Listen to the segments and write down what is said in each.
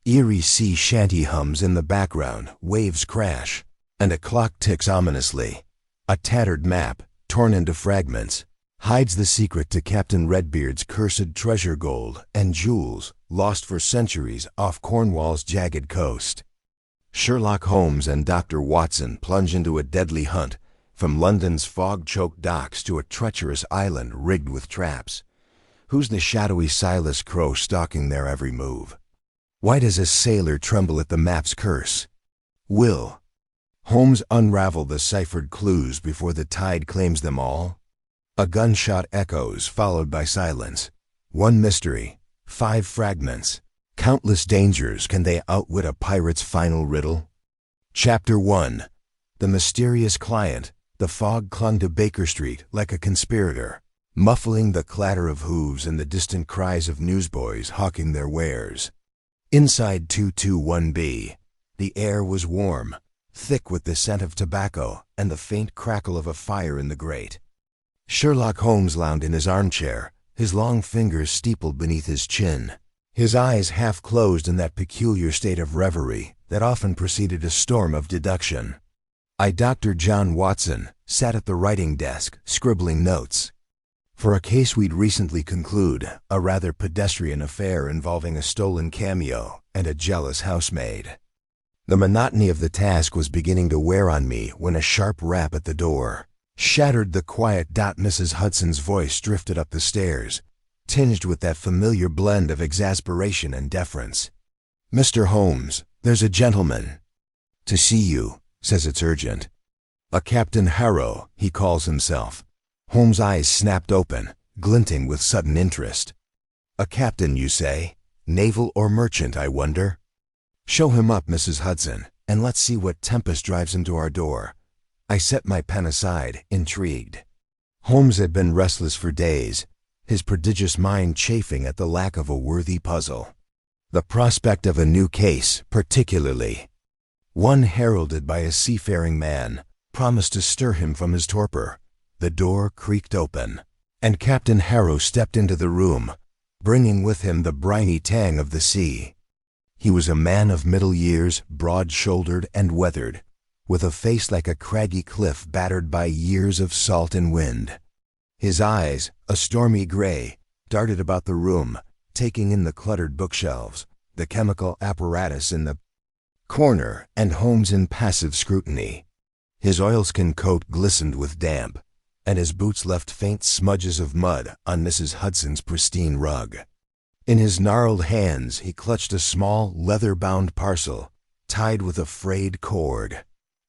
Eerie sea shanty hums in the background, waves crash, and a clock ticks ominously. A tattered map, torn into fragments, hides the secret to Captain Redbeard's cursed treasure, gold and jewels lost for centuries off Cornwall's jagged coast. Sherlock Holmes and Dr. Watson plunge into a deadly hunt, from London's fog-choked docks to a treacherous island rigged with traps. Who's the shadowy Silas Crow stalking their every move? Why does a sailor tremble at the map's curse? Will Holmes unravel the ciphered clues before the tide claims them all? A gunshot echoes, followed by silence. One mystery, 5 fragments, countless dangers. Can they outwit a pirate's final riddle? Chapter 1. The mysterious client. The fog clung to Baker Street like a conspirator, muffling the clatter of hooves and the distant cries of newsboys hawking their wares. Inside 221B, the air was warm, thick with the scent of tobacco and the faint crackle of a fire in the grate. Sherlock Holmes lounged in his armchair, his long fingers steepled beneath his chin, his eyes half closed in that peculiar state of reverie that often preceded a storm of deduction. Dr. John Watson sat at the writing desk, scribbling notes. For a case we'd recently concluded, a rather pedestrian affair involving a stolen cameo and a jealous housemaid. The monotony of the task was beginning to wear on me when a sharp rap at the door shattered the quiet. Mrs. Hudson's voice drifted up the stairs, tinged with that familiar blend of exasperation and deference. "Mr. Holmes, there's a gentleman to see you. Says it's urgent. A Captain Harrow, he calls himself." Holmes' eyes snapped open, glinting with sudden interest. "A captain, you say? Naval or merchant, I wonder?" "Show him up, Mrs. Hudson, and let's see what tempest drives him to our door." I set my pen aside, intrigued. Holmes had been restless for days, his prodigious mind chafing at the lack of a worthy puzzle. The prospect of a new case, particularly one heralded by a seafaring man, promised to stir him from his torpor. The door creaked open, and Captain Harrow stepped into the room, bringing with him the briny tang of the sea. He was a man of middle years, broad-shouldered and weathered, with a face like a craggy cliff battered by years of salt and wind. His eyes, a stormy gray, darted about the room, taking in the cluttered bookshelves, the chemical apparatus in the corner, and Holmes in passive scrutiny. His oilskin coat glistened with damp, and his boots left faint smudges of mud on Mrs. Hudson's pristine rug. In his gnarled hands he clutched a small, leather-bound parcel, tied with a frayed cord.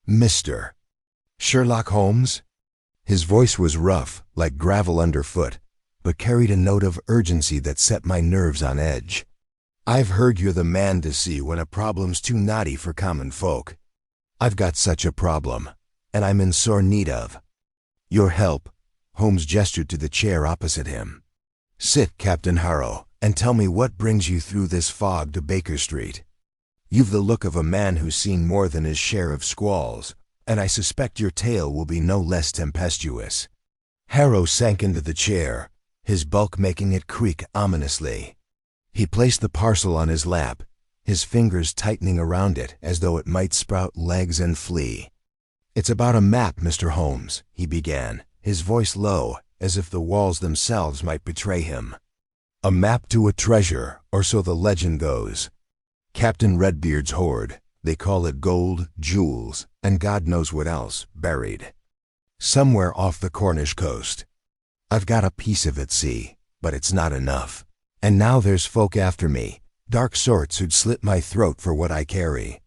"Mr. Sherlock Holmes?" His voice was rough, like gravel underfoot, but carried a note of urgency that set my nerves on edge. "I've heard you're the man to see when a problem's too knotty for common folk. I've got such a problem, and I'm in sore need of your help." Holmes gestured to the chair opposite him. "Sit, Captain Harrow, and tell me what brings you through this fog to Baker Street. You've the look of a man who's seen more than his share of squalls, and I suspect your tale will be no less tempestuous." Harrow sank into the chair, his bulk making it creak ominously. He placed the parcel on his lap, his fingers tightening around it as though it might sprout legs and flee. "It's about a map, Mr. Holmes," he began, his voice low, as if the walls themselves might betray him. "A map to a treasure, or so the legend goes. Captain Redbeard's hoard. They call it gold, jewels, and God knows what else, buried somewhere off the Cornish coast. I've got a piece of it, see, but it's not enough. And now there's folk after me, dark sorts who'd slit my throat for what I carry."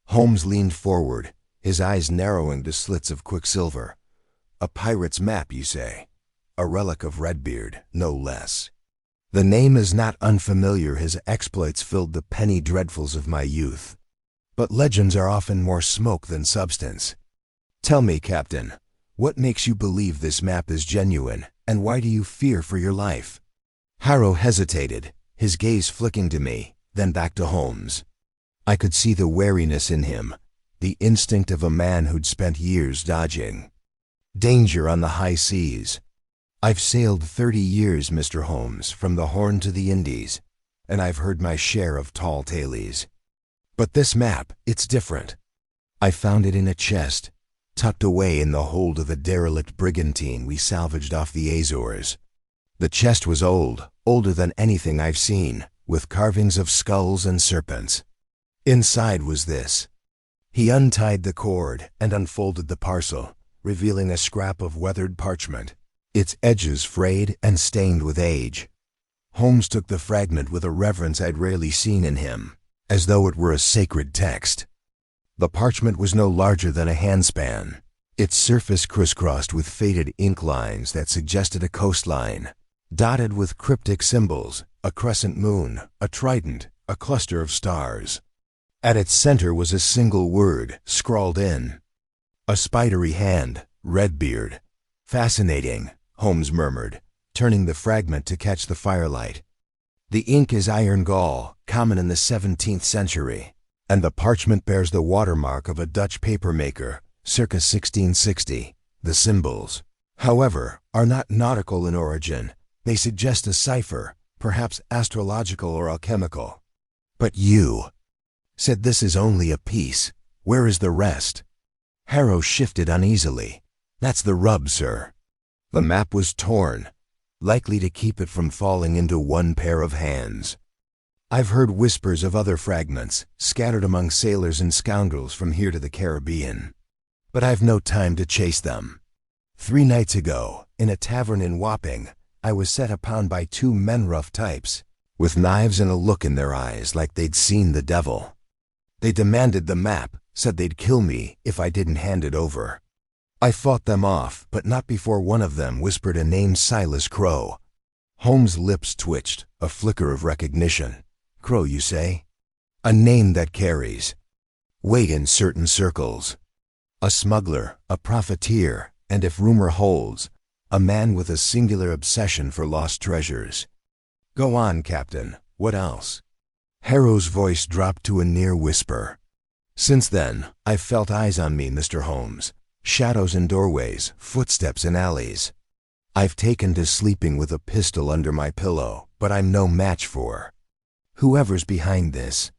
Holmes leaned forward, his eyes narrowing to slits of quicksilver. "A pirate's map, you say? A relic of Redbeard, no less. The name is not unfamiliar. His exploits filled the penny dreadfuls of my youth. But legends are often more smoke than substance. Tell me, Captain, what makes you believe this map is genuine, and why do you fear for your life?" Harrow hesitated, his gaze flicking to me, then back to Holmes. I could see the wariness in him, the instinct of a man who'd spent years dodging danger on the high seas. "I've sailed 30 years, Mr. Holmes, from the Horn to the Indies. and I've heard my share of tall tales. But this map, it's different. I found it in a chest, tucked away in the hold of a derelict brigantine we salvaged off the Azores. The chest was old, older than anything I've seen, with carvings of skulls and serpents. Inside was this. He untied the cord and unfolded the parcel, revealing a scrap of weathered parchment, its edges frayed and stained with age. Holmes took the fragment with a reverence I'd rarely seen in him, as though it were a sacred text. The parchment was no larger than a handspan, its surface crisscrossed with faded ink lines that suggested a coastline, dotted with cryptic symbols, a crescent moon, a trident, a cluster of stars. At its center was a single word, scrawled in. A spidery hand, Redbeard. Fascinating, Holmes murmured, turning the fragment to catch the firelight. The ink is iron gall, common in the 17th century, and the parchment bears the watermark of a Dutch papermaker, circa 1660. The symbols, however, are not nautical in origin. They suggest a cipher, perhaps astrological or alchemical. But you said this is only a piece. Where is the rest? Harrow shifted uneasily. That's the rub, sir. The map was torn, likely to keep it from falling into one pair of hands. I've heard whispers of other fragments, scattered among sailors and scoundrels from here to the Caribbean. But I've no time to chase them. 3 nights ago, in a tavern in Wapping, I was set upon by 2 men-rough types, with knives and a look in their eyes like they'd seen the devil. They demanded the map, said they'd kill me if I didn't hand it over. I fought them off, but not before one of them whispered a name: Silas Crow. Holmes' lips twitched, a flicker of recognition. Crow, you say? A name that carries weight in certain circles. A smuggler, a profiteer, and if rumor holds, a man with a singular obsession for lost treasures. Go on, Captain. What else? Harrow's voice dropped to a near whisper. Since then, I've felt eyes on me, Mr. Holmes. Shadows in doorways, footsteps in alleys. I've taken to sleeping with a pistol under my pillow, but I'm no match for whoever's behind this.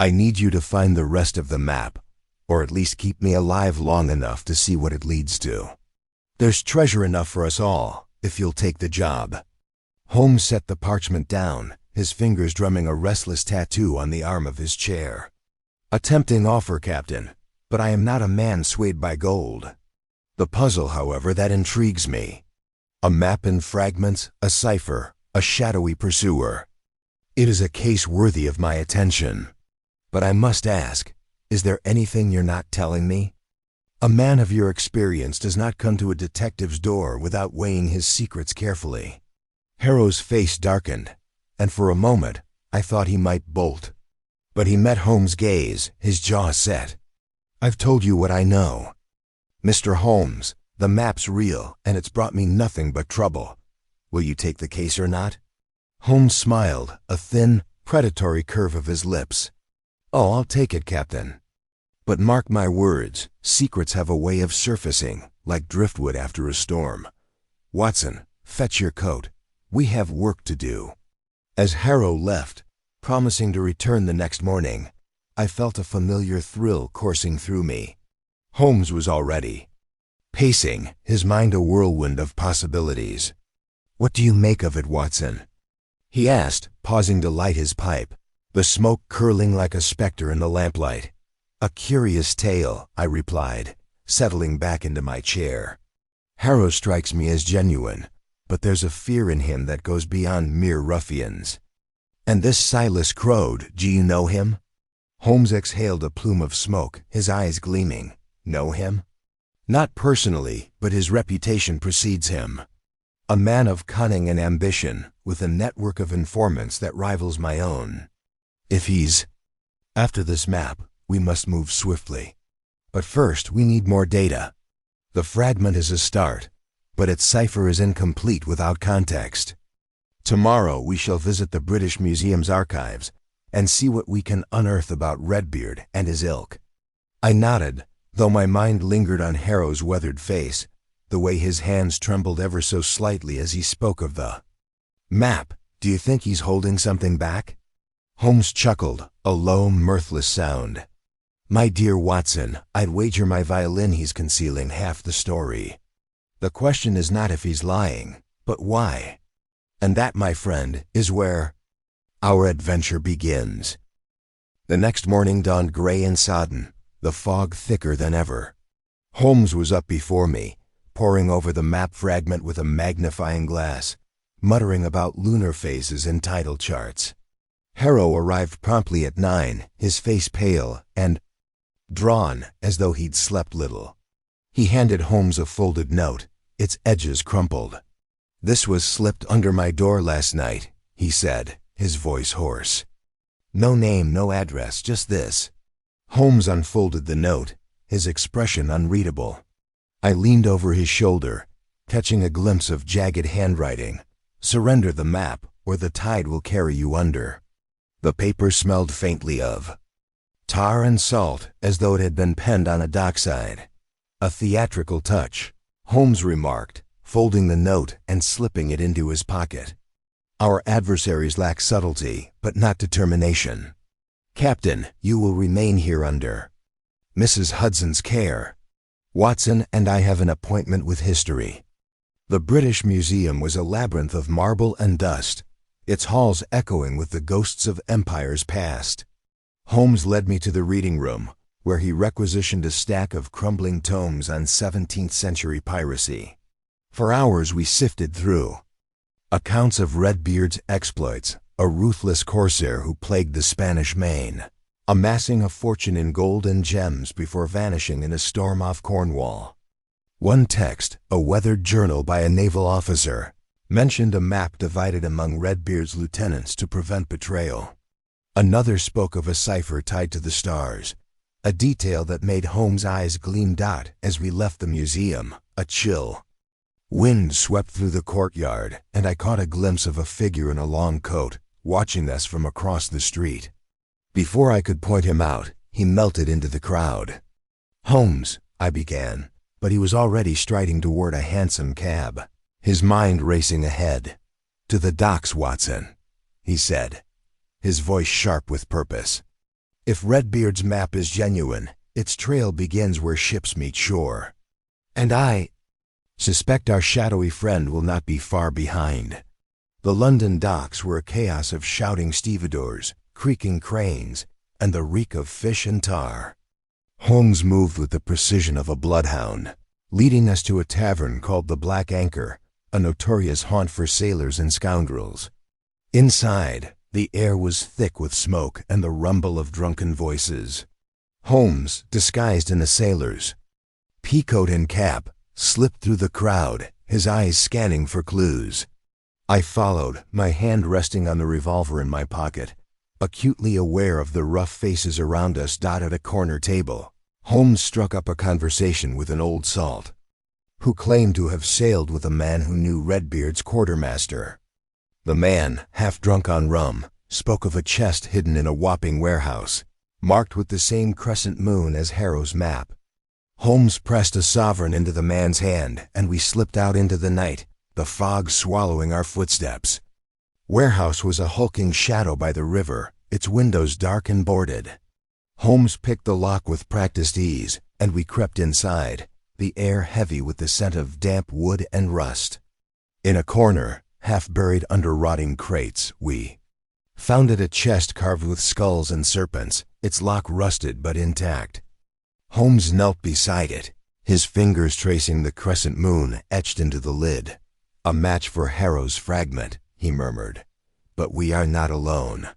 I need you to find the rest of the map, or at least keep me alive long enough to see what it leads to. There's treasure enough for us all, if you'll take the job. Holmes set the parchment down, his fingers drumming a restless tattoo on the arm of his chair. A tempting offer, Captain, but I am not a man swayed by gold. The puzzle, however, that intrigues me. A map in fragments, a cipher, a shadowy pursuer. It is a case worthy of my attention. But I must ask, is there anything you're not telling me? A man of your experience does not come to a detective's door without weighing his secrets carefully. Harrow's face darkened, and for a moment I thought he might bolt. But he met Holmes' gaze, his jaw set. I've told you what I know. Mr. Holmes, the map's real, and it's brought me nothing but trouble. Will you take the case or not? Holmes smiled, a thin, predatory curve of his lips. Oh, I'll take it, Captain. But mark my words, secrets have a way of surfacing, like driftwood after a storm. Watson, fetch your coat. We have work to do. As Harrow left, promising to return the next morning, I felt a familiar thrill coursing through me. Holmes was already pacing, his mind a whirlwind of possibilities. What do you make of it, Watson? He asked, pausing to light his pipe, the smoke curling like a specter in the lamplight. A curious tale, I replied, settling back into my chair. Harrow strikes me as genuine, but there's a fear in him that goes beyond mere ruffians. And this Silas Crow, do you know him? Holmes exhaled a plume of smoke, his eyes gleaming. Know him? Not personally, but his reputation precedes him. A man of cunning and ambition, with a network of informants that rivals my own. If he's after this map, we must move swiftly. But first, we need more data. The fragment is a start, but its cipher is incomplete without context. Tomorrow we shall visit the British Museum's archives and see what we can unearth about Redbeard and his ilk. I nodded, though my mind lingered on Harrow's weathered face, the way his hands trembled ever so slightly as he spoke of the map. Do you think he's holding something back? Holmes chuckled, a low, mirthless sound. "My dear Watson, I'd wager my violin he's concealing half the story. The question is not if he's lying, but why. And that, my friend, is where our adventure begins." The next morning dawned gray and sodden, the fog thicker than ever. Holmes was up before me, poring over the map fragment with a magnifying glass, muttering about lunar phases and tidal charts. Harrow arrived promptly at 9, his face pale and drawn as though he'd slept little. He handed Holmes a folded note, its edges crumpled. "This was slipped under my door last night," he said, his voice hoarse. "No name, no address, just this." Holmes unfolded the note, his expression unreadable. I leaned over his shoulder, catching a glimpse of jagged handwriting. "Surrender the map, or the tide will carry you under." The paper smelled faintly of tar and salt, as though it had been penned on a dockside. "A theatrical touch," Holmes remarked, folding the note and slipping it into his pocket. "Our adversaries lack subtlety, but not determination. Captain, you will remain here under Mrs. Hudson's care. Watson and I have an appointment with history." The British Museum was a labyrinth of marble and dust, its halls echoing with the ghosts of empires past. Holmes led me to the reading room, where he requisitioned a stack of crumbling tomes on 17th-century piracy. For hours we sifted through accounts of Redbeard's exploits, a ruthless corsair who plagued the Spanish Main, amassing a fortune in gold and gems before vanishing in a storm off Cornwall. One text, a weathered journal by a naval officer, mentioned a map divided among Redbeard's lieutenants to prevent betrayal. Another spoke of a cipher tied to the stars, a detail that made Holmes' eyes gleam as we left the museum, a chill wind swept through the courtyard, and I caught a glimpse of a figure in a long coat, watching us from across the street. Before I could point him out, he melted into the crowd. "Holmes," I began, but he was already striding toward a hansom cab, his mind racing ahead. "To the docks, Watson," he said, his voice sharp with purpose. "If Redbeard's map is genuine, its trail begins where ships meet shore. And I suspect our shadowy friend will not be far behind." The London docks were a chaos of shouting stevedores, creaking cranes, and the reek of fish and tar. Holmes moved with the precision of a bloodhound, leading us to a tavern called the Black Anchor, a notorious haunt for sailors and scoundrels. Inside, the air was thick with smoke and the rumble of drunken voices. Holmes, disguised in a sailor's peacoat and cap, slipped through the crowd, his eyes scanning for clues. I followed, my hand resting on the revolver in my pocket, acutely aware of the rough faces around us dotted a corner table. Holmes struck up a conversation with an old salt, who claimed to have sailed with a man who knew Redbeard's quartermaster. The man, half drunk on rum, spoke of a chest hidden in a Wapping warehouse, marked with the same crescent moon as Harrow's map. Holmes pressed a sovereign into the man's hand, and we slipped out into the night, the fog swallowing our footsteps. Warehouse was a hulking shadow by the river, its windows dark and boarded. Holmes picked the lock with practiced ease, and we crept inside, the air heavy with the scent of damp wood and rust. In a corner, half buried under rotting crates, we found a chest carved with skulls and serpents, its lock rusted but intact. Holmes knelt beside it, his fingers tracing the crescent moon etched into the lid. "A match for Harrow's fragment," he murmured. "But we are not alone."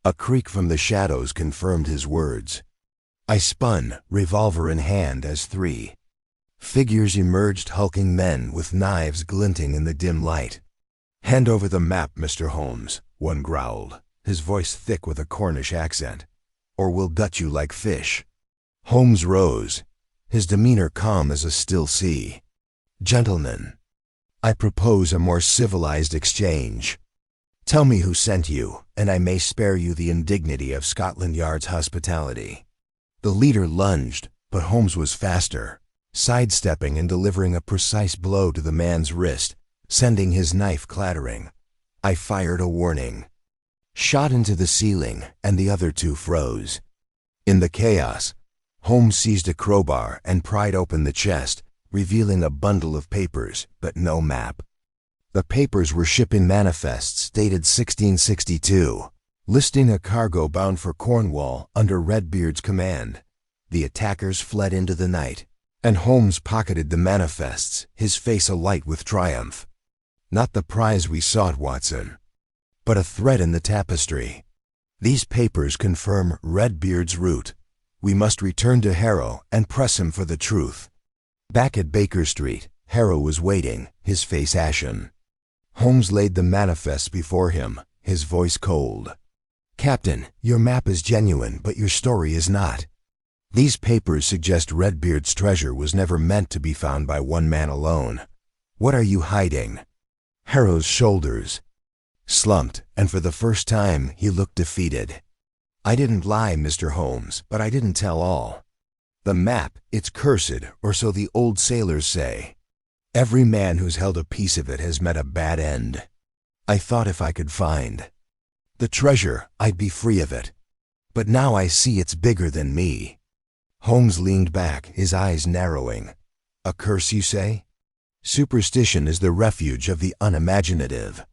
A creak from the shadows confirmed his words. I spun, revolver in hand, as three figures emerged, hulking men with knives glinting in the dim light. "Hand over the map, Mr. Holmes," one growled, his voice thick with a Cornish accent, "or we'll gut you like fish." Holmes rose, his demeanor calm as a still sea. "Gentlemen, I propose a more civilized exchange. Tell me who sent you, and I may spare you the indignity of Scotland Yard's hospitality." The leader lunged, but Holmes was faster, sidestepping and delivering a precise blow to the man's wrist, sending his knife clattering. I fired a warning. shot into the ceiling, and the other two froze. In the chaos, Holmes seized a crowbar and pried open the chest, revealing a bundle of papers, but no map. The papers were shipping manifests dated 1662, listing a cargo bound for Cornwall under Redbeard's command. The attackers fled into the night, and Holmes pocketed the manifests, his face alight with triumph. Not the prize we sought, Watson, but a thread in the tapestry. These papers confirm Redbeard's route. We must return to Harrow and press him for the truth. Back at Baker Street, Harrow was waiting, his face ashen. Holmes laid the manifests before him, his voice cold. "Captain, your map is genuine, but your story is not. These papers suggest Redbeard's treasure was never meant to be found by one man alone. What are you hiding?" Harrow's shoulders slumped, and for the first time he looked defeated. "I didn't lie, Mr. Holmes, but I didn't tell all. The map, it's cursed, or so the old sailors say. Every man who's held a piece of it has met a bad end. I thought if I could find the treasure, I'd be free of it. But now I see it's bigger than me." Holmes leaned back, his eyes narrowing. "A curse, you say? Superstition is the refuge of the unimaginative.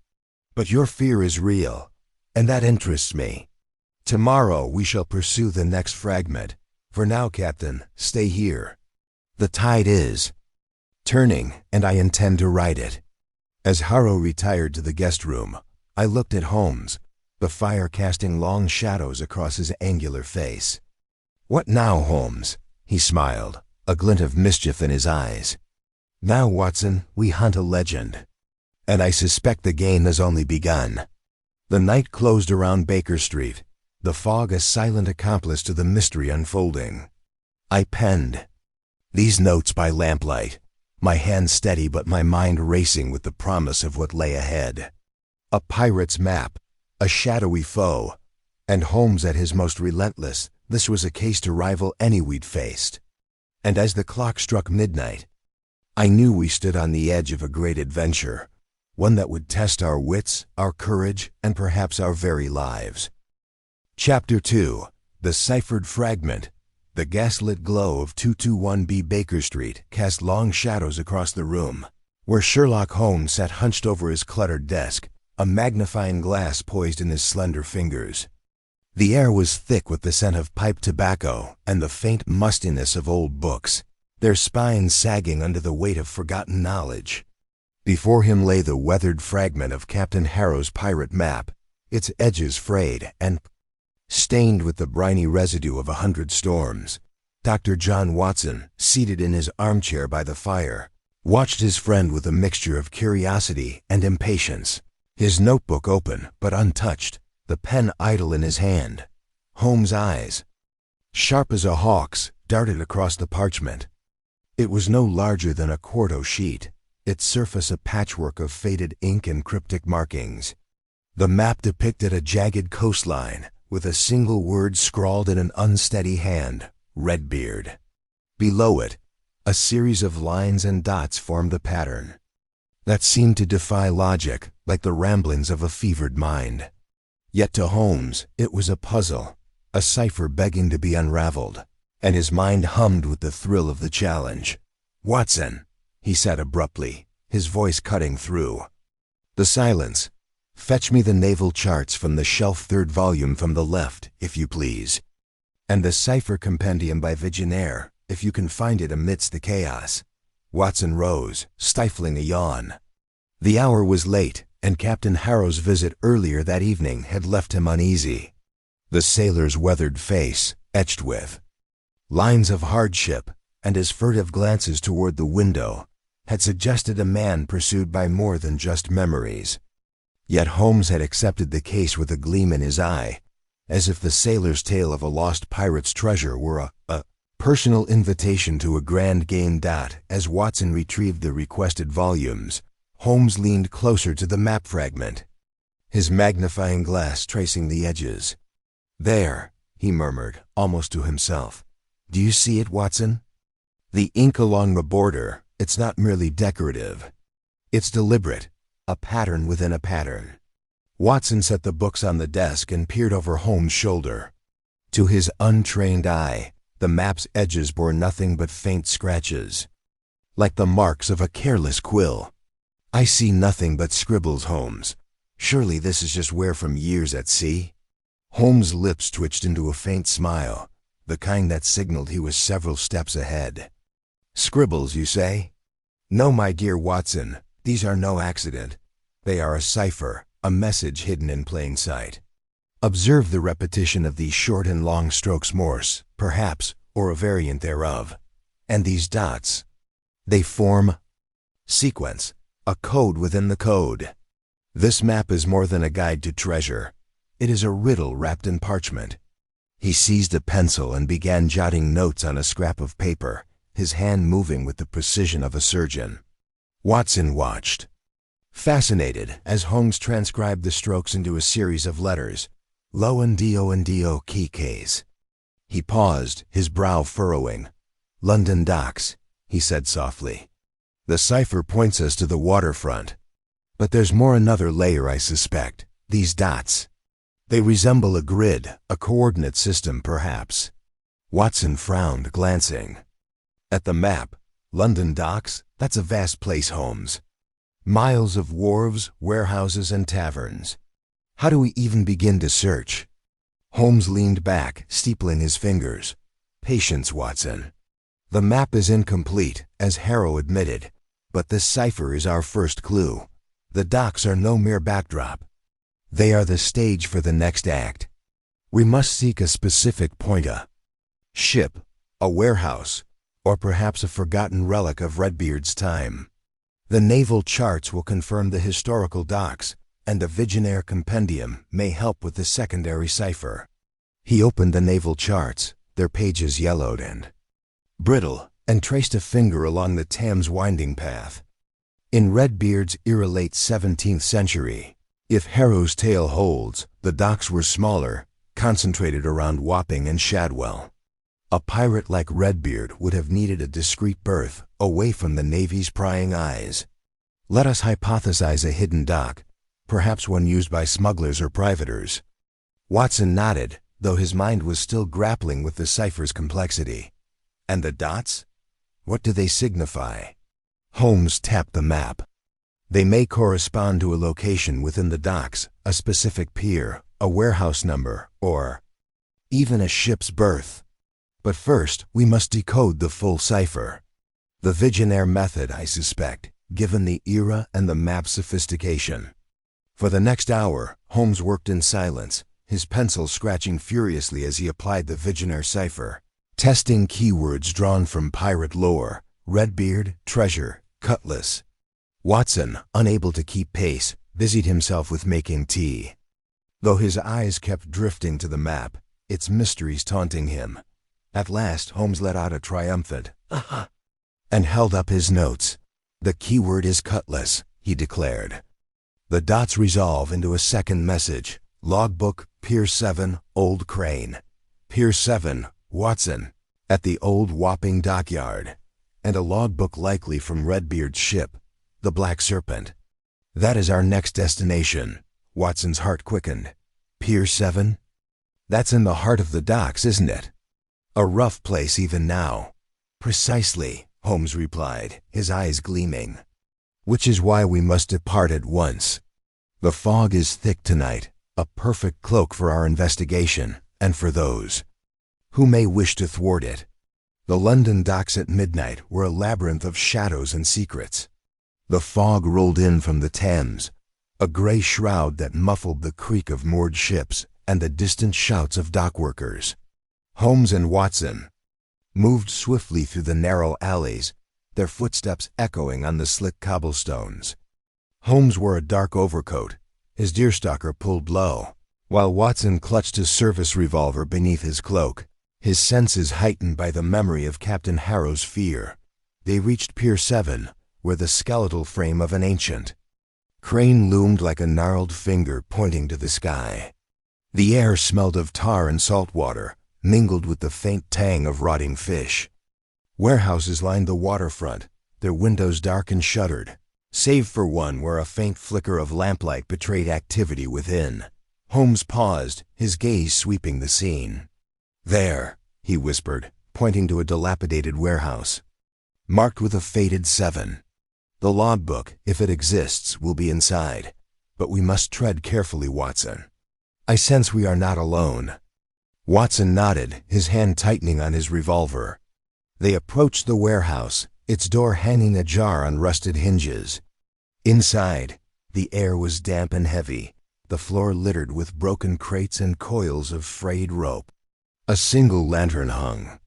But your fear is real, and that interests me. Tomorrow we shall pursue the next fragment. For now, Captain, stay here. The tide is turning, and I intend to ride it." As Harrow retired to the guest room, I looked at Holmes, the fire casting long shadows across his angular face. "What now, Holmes?" He smiled, a glint of mischief in his eyes. "Now, Watson, we hunt a legend. And I suspect the game has only begun." The night closed around Baker Street, the fog a silent accomplice to the mystery unfolding. I penned these notes by lamplight, my hand steady but my mind racing with the promise of what lay ahead. A pirate's map, a shadowy foe, and Holmes at his most relentless. This was a case to rival any we'd faced. And as the clock struck midnight, I knew we stood on the edge of a great adventure, one that would test our wits, our courage, and perhaps our very lives. Chapter 2. The Ciphered Fragment. The gaslit glow of 221B Baker Street cast long shadows across the room, where Sherlock Holmes sat hunched over his cluttered desk, a magnifying glass poised in his slender fingers. The air was thick with the scent of pipe tobacco and the faint mustiness of old books, their spines sagging under the weight of forgotten knowledge. Before him lay the weathered fragment of Captain Harrow's pirate map, its edges frayed and stained with the briny residue of 100 storms. Dr. John Watson, seated in his armchair by the fire, watched his friend with a mixture of curiosity and impatience, his notebook open but untouched, the pen idle in his hand. Holmes' eyes, sharp as a hawk's, darted across the parchment. It was no larger than a quarto sheet, its surface a patchwork of faded ink and cryptic markings. The map depicted a jagged coastline, with a single word scrawled in an unsteady hand, Redbeard. Below it, a series of lines and dots formed the pattern that seemed to defy logic, like the ramblings of a fevered mind. Yet to Holmes, it was a puzzle, a cipher begging to be unraveled, and his mind hummed with the thrill of the challenge. "Watson," he said abruptly, his voice cutting through the silence, "fetch me the naval charts from the shelf, third volume from the left, if you please. And the cipher compendium by Vigenère, if you can find it amidst the chaos." Watson rose, stifling a yawn. The hour was late, and Captain Harrow's visit earlier that evening had left him uneasy. The sailor's weathered face, etched with lines of hardship, and his furtive glances toward the window, had suggested a man pursued by more than just memories. Yet Holmes had accepted the case with a gleam in his eye, as if the sailor's tale of a lost pirate's treasure were a personal invitation to a grand game. As Watson retrieved the requested volumes, Holmes leaned closer to the map fragment, his magnifying glass tracing the edges. "There," he murmured, almost to himself. "Do you see it, Watson? The ink along the border, it's not merely decorative. It's deliberate, a pattern within a pattern." Watson set the books on the desk and peered over Holmes' shoulder. To his untrained eye, the map's edges bore nothing but faint scratches, like the marks of a careless quill. "I see nothing but scribbles, Holmes. Surely this is just wear from years at sea?" Holmes' lips twitched into a faint smile, the kind that signaled he was several steps ahead. "Scribbles, you say? No, my dear Watson, these are no accident. They are a cipher, a message hidden in plain sight. Observe the repetition of these short and long strokes, Morse, perhaps, or a variant thereof. And these dots, they form sequence, a code within the code. This map is more than a guide to treasure. It is a riddle wrapped in parchment." He seized a pencil and began jotting notes on a scrap of paper, his hand moving with the precision of a surgeon. Watson watched, fascinated, as Holmes transcribed the strokes into a series of letters. "Lo and do key case." He paused, his brow furrowing. "London docks," he said softly. "The cipher points us to the waterfront. But there's another layer, I suspect. These dots. They resemble a grid, a coordinate system, perhaps." Watson frowned, glancing at the map. "London docks? That's a vast place, Holmes. Miles of wharves, warehouses, and taverns. How do we even begin to search?" Holmes leaned back, steepling his fingers. "Patience, Watson. The map is incomplete, as Harrow admitted, but this cipher is our first clue. The docks are no mere backdrop. They are the stage for the next act. We must seek a specific point, a ship, a warehouse, or perhaps a forgotten relic of Redbeard's time. The naval charts will confirm the historical docks, and the Victorian compendium may help with the secondary cipher." He opened the naval charts, their pages yellowed and brittle, and traced a finger along the Thames winding path. In Redbeard's era, late 17th century, if Harrow's tale holds, the docks were smaller, concentrated around Wapping and Shadwell. A pirate like Redbeard would have needed a discreet berth, away from the Navy's prying eyes. "Let us hypothesize a hidden dock, perhaps one used by smugglers or privateers." Watson nodded, though his mind was still grappling with the cipher's complexity. "And the dots? What do they signify?" Holmes tapped the map. "They may correspond to a location within the docks, a specific pier, a warehouse number, or even a ship's berth. But first, we must decode the full cipher. The Victorian method, I suspect, given the era and the map's sophistication." For the next hour, Holmes worked in silence, his pencil scratching furiously as he applied the Victorian cipher, testing keywords drawn from pirate lore: Redbeard, treasure, cutlass. Watson, unable to keep pace, busied himself with making tea. Though his eyes kept drifting to the map, its mysteries taunting him. At last, Holmes let out a triumphant "Aha!" and held up his notes. "The keyword is cutlass," he declared. The dots resolve into a second message: Logbook, Pier 7, Old Crane. Pier 7, Watson, at the old Wapping dockyard. And a logbook likely from Redbeard's ship, the Black Serpent. "That is our next destination." Watson's heart quickened. "Pier 7? That's in the heart of the docks, isn't it? A rough place even now." "Precisely," Holmes replied, his eyes gleaming. "Which is why we must depart at once. The fog is thick tonight, a perfect cloak for our investigation, and for those who may wish to thwart it. The London docks at midnight were a labyrinth of shadows and secrets. The fog rolled in from the Thames, a gray shroud that muffled the creak of moored ships and the distant shouts of dock workers. Holmes and Watson moved swiftly through the narrow alleys, their footsteps echoing on the slick cobblestones. Holmes wore a dark overcoat, his deerstalker pulled low, while Watson clutched his service revolver beneath his cloak, his senses heightened by the memory of Captain Harrow's fear. They reached Pier 7, where the skeletal frame of an ancient crane loomed like a gnarled finger pointing to the sky. The air smelled of tar and salt water, mingled with the faint tang of rotting fish. Warehouses lined the waterfront, their windows dark and shuttered. save for one where a faint flicker of lamplight betrayed activity within. Holmes paused, his gaze sweeping the scene. "There," he whispered, pointing to a dilapidated warehouse, marked with a faded 7. "The logbook, if it exists, will be inside. But we must tread carefully, Watson. I sense we are not alone." Watson nodded, his hand tightening on his revolver. They approached the warehouse, its door hanging ajar on rusted hinges. Inside, the air was damp and heavy, the floor littered with broken crates and coils of frayed rope. A single lantern hung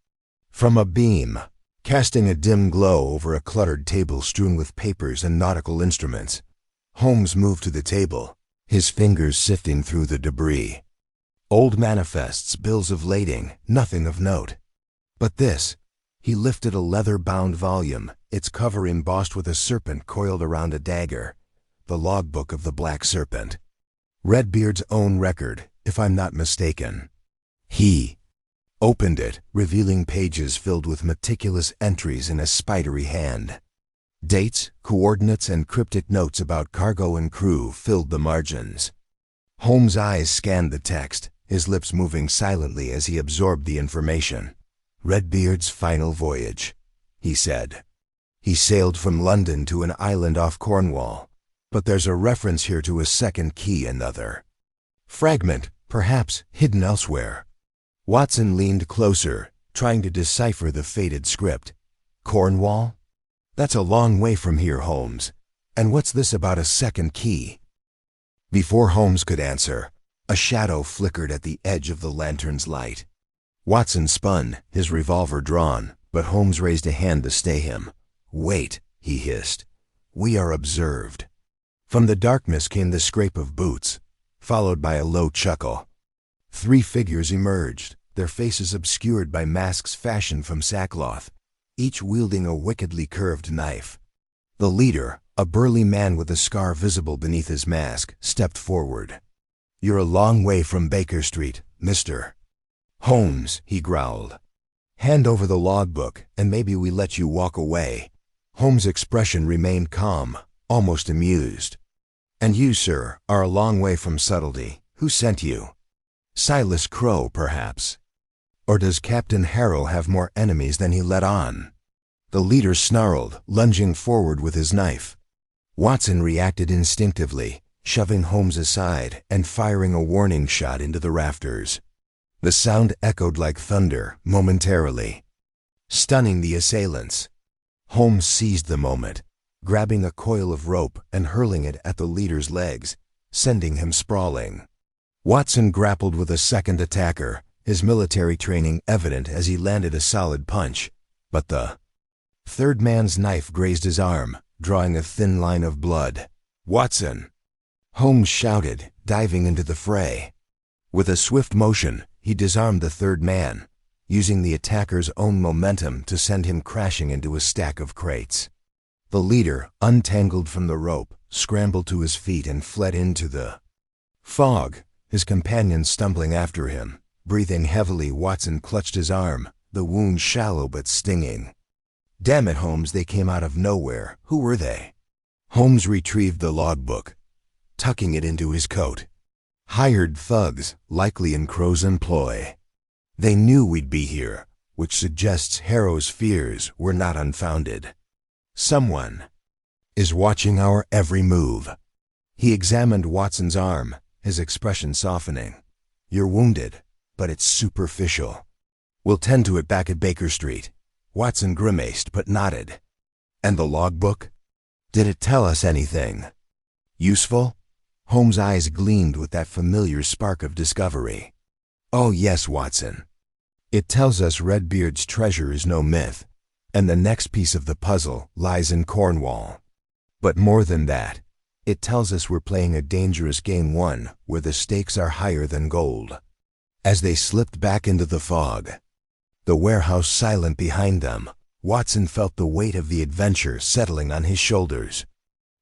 from a beam, casting a dim glow over a cluttered table strewn with papers and nautical instruments. Holmes moved to the table, his fingers sifting through the debris. Old manifests, bills of lading, nothing of note. But this, he lifted a leather-bound volume, its cover embossed with a serpent coiled around a dagger, the logbook of the Black Serpent. Redbeard's own record, if I'm not mistaken. He opened it, revealing pages filled with meticulous entries in a spidery hand. Dates, coordinates, and cryptic notes about cargo and crew filled the margins. Holmes' eyes scanned the text, his lips moving silently as he absorbed the information. "Redbeard's final voyage," he said. "He sailed from London to an island off Cornwall, but there's a reference here to a second key, another fragment, perhaps hidden elsewhere." Watson leaned closer, trying to decipher the faded script. "Cornwall? That's a long way from here, Holmes. And what's this about a second key?" Before Holmes could answer, a shadow flickered at the edge of the lantern's light. Watson spun, his revolver drawn, but Holmes raised a hand to stay him. "Wait," he hissed. "We are observed." From the darkness came the scrape of boots, followed by a low chuckle. 3 figures emerged, their faces obscured by masks fashioned from sackcloth, each wielding a wickedly curved knife. The leader, a burly man with a scar visible beneath his mask, stepped forward. "You're a long way from Baker Street, Mr. Holmes," he growled. "Hand over the logbook, and maybe we let you walk away." Holmes' expression remained calm, almost amused. "And you, sir, are a long way from subtlety. Who sent you? Silas Crow, perhaps? Or does Captain Harrow have more enemies than he let on?" The leader snarled, lunging forward with his knife. Watson reacted instinctively, shoving Holmes aside and firing a warning shot into the rafters. The sound echoed like thunder, momentarily, stunning the assailants. Holmes seized the moment, grabbing a coil of rope and hurling it at the leader's legs, sending him sprawling. Watson grappled with a second attacker, his military training evident as he landed a solid punch, but the third man's knife grazed his arm, drawing a thin line of blood. "Watson!" Holmes shouted, diving into the fray. With a swift motion, he disarmed the third man, using the attacker's own momentum to send him crashing into a stack of crates. The leader, untangled from the rope, scrambled to his feet and fled into the fog, his companion stumbling after him. Breathing heavily, Watson clutched his arm, the wound shallow but stinging. "Damn it, Holmes, they came out of nowhere. Who were they?" Holmes retrieved the logbook, tucking it into his coat. "Hired thugs, likely in Crow's employ. They knew we'd be here, which suggests Harrow's fears were not unfounded. Someone is watching our every move." He examined Watson's arm, his expression softening. "You're wounded, but it's superficial. We'll tend to it back at Baker Street." Watson grimaced but nodded. "And the logbook? Did it tell us anything useful?" Holmes' eyes gleamed with that familiar spark of discovery. "Oh yes, Watson. It tells us Redbeard's treasure is no myth, and the next piece of the puzzle lies in Cornwall. But more than that, it tells us we're playing a dangerous game, one where the stakes are higher than gold." As they slipped back into the fog, the warehouse silent behind them, Watson felt the weight of the adventure settling on his shoulders.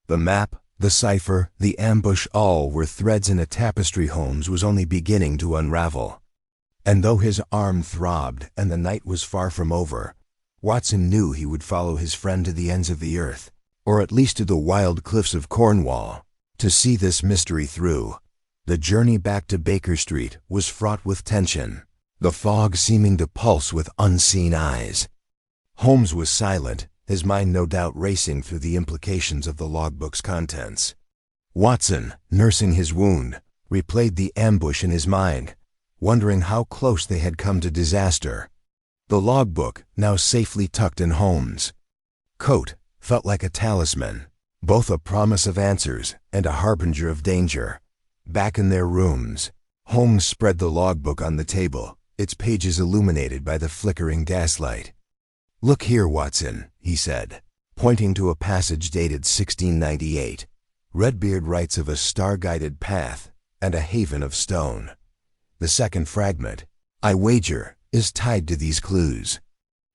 The map, the cipher, the ambush, all were threads in a tapestry Holmes was only beginning to unravel. And though his arm throbbed and the night was far from over, Watson knew he would follow his friend to the ends of the earth. or at least to the wild cliffs of Cornwall, to see this mystery through. The journey back to Baker Street was fraught with tension, the fog seeming to pulse with unseen eyes. Holmes was silent, his mind no doubt racing through the implications of the logbook's contents. Watson, nursing his wound, replayed the ambush in his mind, wondering how close they had come to disaster. The logbook, now safely tucked in Holmes' coat, felt like a talisman, both a promise of answers and a harbinger of danger. Back in their rooms, Holmes spread the logbook on the table, its pages illuminated by the flickering gaslight. "Look here, Watson," he said, pointing to a passage dated 1698. "Redbeard writes of a star-guided path and a haven of stone. The second fragment, I wager, is tied to these clues.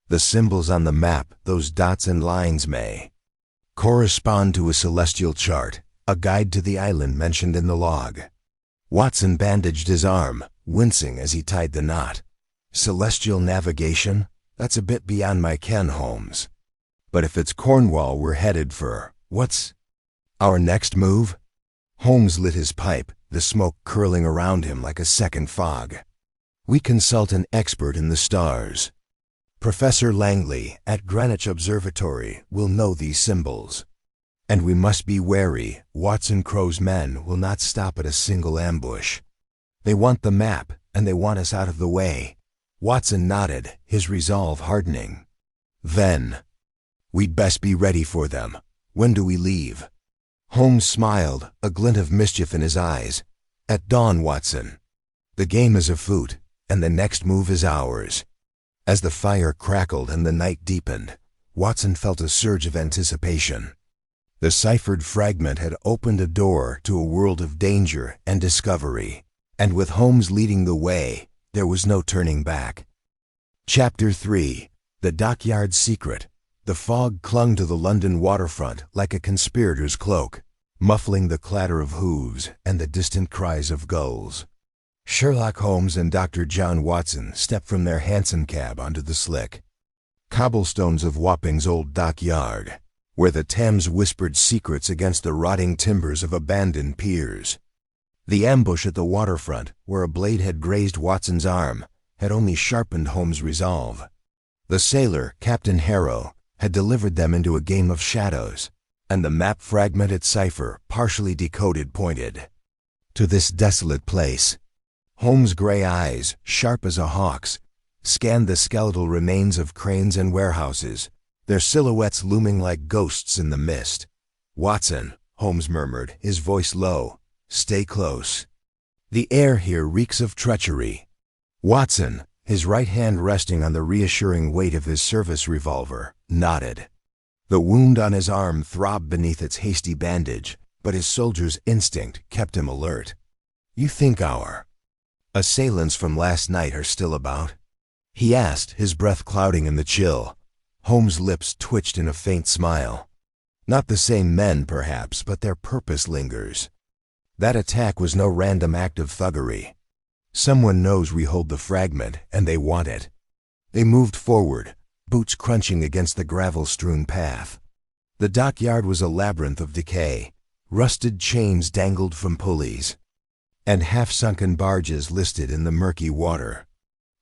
The symbols on the map, those dots and lines, may correspond to a celestial chart, a guide to the island mentioned in the log." Watson bandaged his arm, wincing as he tied the knot. "Celestial navigation? That's a bit beyond my ken, Holmes. But if it's Cornwall we're headed for, what's our next move?" Holmes lit his pipe, the smoke curling around him like a second fog. "We consult an expert in the stars. Professor Langley at Greenwich Observatory will know these symbols. And we must be wary. Watson Crow's men will not stop at a single ambush. They want the map, and they want us out of the way." Watson nodded, his resolve hardening. "Then we'd best be ready for them. When do we leave?" Holmes smiled, a glint of mischief in his eyes. "At dawn, Watson. The game is afoot, and the next move is ours." As the fire crackled and the night deepened, Watson felt a surge of anticipation. The ciphered fragment had opened a door to a world of danger and discovery, and with Holmes leading the way, there was no turning back. Chapter 3. The Dockyard Secret. The fog clung to the London waterfront like a conspirator's cloak, muffling the clatter of hooves and the distant cries of gulls. Sherlock Holmes and Dr. John Watson stepped from their hansom cab onto the slick cobblestones of Wapping's old dockyard, where the Thames whispered secrets against the rotting timbers of abandoned piers. The ambush at the waterfront, where a blade had grazed Watson's arm, had only sharpened Holmes' resolve. The sailor, Captain Harrow, had delivered them into a game of shadows, and the map-fragmented cipher, partially decoded, pointed to this desolate place. Holmes' gray eyes, sharp as a hawk's, scanned the skeletal remains of cranes and warehouses, their silhouettes looming like ghosts in the mist. "Watson," Holmes murmured, his voice low, "stay close. The air here reeks of treachery." Watson, his right hand resting on the reassuring weight of his service revolver, nodded. The wound on his arm throbbed beneath its hasty bandage, but his soldier's instinct kept him alert. "You think our assailants from last night are still about?" he asked, his breath clouding in the chill. Holmes' lips twitched in a faint smile. "Not the same men, perhaps, but their purpose lingers. That attack was no random act of thuggery. Someone knows we hold the fragment, and they want it." They moved forward, boots crunching against the gravel-strewn path. The dockyard was a labyrinth of decay. Rusted chains dangled from pulleys, and half-sunken barges listed in the murky water.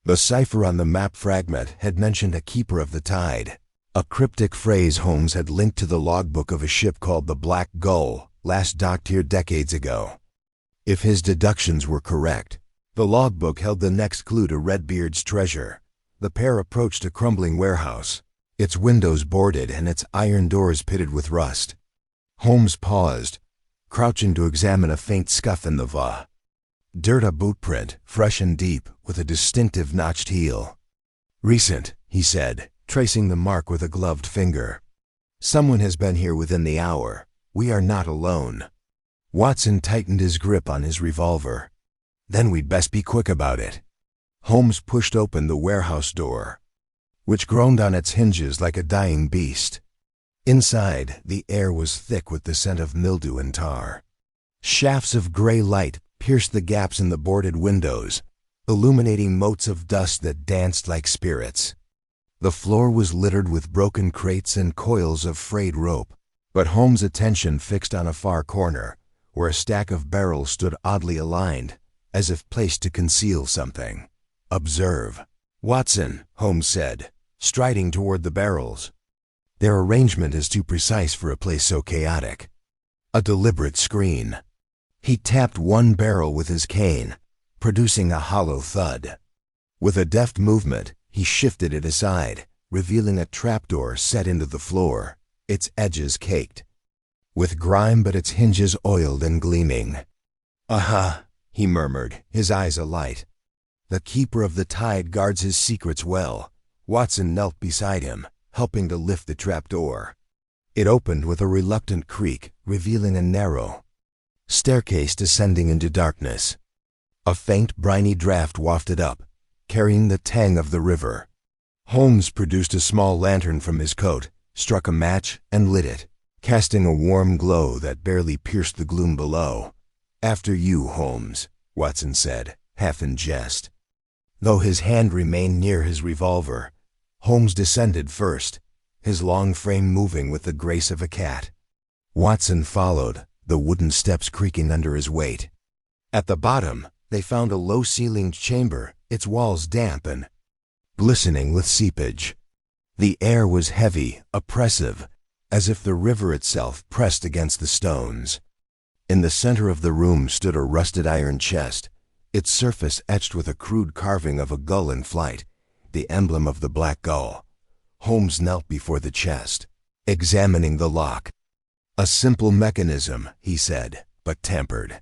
The cipher on the map fragment had mentioned a keeper of the tide, a cryptic phrase Holmes had linked to the logbook of a ship called the Black Gull, last docked here decades ago. If his deductions were correct, the logbook held the next clue to Redbeard's treasure. The pair approached a crumbling warehouse, its windows boarded and its iron doors pitted with rust. Holmes paused, crouching to examine a faint scuff in the dirt, a boot print, fresh and deep, with a distinctive notched heel. "Recent," he said, tracing the mark with a gloved finger. "Someone has been here within the hour. We are not alone." Watson tightened his grip on his revolver. "Then we'd best be quick about it." Holmes pushed open the warehouse door, which groaned on its hinges like a dying beast. Inside, the air was thick with the scent of mildew and tar. Shafts of gray light pierced the gaps in the boarded windows, illuminating motes of dust that danced like spirits. The floor was littered with broken crates and coils of frayed rope, But Holmes' attention fixed on a far corner, where a stack of barrels stood oddly aligned, as if placed to conceal something. "Observe, Watson," Holmes said, striding toward the barrels. "Their arrangement is too precise for a place so chaotic. A deliberate screen." He tapped one barrel with his cane, producing a hollow thud. With a deft movement, he shifted it aside, revealing a trapdoor set into the floor, its edges caked with grime but its hinges oiled and gleaming. "Aha," he murmured, his eyes alight. "The keeper of the tide guards his secrets well." Watson knelt beside him, helping to lift the trapdoor. It opened with a reluctant creak, revealing a narrow staircase descending into darkness. A faint, briny draft wafted up, carrying the tang of the river. Holmes produced a small lantern from his coat, struck a match, and lit it, casting a warm glow that barely pierced the gloom below. "After you, Holmes," Watson said, half in jest. Though his hand remained near his revolver, Holmes descended first, his long frame moving with the grace of a cat. Watson followed, the wooden steps creaking under his weight. At the bottom, they found a low-ceilinged chamber, its walls damp and glistening with seepage. The air was heavy, oppressive, as if the river itself pressed against the stones. In the center of the room stood a rusted iron chest, its surface etched with a crude carving of a gull in flight, the emblem of the black gull. Holmes knelt before the chest, examining the lock. "A simple mechanism," he said, "but tampered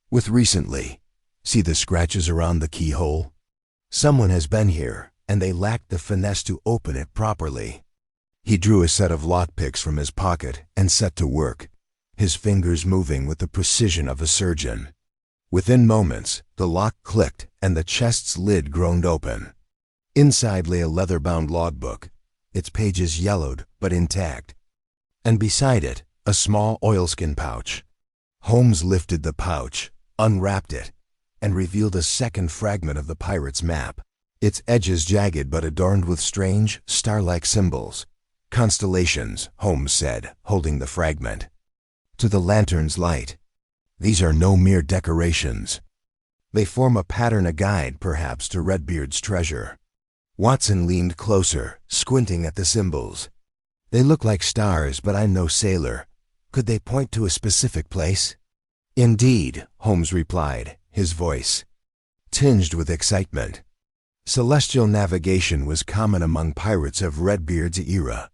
with recently. See the scratches around the keyhole? Someone has been here, and they lacked the finesse to open it properly." He drew a set of lockpicks from his pocket and set to work, his fingers moving with the precision of a surgeon. Within moments, the lock clicked and the chest's lid groaned open. Inside lay a leather-bound logbook, its pages yellowed but intact, and beside it, a small oilskin pouch. Holmes lifted the pouch, unwrapped it, and revealed a second fragment of the pirate's map, its edges jagged but adorned with strange, star-like symbols. "Constellations," Holmes said, holding the fragment to the lantern's light. "These are no mere decorations. They form a pattern, a guide, perhaps, to Redbeard's treasure." Watson leaned closer, squinting at the symbols. "They look like stars, but I'm no sailor. Could they point to a specific place?" "Indeed," Holmes replied, his voice tinged with excitement. "Celestial navigation was common among pirates of Redbeard's era.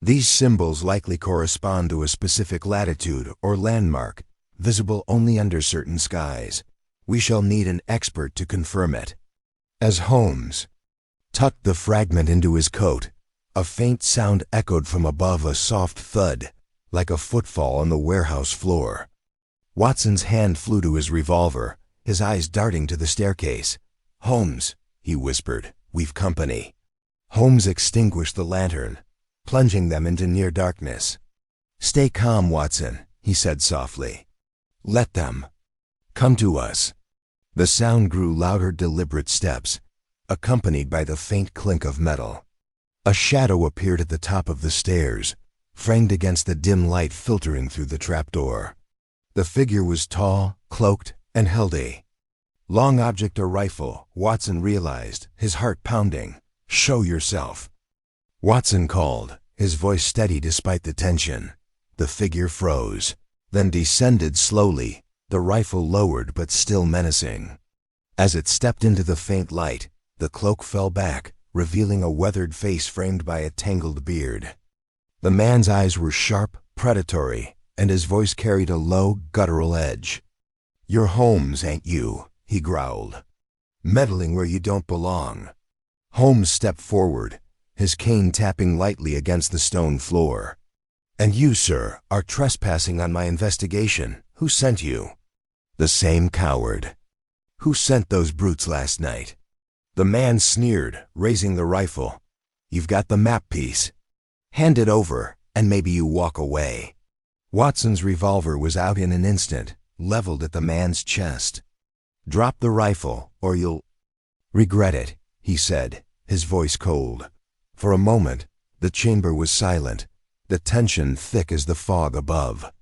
These symbols likely correspond to a specific latitude or landmark, visible only under certain skies. We shall need an expert to confirm it." As Holmes tucked the fragment into his coat, a faint sound echoed from above, a soft thud, like a footfall on the warehouse floor. Watson's hand flew to his revolver, his eyes darting to the staircase. "Holmes," he whispered, "we've company." Holmes extinguished the lantern, plunging them into near darkness. "Stay calm, Watson," he said softly. "Let them come to us." The sound grew louder, deliberate steps, accompanied by the faint clink of metal. A shadow appeared at the top of the stairs, framed against the dim light filtering through the trapdoor. The figure was tall, cloaked, and held a long object, a rifle. Watson realized, his heart pounding. "Show yourself," Watson called, his voice steady despite the tension. The figure froze, then descended slowly, the rifle lowered but still menacing. As it stepped into the faint light, the cloak fell back, revealing a weathered face framed by a tangled beard. The man's eyes were sharp, predatory, and his voice carried a low, guttural edge. "You're Holmes, ain't you?" he growled. "Meddling where you don't belong." Holmes stepped forward, his cane tapping lightly against the stone floor. "And you, sir, are trespassing on my investigation. Who sent you?" "The same coward." "Who sent those brutes last night?" The man sneered, raising the rifle. "You've got the map piece. Hand it over, and maybe you walk away." Watson's revolver was out in an instant, leveled at the man's chest. "Drop the rifle, or you'll regret it," he said, his voice cold. For a moment, the chamber was silent, the tension thick as the fog above.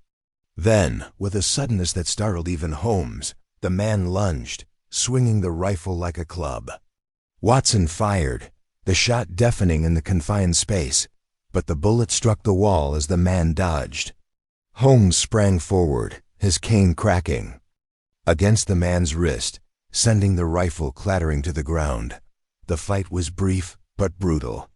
Then, with a suddenness that startled even Holmes, the man lunged, swinging the rifle like a club. Watson fired, the shot deafening in the confined space, but the bullet struck the wall as the man dodged. Holmes sprang forward, his cane cracking against the man's wrist, sending the rifle clattering to the ground. The fight was brief but brutal.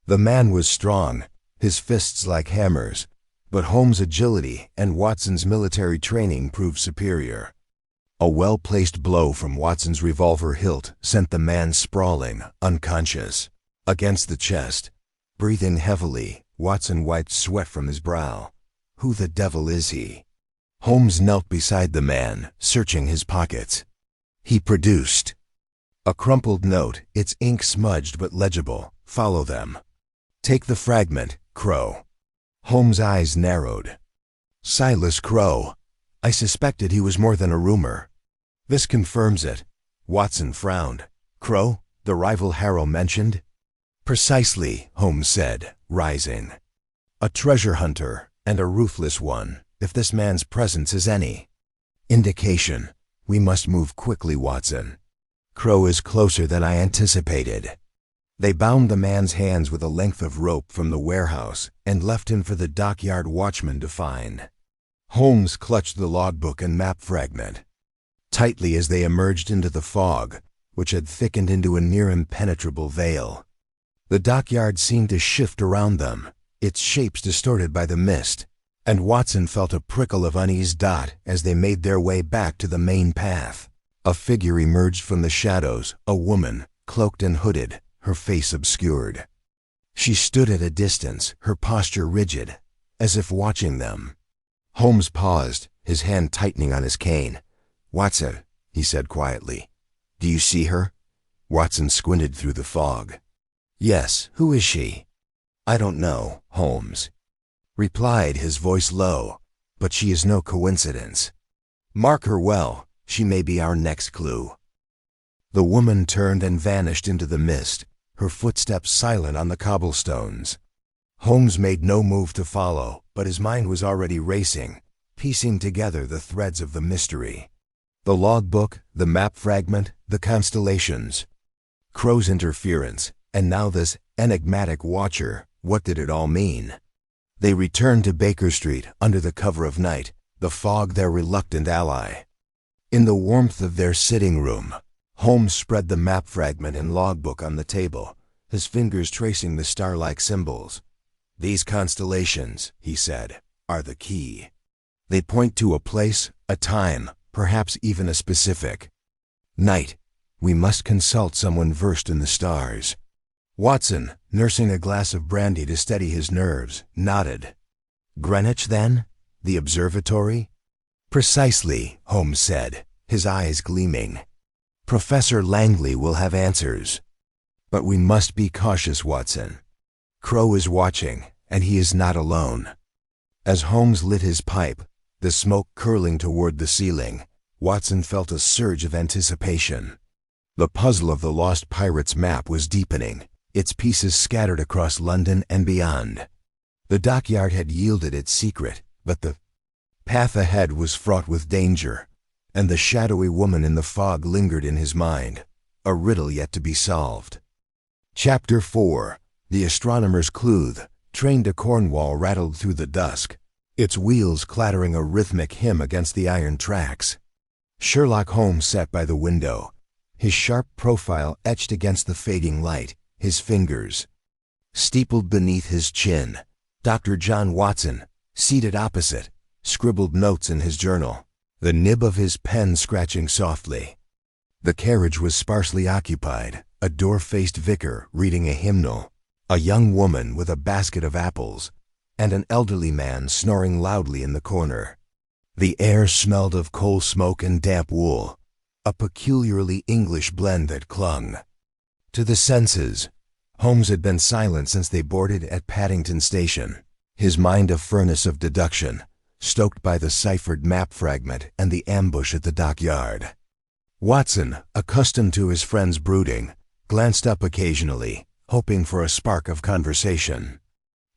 The man was strong, his fists like hammers, but Holmes' agility and Watson's military training proved superior. A well-placed blow from Watson's revolver hilt sent the man sprawling, unconscious, against the chest. Breathing heavily, Watson wiped sweat from his brow. Who the devil is he? Holmes knelt beside the man, searching his pockets. He produced a crumpled note, its ink smudged but legible. Follow them. Take the fragment, Crow. Holmes' eyes narrowed. Silas Crow. I suspected he was more than a rumor. This confirms it. Watson frowned. Crow, the rival Harrow mentioned? Precisely, Holmes said, rising. A treasure hunter, and a ruthless one, if this man's presence is any indication. We must move quickly, Watson. Crow is closer than I anticipated. They bound the man's hands with a length of rope from the warehouse and left him for the dockyard watchman to find. Holmes clutched the logbook and map fragment tightly as they emerged into the fog, which had thickened into a near impenetrable veil. The dockyard seemed to shift around them, its shapes distorted by the mist, and Watson felt a prickle of unease as they made their way back to the main path. A figure emerged from the shadows, a woman, cloaked and hooded, her face obscured. She stood at a distance, her posture rigid, as if watching them. Holmes paused, his hand tightening on his cane. Watson, he said quietly. Do you see her? Watson squinted through the fog. Yes, who is she? I don't know, Holmes replied, his voice low, but she is no coincidence. Mark her well, she may be our next clue. The woman turned and vanished into the mist, her footsteps silent on the cobblestones. Holmes made no move to follow, but his mind was already racing, piecing together the threads of the mystery. The logbook, the map fragment, the constellations. Crow's interference, and now this enigmatic watcher. What did it all mean? They returned to Baker Street under the cover of night, the fog their reluctant ally. In the warmth of their sitting room, Holmes spread the map fragment and logbook on the table, his fingers tracing the star-like symbols. These constellations, he said, are the key. They point to a place, a time, perhaps even a specific night. We must consult someone versed in the stars. Watson, nursing a glass of brandy to steady his nerves, nodded. Greenwich, then? The observatory? Precisely, Holmes said, his eyes gleaming. Professor Langley will have answers. But we must be cautious, Watson. Crow is watching, and he is not alone. As Holmes lit his pipe, the smoke curling toward the ceiling, Watson felt a surge of anticipation. The puzzle of the lost pirate's map was deepening, its pieces scattered across London and beyond. The dockyard had yielded its secret, but the path ahead was fraught with danger, and the shadowy woman in the fog lingered in his mind, a riddle yet to be solved. Chapter 4. The astronomer's clue. Train to Cornwall rattled through the dusk, its wheels clattering a rhythmic hymn against the iron tracks. Sherlock Holmes sat by the window, his sharp profile etched against the fading light, his fingers steepled beneath his chin. Dr. John Watson, seated opposite, scribbled notes in his journal, the nib of his pen scratching softly. The carriage was sparsely occupied, a door-faced vicar reading a hymnal, a young woman with a basket of apples, and an elderly man snoring loudly in the corner. The air smelled of coal smoke and damp wool, a peculiarly English blend that clung to the senses. Holmes had been silent since they boarded at Paddington Station, his mind a furnace of deduction, stoked by the ciphered map fragment and the ambush at the dockyard. Watson, accustomed to his friend's brooding, glanced up occasionally, hoping for a spark of conversation.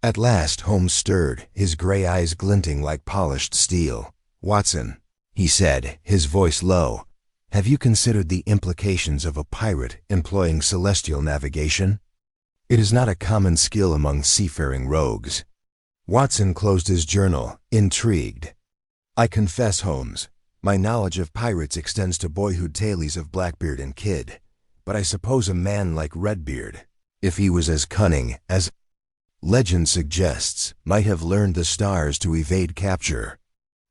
At last Holmes stirred, his gray eyes glinting like polished steel. "Watson," he said, his voice low, "have you considered the implications of a pirate employing celestial navigation? It is not a common skill among seafaring rogues." Watson closed his journal, intrigued. "I confess, Holmes, my knowledge of pirates extends to boyhood tales of Blackbeard and Kidd, but I suppose a man like Redbeard, if he was as cunning as legend suggests, might have learned the stars to evade capture."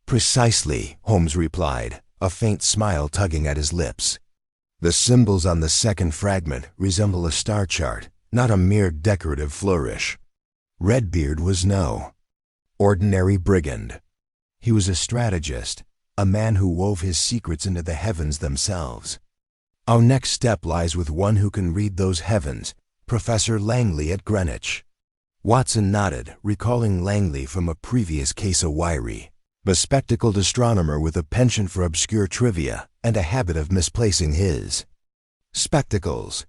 "Precisely," Holmes replied, a faint smile tugging at his lips. "The symbols on the second fragment resemble a star chart, not a mere decorative flourish. Redbeard was no ordinary brigand. He was a strategist, a man who wove his secrets into the heavens themselves. Our next step lies with one who can read those heavens, Professor Langley at Greenwich." Watson nodded, recalling Langley from a previous case of Wyrie, bespectacled astronomer with a penchant for obscure trivia and a habit of misplacing his spectacles.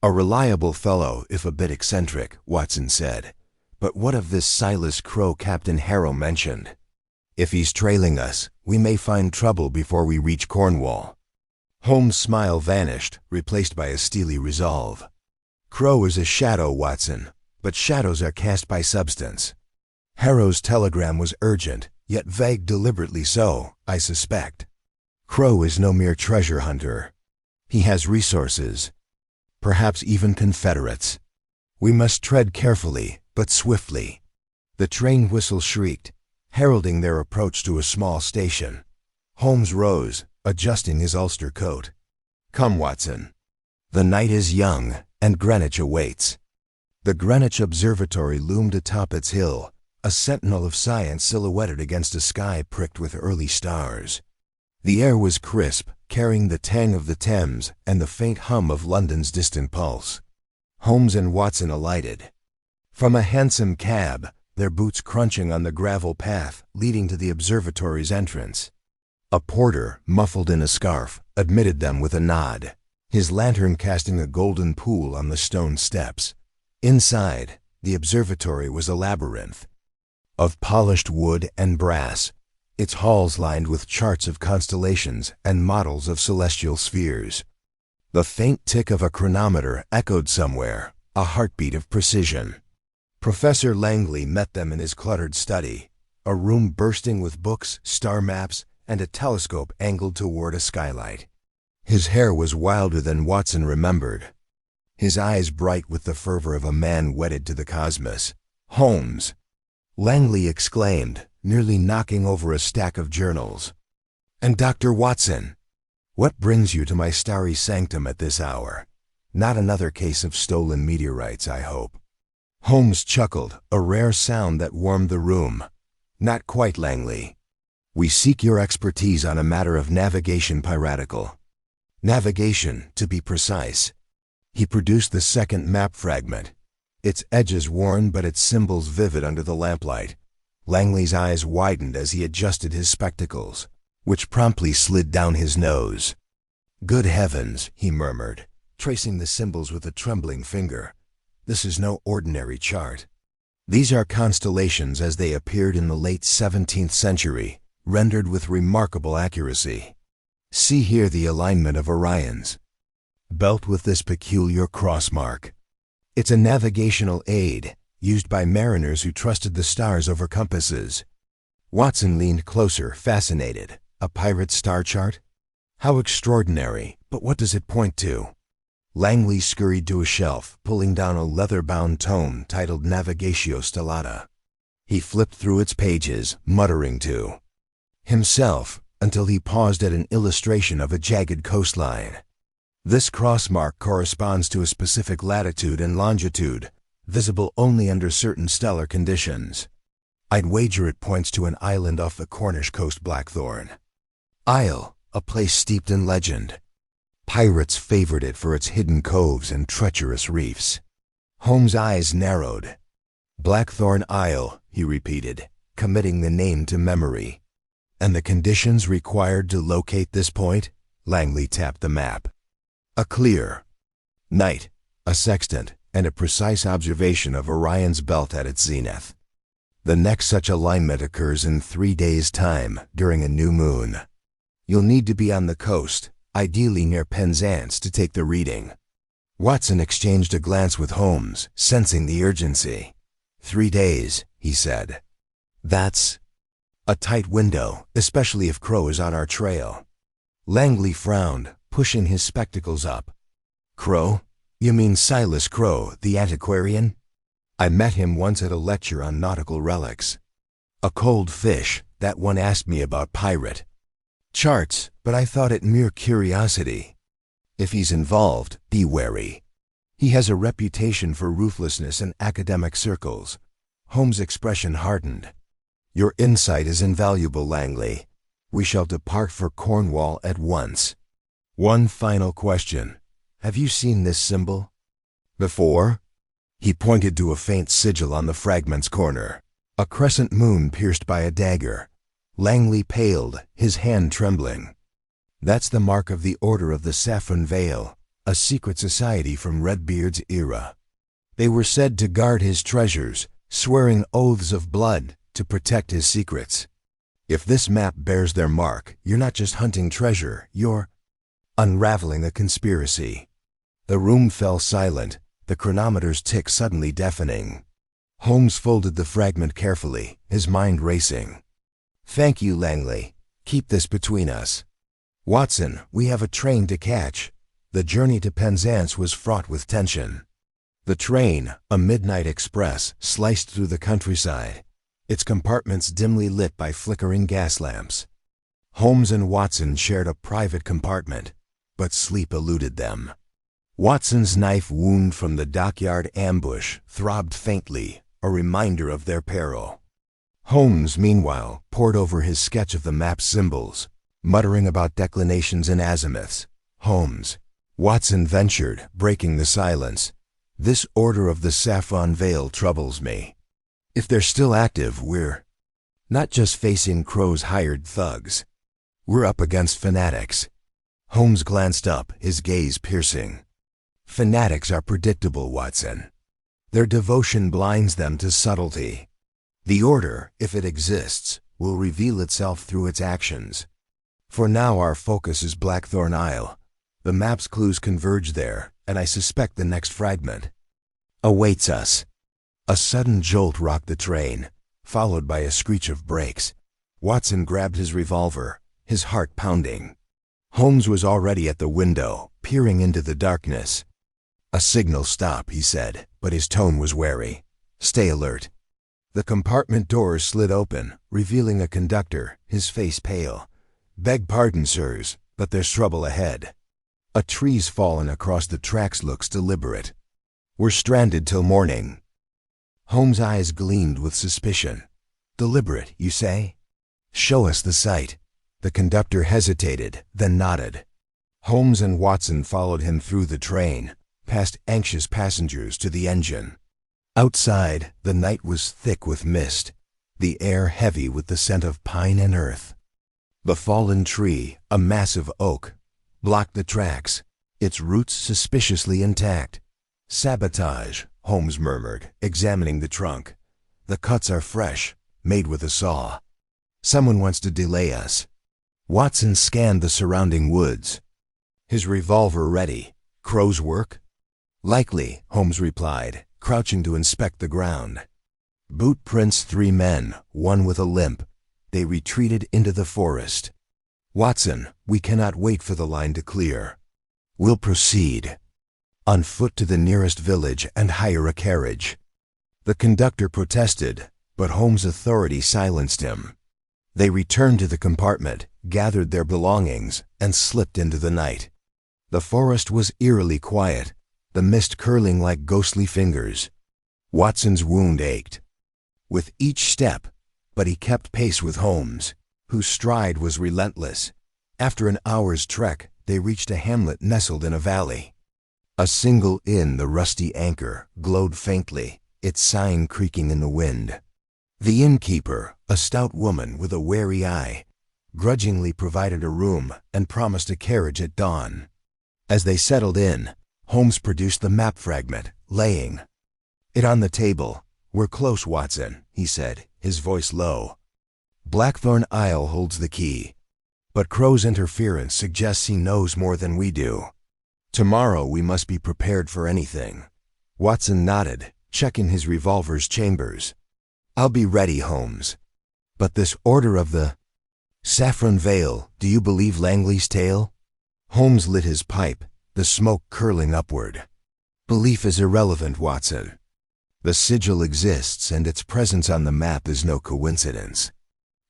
"A reliable fellow, if a bit eccentric," Watson said. "But what of this Silas Crow Captain Harrow mentioned? If he's trailing us, we may find trouble before we reach Cornwall." Holmes' smile vanished, replaced by a steely resolve. "Crow is a shadow, Watson, but shadows are cast by substance. Harrow's telegram was urgent, yet vague deliberately so, I suspect. Crow is no mere treasure hunter. He has resources, perhaps even confederates. We must tread carefully, but swiftly." The train whistle shrieked, heralding their approach to a small station. Holmes rose, adjusting his ulster coat. "Come, Watson. The night is young, and Greenwich awaits." The Greenwich Observatory loomed atop its hill, a sentinel of science silhouetted against a sky pricked with early stars. The air was crisp, carrying the tang of the Thames and the faint hum of London's distant pulse. Holmes and Watson alighted from a hansom cab, their boots crunching on the gravel path leading to the observatory's entrance. A porter, muffled in a scarf, admitted them with a nod, his lantern casting a golden pool on the stone steps. Inside, the observatory was a labyrinth of polished wood and brass, its halls lined with charts of constellations and models of celestial spheres. The faint tick of a chronometer echoed somewhere, a heartbeat of precision. Professor Langley met them in his cluttered study, a room bursting with books, star maps, and a telescope angled toward a skylight. His hair was wilder than Watson remembered, his eyes bright with the fervor of a man wedded to the cosmos. "Holmes!" Langley exclaimed, nearly knocking over a stack of journals. "And Dr. Watson! What brings you to my starry sanctum at this hour? Not another case of stolen meteorites, I hope." Holmes chuckled, a rare sound that warmed the room. "Not quite, Langley. We seek your expertise on a matter of navigation piratical. Navigation, to be precise." He produced the second map fragment, its edges worn but its symbols vivid under the lamplight. Langley's eyes widened as he adjusted his spectacles, which promptly slid down his nose. "Good heavens," he murmured, tracing the symbols with a trembling finger. "This is no ordinary chart. These are constellations as they appeared in the late 17th century, rendered with remarkable accuracy. See here the alignment of Orion's belt with this peculiar crossmark. It's a navigational aid, used by mariners who trusted the stars over compasses." Watson leaned closer, fascinated. "A pirate star chart? How extraordinary, but what does it point to?" Langley scurried to a shelf, pulling down a leather-bound tome titled Navigatio Stellata. He flipped through its pages, muttering to himself, until he paused at an illustration of a jagged coastline. "This crossmark corresponds to a specific latitude and longitude, visible only under certain stellar conditions. I'd wager it points to an island off the Cornish coast, Blackthorn. Isle, a place steeped in legend. Pirates favored it for its hidden coves and treacherous reefs." Holmes' eyes narrowed. "Blackthorn Isle," he repeated, committing the name to memory. "And the conditions required to locate this point?" Langley tapped the map. "A clear night, a sextant, and a precise observation of Orion's belt at its zenith. The next such alignment occurs in 3 days' time during a new moon. You'll need to be on the coast, ideally near Penzance, to take the reading. Watson exchanged a glance with Holmes, sensing the urgency. 3 days, he said. That's a tight window, especially if Crow is on our trail. Langley frowned, pushing his spectacles up. Crow? You mean Silas Crow, the antiquarian? I met him once at a lecture on nautical relics. A cold fish, that one asked me about pirate charts, but I thought it mere curiosity. If he's involved, be wary. He has a reputation for ruthlessness in academic circles. Holmes' expression hardened. Your insight is invaluable, Langley. We shall depart for Cornwall at once. One final question. Have you seen this symbol before? He pointed to a faint sigil on the fragment's corner. A crescent moon pierced by a dagger. Langley paled, his hand trembling. That's the mark of the Order of the Saffron Veil, a secret society from Redbeard's era. They were said to guard his treasures, swearing oaths of blood to protect his secrets. If this map bears their mark, you're not just hunting treasure, you're unraveling a conspiracy. The room fell silent, the chronometer's tick suddenly deafening. Holmes folded the fragment carefully, his mind racing. Thank you, Langley. Keep this between us. Watson, we have a train to catch. The journey to Penzance was fraught with tension. The train, a midnight express, sliced through the countryside, its compartments dimly lit by flickering gas lamps. Holmes and Watson shared a private compartment, but sleep eluded them. Watson's knife wound from the dockyard ambush throbbed faintly, a reminder of their peril. Holmes, meanwhile, pored over his sketch of the map's symbols, muttering about declinations and azimuths. Holmes. Watson ventured, breaking the silence. This Order of the Saffron Veil troubles me. If they're still active, we're not just facing Crow's hired thugs. We're up against fanatics. Holmes glanced up, his gaze piercing. Fanatics are predictable, Watson. Their devotion blinds them to subtlety. The Order, if it exists, will reveal itself through its actions. For now our focus is Blackthorn Isle. The map's clues converge there, and I suspect the next fragment awaits us. A sudden jolt rocked the train, followed by a screech of brakes. Watson grabbed his revolver, his heart pounding. Holmes was already at the window, peering into the darkness. A signal stop, he said, but his tone was wary. Stay alert. The compartment doors slid open, revealing a conductor, his face pale. Beg pardon, sirs, but there's trouble ahead. A tree's fallen across the tracks looks deliberate. We're stranded till morning. Holmes' eyes gleamed with suspicion. Deliberate, you say? Show us the site. The conductor hesitated, then nodded. Holmes and Watson followed him through the train, past anxious passengers to the engine. Outside, the night was thick with mist, the air heavy with the scent of pine and earth. The fallen tree, a massive oak, blocked the tracks, its roots suspiciously intact. Sabotage, Holmes murmured, examining the trunk. The cuts are fresh, made with a saw. Someone wants to delay us. Watson scanned the surrounding woods, his revolver ready. Crow's work? Likely, Holmes replied, crouching to inspect the ground. Boot prints 3 men, one with a limp. They retreated into the forest. Watson, we cannot wait for the line to clear. We'll proceed on foot to the nearest village and hire a carriage. The conductor protested, but Holmes' authority silenced him. They returned to the compartment, gathered their belongings, and slipped into the night. The forest was eerily quiet, the mist curling like ghostly fingers. Watson's wound ached with each step, but he kept pace with Holmes, whose stride was relentless. After an hour's trek, they reached a hamlet nestled in a valley. A single inn, the Rusty Anchor, glowed faintly, its sign creaking in the wind. The innkeeper, a stout woman with a wary eye, grudgingly provided a room and promised a carriage at dawn. As they settled in, Holmes produced the map fragment, laying it on the table. "We're close, Watson," he said, his voice low. "Blackthorn Isle holds the key, but Crow's interference suggests he knows more than we do. Tomorrow we must be prepared for anything." Watson nodded, checking his revolver's chambers. "I'll be ready, Holmes. But this order of the Saffron Veil, do you believe Langley's tale?" Holmes lit his pipe, the smoke curling upward. "Belief is irrelevant, Watson. The sigil exists, and its presence on the map is no coincidence.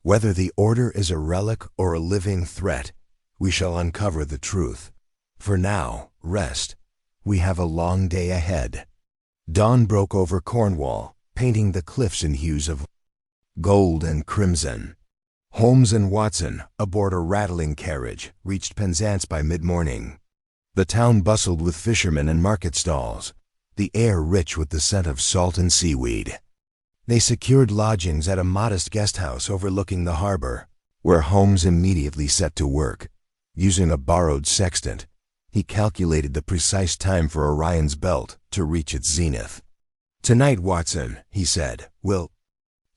Whether the order is a relic or a living threat, we shall uncover the truth. For now, rest. We have a long day ahead." Dawn broke over Cornwall, painting the cliffs in hues of gold and crimson. Holmes and Watson, aboard a rattling carriage, reached Penzance by mid-morning. The town bustled with fishermen and market stalls, the air rich with the scent of salt and seaweed. They secured lodgings at a modest guest house overlooking the harbor, where Holmes immediately set to work. Using a borrowed sextant, he calculated the precise time for Orion's belt to reach its zenith. "Tonight, Watson," he said, "we'll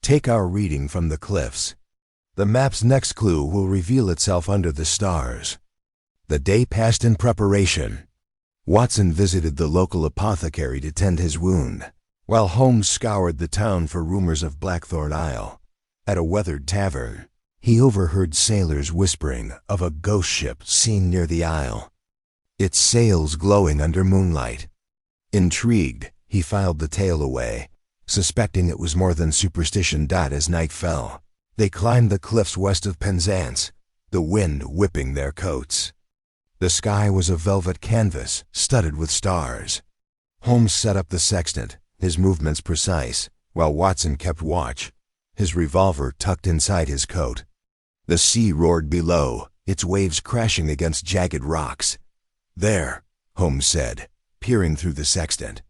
take our reading from the cliffs. The map's next clue will reveal itself under the stars." The day passed in preparation. Watson visited the local apothecary to tend his wound, while Holmes scoured the town for rumors of Blackthorn Isle. At a weathered tavern, he overheard sailors whispering of a ghost ship seen near the isle, its sails glowing under moonlight. Intrigued, he filed the tale away, suspecting it was more than superstition. As night fell, they climbed the cliffs west of Penzance, the wind whipping their coats. The sky was a velvet canvas studded with stars. Holmes set up the sextant, his movements precise, while Watson kept watch, his revolver tucked inside his coat. The sea roared below, its waves crashing against jagged rocks. "There," Holmes said, peering through the sextant.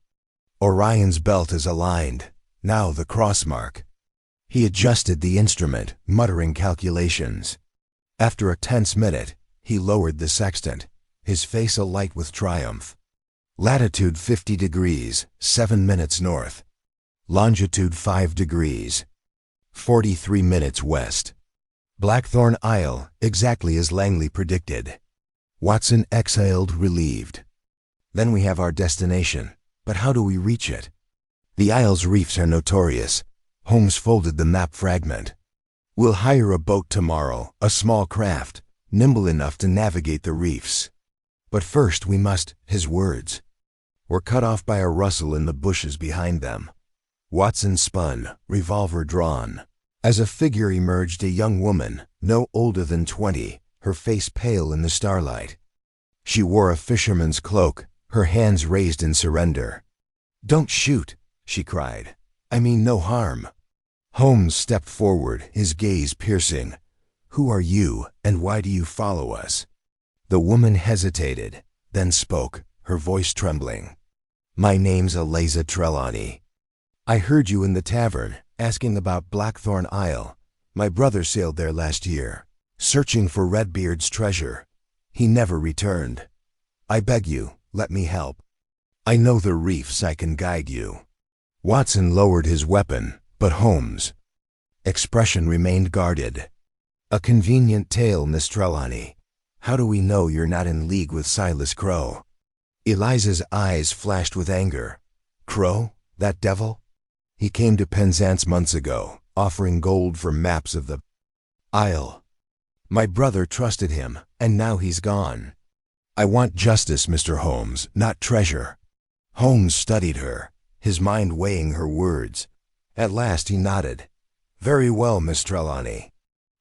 "Orion's belt is aligned. Now the cross mark." He adjusted the instrument, muttering calculations. After a tense minute, he lowered the sextant, his face alight with triumph. "Latitude 50 degrees, 7 minutes north. Longitude 5 degrees, 43 minutes west. Blackthorn Isle, exactly as Langley predicted." Watson exhaled, relieved. "Then we have our destination, but how do we reach it?" "The isle's reefs are notorious." Holmes folded the map fragment. "We'll hire a boat tomorrow, a small craft, nimble enough to navigate the reefs. But first we must—" His words were cut off by a rustle in the bushes behind them. Watson spun, revolver drawn. As a figure emerged, a young woman, no older than 20, her face pale in the starlight. She wore a fisherman's cloak, her hands raised in surrender. "Don't shoot," she cried. "I mean no harm." Holmes stepped forward, his gaze piercing. "Who are you, and why do you follow us?" The woman hesitated, then spoke, her voice trembling. "My name's Eliza Trelawney. I heard you in the tavern, asking about Blackthorn Isle. My brother sailed there last year, searching for Redbeard's treasure. He never returned. I beg you, let me help. I know the reefs, I can guide you." Watson lowered his weapon, but Holmes' expression remained guarded. "A convenient tale, Miss Trelawney. How do we know you're not in league with Silas Crow?" Eliza's eyes flashed with anger. "Crow? That devil? He came to Penzance months ago, offering gold for maps of the Isle. My brother trusted him, and now he's gone. I want justice, Mr. Holmes, not treasure." Holmes studied her, his mind weighing her words. At last he nodded. "Very well, Miss Trelawney.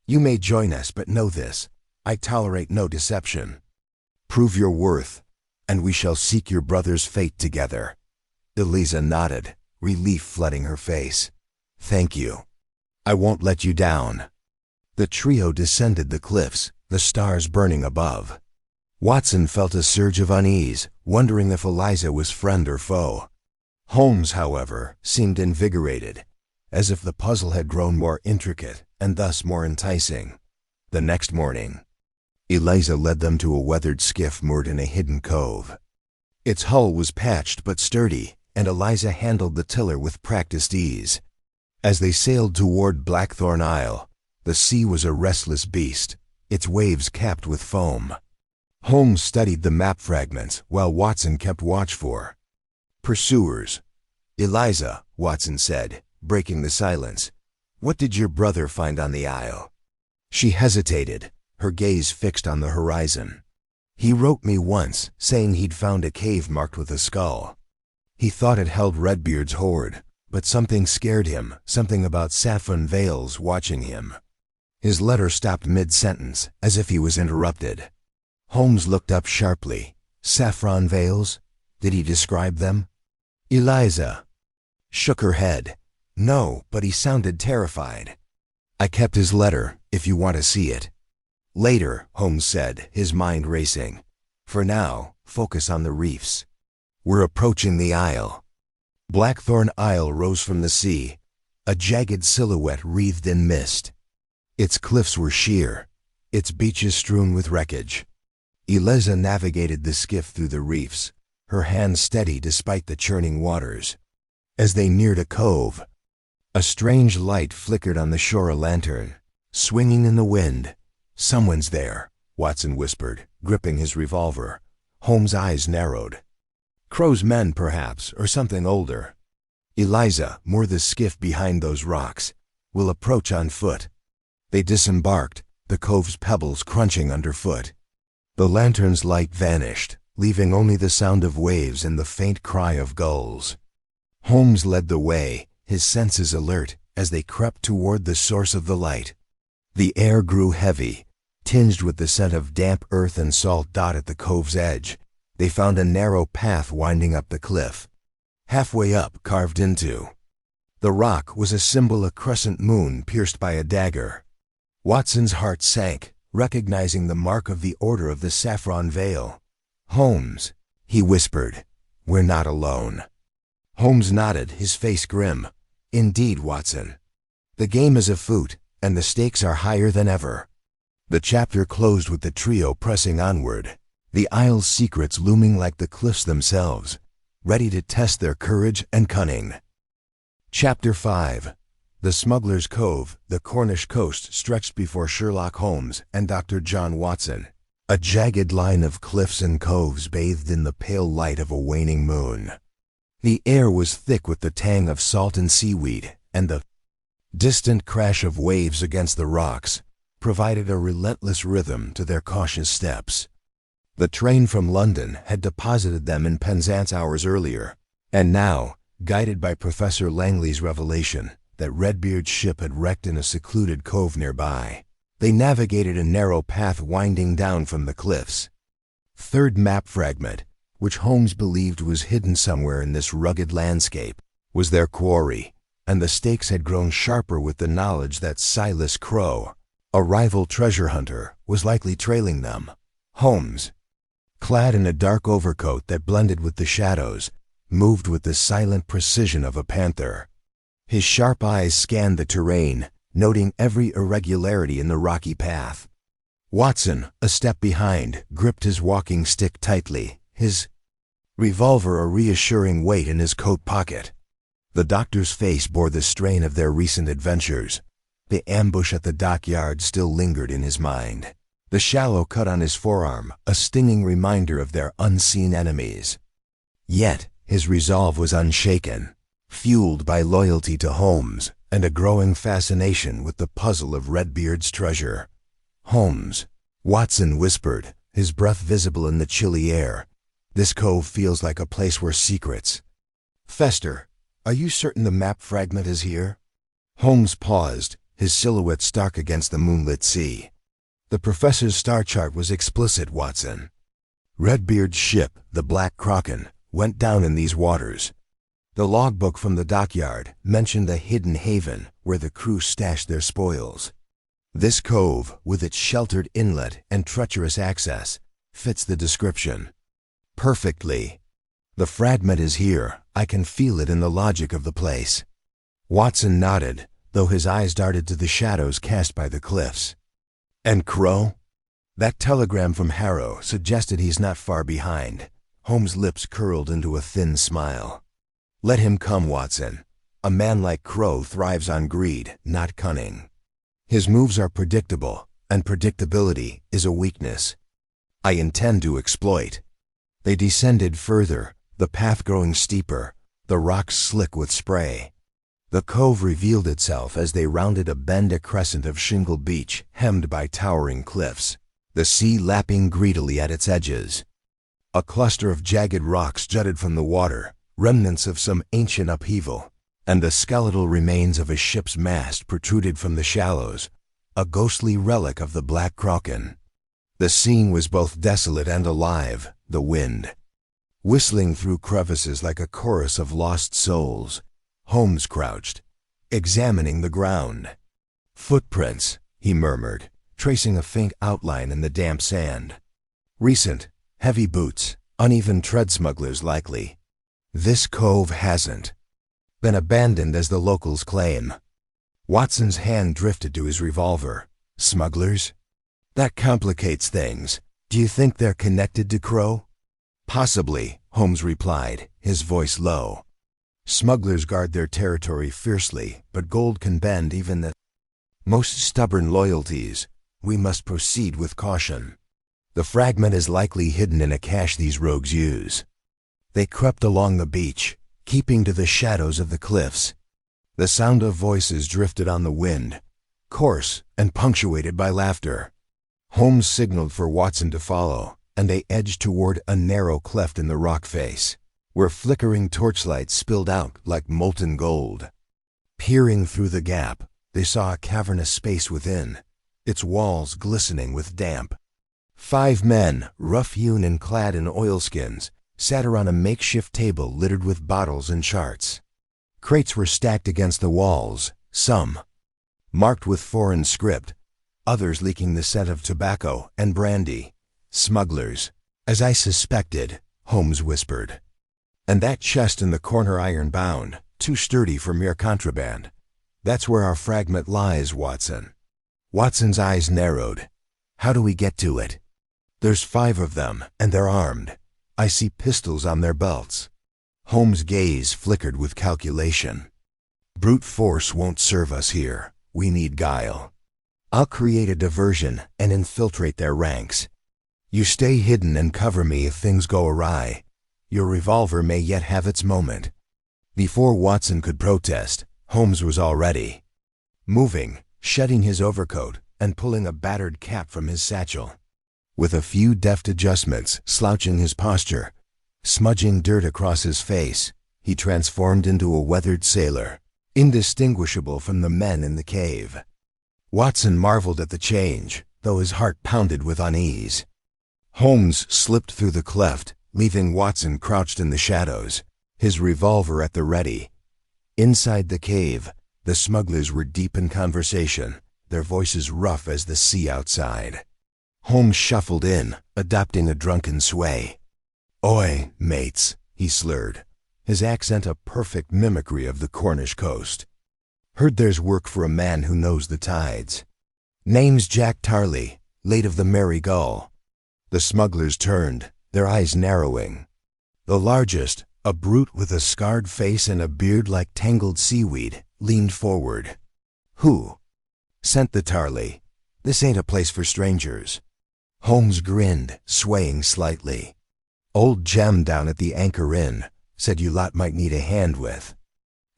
You may join us, but know this: I tolerate no deception. Prove your worth, and we shall seek your brother's fate together." Eliza nodded, relief flooding her face. "Thank you. I won't let you down." The trio descended the cliffs, the stars burning above. Watson felt a surge of unease, wondering if Eliza was friend or foe. Holmes, however, seemed invigorated, as if the puzzle had grown more intricate and thus more enticing. The next morning, Eliza led them to a weathered skiff moored in a hidden cove. Its hull was patched but sturdy, and Eliza handled the tiller with practiced ease. As they sailed toward Blackthorn Isle, the sea was a restless beast, its waves capped with foam. Holmes studied the map fragments while Watson kept watch for pursuers. "Eliza," Watson said, breaking the silence, "what did your brother find on the isle?" She hesitated, her gaze fixed on the horizon. "He wrote me once, saying he'd found a cave marked with a skull. He thought it held Redbeard's hoard, but something scared him, something about saffron veils watching him." His letter stopped mid-sentence, as if he was interrupted. Holmes looked up sharply. Saffron veils? Did he describe them? Eliza shook her head. "No, but he sounded terrified." "I kept his letter, if you want to see it." "Later," Holmes said, his mind racing. "For now, focus on the reefs. We're approaching the isle." Blackthorn Isle rose from the sea, a jagged silhouette wreathed in mist. Its cliffs were sheer, its beaches strewn with wreckage. Eliza navigated the skiff through the reefs, her hand steady despite the churning waters. As they neared a cove, a strange light flickered on the shore, a lantern, swinging in the wind. "Someone's there," Watson whispered, gripping his revolver. Holmes' eyes narrowed. "Crow's men, perhaps, or something older." "Eliza, moor the skiff behind those rocks. We'll approach on foot." They disembarked, the cove's pebbles crunching underfoot. The lantern's light vanished, leaving only the sound of waves and the faint cry of gulls. Holmes led the way, his senses alert, as they crept toward the source of the light. The air grew heavy, tinged with the scent of damp earth and salt. At the cove's edge, they found a narrow path winding up the cliff. Halfway up, carved into the rock, was a symbol, a crescent moon pierced by a dagger. Watson's heart sank, recognizing the mark of the Order of the Saffron Veil. "Holmes," he whispered, "we're not alone." Holmes nodded, his face grim. "Indeed, Watson. The game is afoot, and the stakes are higher than ever." The chapter closed with the trio pressing onward, the isle's secrets looming like the cliffs themselves, ready to test their courage and cunning. Chapter 5. The Smuggler's Cove. The Cornish coast stretched before Sherlock Holmes and Dr. John Watson, a jagged line of cliffs and coves bathed in the pale light of a waning moon. The air was thick with the tang of salt and seaweed, and the distant crash of waves against the rocks provided a relentless rhythm to their cautious steps. The train from London had deposited them in Penzance hours earlier, and now, guided by Professor Langley's revelation that Redbeard's ship had wrecked in a secluded cove nearby, they navigated a narrow path winding down from the cliffs. Third map fragment, which Holmes believed was hidden somewhere in this rugged landscape, was their quarry, and the stakes had grown sharper with the knowledge that Silas Crowe, a rival treasure hunter, was likely trailing them. Holmes, clad in a dark overcoat that blended with the shadows, moved with the silent precision of a panther. His sharp eyes scanned the terrain, noting every irregularity in the rocky path. Watson, a step behind, gripped his walking stick tightly, his revolver a reassuring weight in his coat pocket. The doctor's face bore the strain of their recent adventures. The ambush at the dockyard still lingered in his mind. The shallow cut on his forearm, a stinging reminder of their unseen enemies. Yet, his resolve was unshaken, fueled by loyalty to Holmes and a growing fascination with the puzzle of Redbeard's treasure. "Holmes," Watson whispered, his breath visible in the chilly air, "this cove feels like a place where secrets fester. Are you certain the map fragment is here?" Holmes paused, his silhouette stark against the moonlit sea. "The professor's star chart was explicit, Watson. Redbeard's ship, the Black Kraken, went down in these waters. The logbook from the dockyard mentioned a hidden haven where the crew stashed their spoils. This cove, with its sheltered inlet and treacherous access, fits the description perfectly. The fragment is here. I can feel it in the logic of the place." Watson nodded, though his eyes darted to the shadows cast by the cliffs. "And Crowe?" "That telegram from Harrow suggested he's not far behind." Holmes' lips curled into a thin smile. Let him come, Watson. A man like Crow thrives on greed, not cunning. His moves are predictable, and predictability is a weakness I intend to exploit. They descended further, the path growing steeper, the rocks slick with spray. The cove revealed itself as they rounded a bend, a crescent of shingled beach hemmed by towering cliffs, the sea lapping greedily at its edges. A cluster of jagged rocks jutted from the water, remnants of some ancient upheaval, and the skeletal remains of a ship's mast protruded from the shallows, a ghostly relic of the Black Kraken. The scene was both desolate and alive, the wind whistling through crevices like a chorus of lost souls. Holmes crouched, examining the ground. Footprints, he murmured, tracing a faint outline in the damp sand. Recent, heavy boots, uneven tread, smugglers likely. This cove hasn't been abandoned as the locals claim. Watson's hand drifted to his revolver. Smugglers? That complicates things. Do you think they're connected to Crow? Possibly, Holmes replied, his voice low. Smugglers guard their territory fiercely, but gold can bend even the most stubborn loyalties. We must proceed with caution. The fragment is likely hidden in a cache these rogues use. They crept along the beach, keeping to the shadows of the cliffs. The sound of voices drifted on the wind, coarse and punctuated by laughter. Holmes signaled for Watson to follow, and they edged toward a narrow cleft in the rock face, where flickering torchlights spilled out like molten gold. Peering through the gap, they saw a cavernous space within, its walls glistening with damp. 5 men, rough-hewn and clad in oilskins, sat around a makeshift table littered with bottles and charts. Crates were stacked against the walls, some marked with foreign script, others leaking the scent of tobacco and brandy. Smugglers, as I suspected, Holmes whispered. And that chest in the corner iron-bound, too sturdy for mere contraband. That's where our fragment lies, Watson. Watson's eyes narrowed. How do we get to it? There's 5 of them, and they're armed. I see pistols on their belts. Holmes' gaze flickered with calculation. Brute force won't serve us here. We need guile. I'll create a diversion and infiltrate their ranks. You stay hidden and cover me if things go awry. Your revolver may yet have its moment. Before Watson could protest, Holmes was already moving, shedding his overcoat and pulling a battered cap from his satchel. With a few deft adjustments, slouching his posture, smudging dirt across his face, he transformed into a weathered sailor, indistinguishable from the men in the cave. Watson marveled at the change, though his heart pounded with unease. Holmes slipped through the cleft, leaving Watson crouched in the shadows, his revolver at the ready. Inside the cave, the smugglers were deep in conversation, their voices rough as the sea outside. Holmes shuffled in, adopting a drunken sway. "Oi, mates," he slurred, his accent a perfect mimicry of the Cornish coast. "Heard there's work for a man who knows the tides. Name's Jack Tarley, late of the Merry Gull." The smugglers turned, their eyes narrowing. The largest, a brute with a scarred face and a beard like tangled seaweed, leaned forward. "Who sent the Tarley? This ain't a place for strangers." Holmes grinned, swaying slightly. "Old Jem down at the Anchor Inn said you lot might need a hand with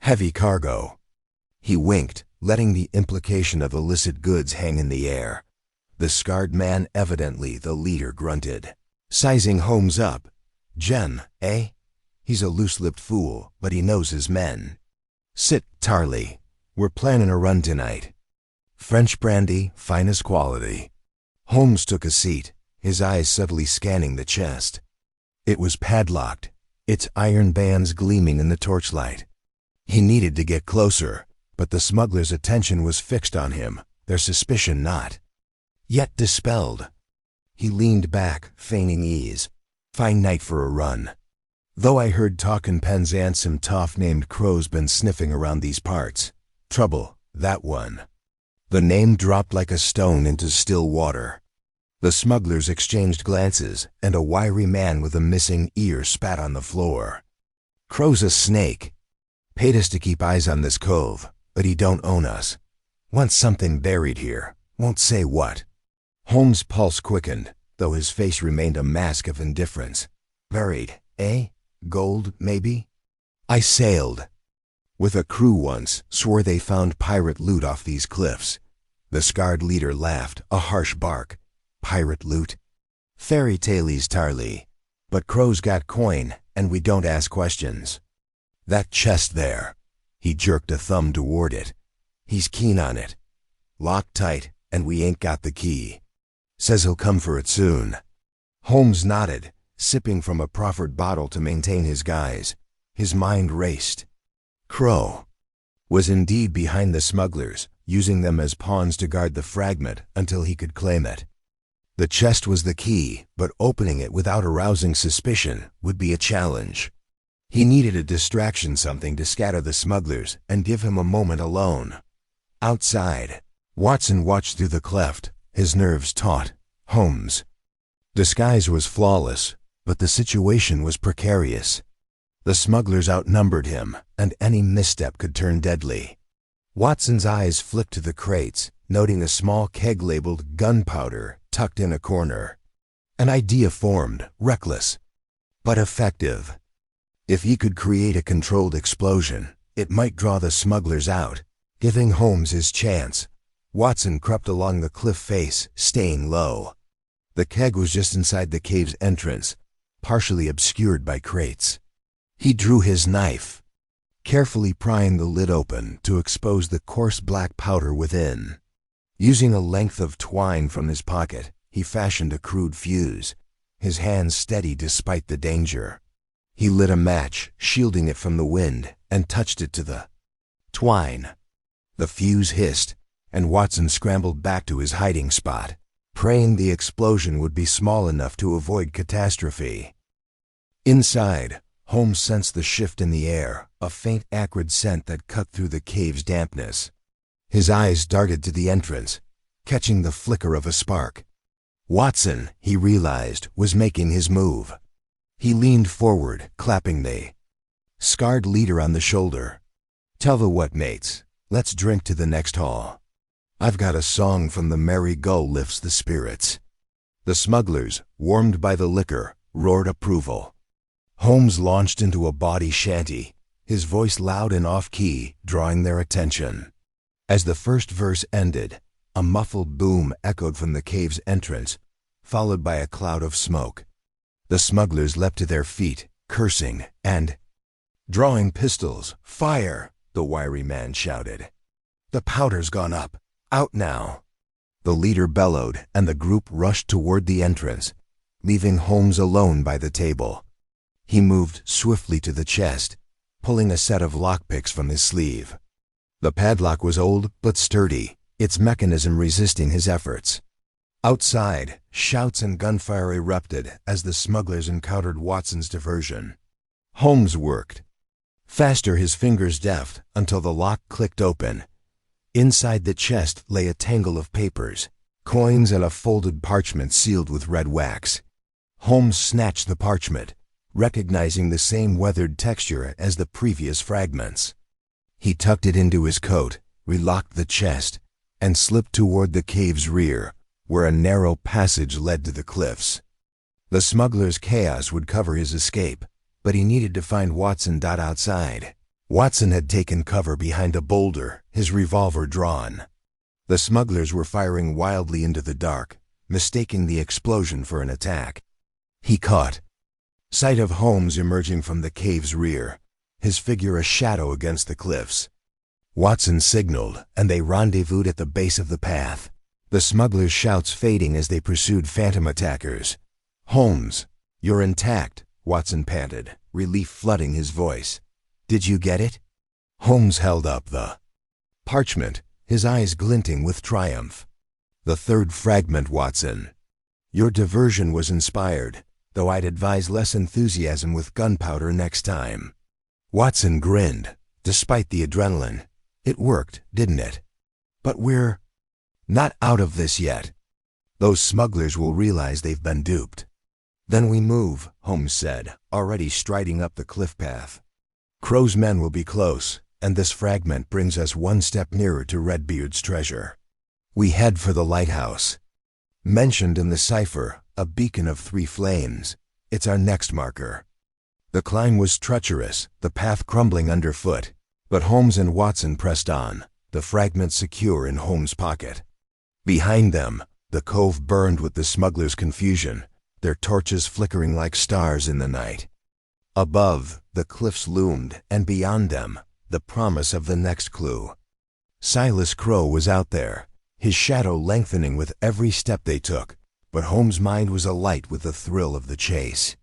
heavy cargo." He winked, letting the implication of illicit goods hang in the air. The scarred man, evidently the leader, grunted, sizing Holmes up. "Jem, eh? He's a loose-lipped fool, but he knows his men. Sit, Tarley. We're planning a run tonight. French brandy, finest quality." Holmes took a seat, his eyes subtly scanning the chest. It was padlocked, its iron bands gleaming in the torchlight. He needed to get closer, but the smugglers' attention was fixed on him, their suspicion not yet dispelled. He leaned back, feigning ease. "Fine night for a run. Though I heard talk in Penzance some toff named Crow's been sniffing around these parts. Trouble, that one." The name dropped like a stone into still water. The smugglers exchanged glances, and a wiry man with a missing ear spat on the floor. "Crow's a snake," Paid us to keep eyes on this cove, but he don't own us. Wants something buried here, won't say what." Holmes' pulse quickened, though his face remained a mask of indifference. "Buried, eh? Gold, maybe?" "I sailed with a crew once, swore they found pirate loot off these cliffs." The scarred leader laughed, a harsh bark. "Pirate loot? Fairy tales, Tarly. But crows got coin, and we don't ask questions. That chest there." He jerked a thumb toward it. "He's keen on it. Locked tight, and we ain't got the key. Says he'll come for it soon." Holmes nodded, sipping from a proffered bottle to maintain his guise. His mind raced. Crow was indeed behind the smugglers, using them as pawns to guard the fragment until he could claim it. The chest was the key, but opening it without arousing suspicion would be a challenge. He needed a distraction, something to scatter the smugglers and give him a moment alone. Outside, Watson watched through the cleft, his nerves taut. Holmes' disguise was flawless, but the situation was precarious. The smugglers outnumbered him, and any misstep could turn deadly. Watson's eyes flicked to the crates, noting a small keg labeled gunpowder tucked in a corner. An idea formed, reckless, but effective. If he could create a controlled explosion, it might draw the smugglers out, giving Holmes his chance. Watson crept along the cliff face, staying low. The keg was just inside the cave's entrance, partially obscured by crates. He drew his knife, carefully prying the lid open to expose the coarse black powder within. Using a length of twine from his pocket, he fashioned a crude fuse, his hands steady despite the danger. He lit a match, shielding it from the wind, and touched it to the twine. The fuse hissed, and Watson scrambled back to his hiding spot, praying the explosion would be small enough to avoid catastrophe. Inside, Holmes sensed the shift in the air, a faint acrid scent that cut through the cave's dampness. His eyes darted to the entrance, catching the flicker of a spark. Watson, he realized, was making his move. He leaned forward, clapping the scarred leader on the shoulder. "Tell the what, mates. Let's drink to the next haul. I've got a song from the merry gull lifts the spirits." The smugglers, warmed by the liquor, roared approval. Holmes launched into a bawdy shanty, his voice loud and off-key, drawing their attention. As the first verse ended, a muffled boom echoed from the cave's entrance, followed by a cloud of smoke. The smugglers leapt to their feet, cursing, and drawing pistols. "Fire!" the wiry man shouted. "The powder's gone up. Out now!" The leader bellowed, and the group rushed toward the entrance, leaving Holmes alone by the table. He moved swiftly to the chest, pulling a set of lockpicks from his sleeve. The padlock was old but sturdy, its mechanism resisting his efforts. Outside, shouts and gunfire erupted as the smugglers encountered Watson's diversion. Holmes worked faster, his fingers deft, until the lock clicked open. Inside the chest lay a tangle of papers, coins and a folded parchment sealed with red wax. Holmes snatched the parchment, recognizing the same weathered texture as the previous fragments. He tucked it into his coat, relocked the chest, and slipped toward the cave's rear, where a narrow passage led to the cliffs. The smuggler's chaos would cover his escape, but he needed to find Watson outside. Watson had taken cover behind a boulder, his revolver drawn. The smugglers were firing wildly into the dark, mistaking the explosion for an attack. He caught sight of Holmes emerging from the cave's rear, his figure a shadow against the cliffs. Watson signaled, and they rendezvoused at the base of the path, the smugglers' shouts fading as they pursued phantom attackers. "Holmes, you're intact," Watson panted, relief flooding his voice. "Did you get it?" Holmes held up the parchment, his eyes glinting with triumph. "The third fragment, Watson. Your diversion was inspired, though I'd advise less enthusiasm with gunpowder next time." Watson grinned, despite the adrenaline. "It worked, didn't it? But we're not out of this yet. Those smugglers will realize they've been duped." "Then we move," Holmes said, already striding up the cliff path. Crow's men will be close, and this fragment brings us one step nearer to Redbeard's treasure. We head for the lighthouse. Mentioned in the cipher, a beacon of 3 flames. It's our next marker. The climb was treacherous, the path crumbling underfoot, but Holmes and Watson pressed on, the fragment secure in Holmes' pocket. Behind them, the cove burned with the smugglers' confusion, their torches flickering like stars in the night. Above, the cliffs loomed, and beyond them, the promise of the next clue. Silas Crow was out there, his shadow lengthening with every step they took, but Holmes' mind was alight with the thrill of the chase.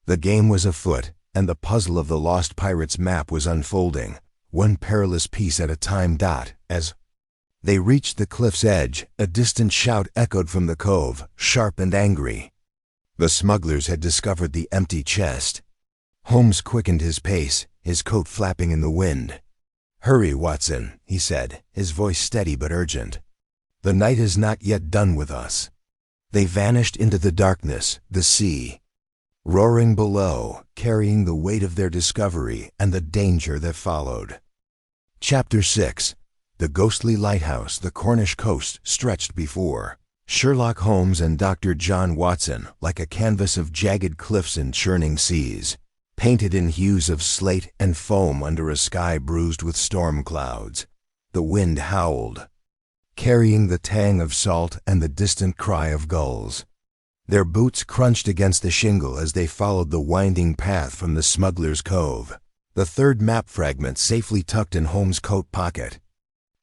The game was afoot, and the puzzle of the lost pirate's map was unfolding, one perilous piece at a time. As they reached the cliff's edge, a distant shout echoed from the cove, sharp and angry. The smugglers had discovered the empty chest. Holmes quickened his pace, his coat flapping in the wind. "Hurry, Watson," he said, his voice steady but urgent. "The night is not yet done with us." They vanished into the darkness, the sea, roaring below, carrying the weight of their discovery and the danger that followed. Chapter 6. The ghostly lighthouse the Cornish coast stretched before Sherlock Holmes and Dr. John Watson like a canvas of jagged cliffs and churning seas, painted in hues of slate and foam under a sky bruised with storm clouds. The wind howled, carrying the tang of salt and the distant cry of gulls. Their boots crunched against the shingle as they followed the winding path from the smuggler's cove, the third map fragment safely tucked in Holmes' coat pocket.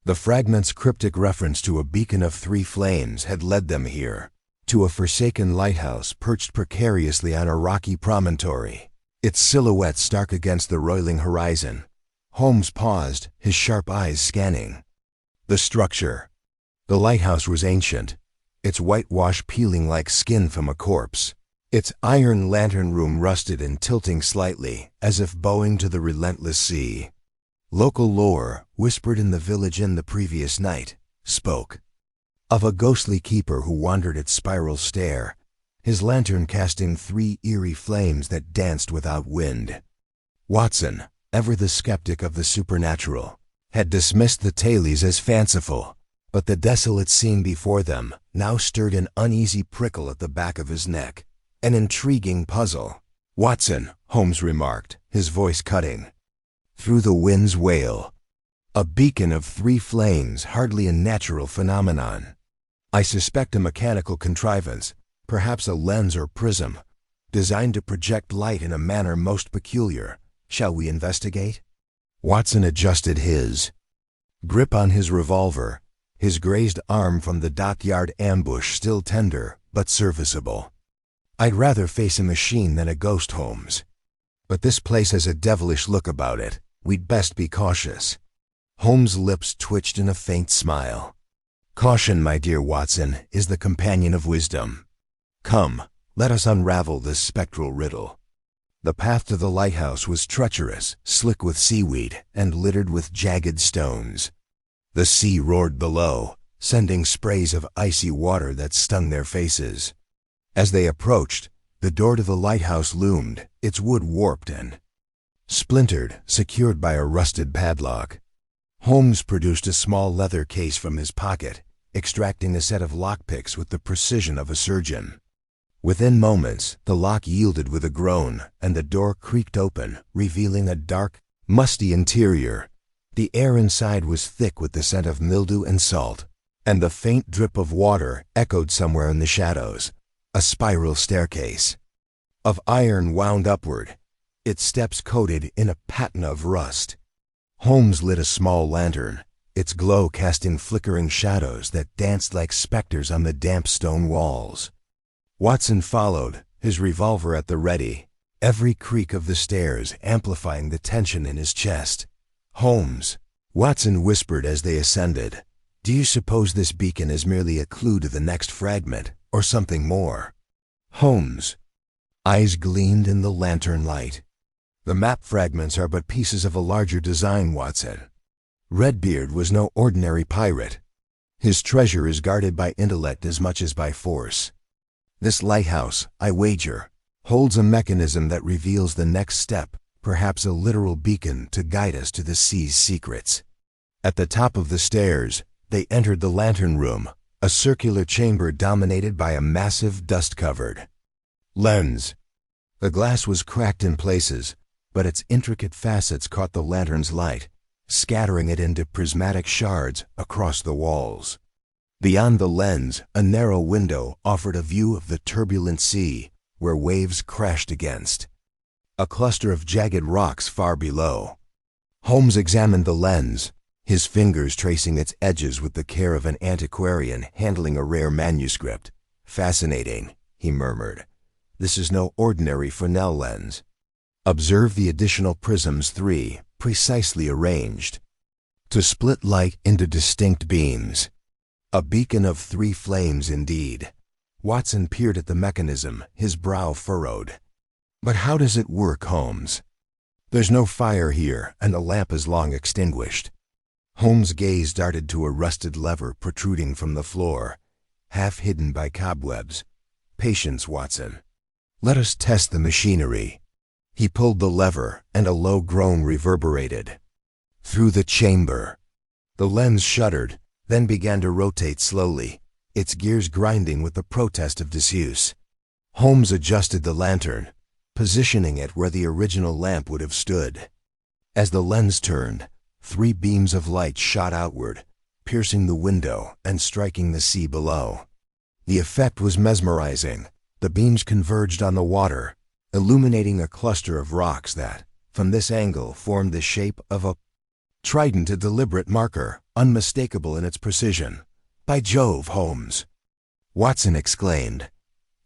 The fragment's cryptic reference to a beacon of 3 flames had led them here, to a forsaken lighthouse perched precariously on a rocky promontory, its silhouette stark against the roiling horizon. Holmes paused, his sharp eyes scanning the structure. The lighthouse was ancient, its whitewash peeling like skin from a corpse, its iron lantern room rusted and tilting slightly, as if bowing to the relentless sea. Local lore, whispered in the village inn the previous night, spoke of a ghostly keeper who wandered its spiral stair, his lantern casting 3 eerie flames that danced without wind. Watson, ever the skeptic of the supernatural, had dismissed the tales as fanciful, but the desolate scene before them now stirred an uneasy prickle at the back of his neck, an intriguing puzzle. "Watson," Holmes remarked, his voice cutting through the wind's wail. "A beacon of 3 flames, hardly a natural phenomenon. I suspect a mechanical contrivance, perhaps a lens or prism, designed to project light in a manner most peculiar. Shall we investigate?" Watson adjusted his grip on his revolver, his grazed arm from the dockyard ambush still tender but serviceable. "I'd rather face a machine than a ghost, Holmes. But this place has a devilish look about it. We'd best be cautious." Holmes' lips twitched in a faint smile. "Caution, my dear Watson, is the companion of wisdom. Come, let us unravel this spectral riddle." The path to the lighthouse was treacherous, slick with seaweed, and littered with jagged stones. The sea roared below, sending sprays of icy water that stung their faces. As they approached, the door to the lighthouse loomed, its wood warped and splintered, secured by a rusted padlock. Holmes produced a small leather case from his pocket, extracting a set of lockpicks with the precision of a surgeon. Within moments, the lock yielded with a groan, and the door creaked open, revealing a dark, musty interior. The air inside was thick with the scent of mildew and salt, and the faint drip of water echoed somewhere in the shadows. A spiral staircase of iron wound upward, its steps coated in a patina of rust. Holmes lit a small lantern, its glow casting flickering shadows that danced like specters on the damp stone walls. Watson followed, his revolver at the ready, every creak of the stairs amplifying the tension in his chest. "Holmes," Watson whispered as they ascended, "do you suppose this beacon is merely a clue to the next fragment, or something more?" Holmes' eyes gleamed in the lantern light. "The map fragments are but pieces of a larger design, Watson. Redbeard was no ordinary pirate. His treasure is guarded by intellect as much as by force. This lighthouse, I wager, holds a mechanism that reveals the next step, perhaps a literal beacon to guide us to the sea's secrets. At the top of the stairs, they entered the lantern room, a circular chamber dominated by a massive dust-covered lens. The glass was cracked in places, but its intricate facets caught the lantern's light, scattering it into prismatic shards across the walls. Beyond the lens, a narrow window offered a view of the turbulent sea, where waves crashed against a cluster of jagged rocks far below. Holmes examined the lens, his fingers tracing its edges with the care of an antiquarian handling a rare manuscript. "Fascinating," he murmured. "This is no ordinary Fresnel lens. Observe the additional prisms, 3, precisely arranged to split light into distinct beams. A beacon of 3 flames indeed." Watson peered at the mechanism, his brow furrowed. "But how does it work, Holmes? There's no fire here, and the lamp is long extinguished." Holmes' gaze darted to a rusted lever protruding from the floor, half hidden by cobwebs. "Patience, Watson. Let us test the machinery." He pulled the lever, and a low groan reverberated through the chamber. The lens shuddered, then began to rotate slowly, its gears grinding with the protest of disuse. Holmes adjusted the lantern, positioning it where the original lamp would have stood. As the lens turned, 3 beams of light shot outward, piercing the window and striking the sea below. The effect was mesmerizing. The beams converged on the water, illuminating a cluster of rocks that, from this angle, formed the shape of a trident, a deliberate marker, unmistakable in its precision. "By Jove, Holmes!" Watson exclaimed.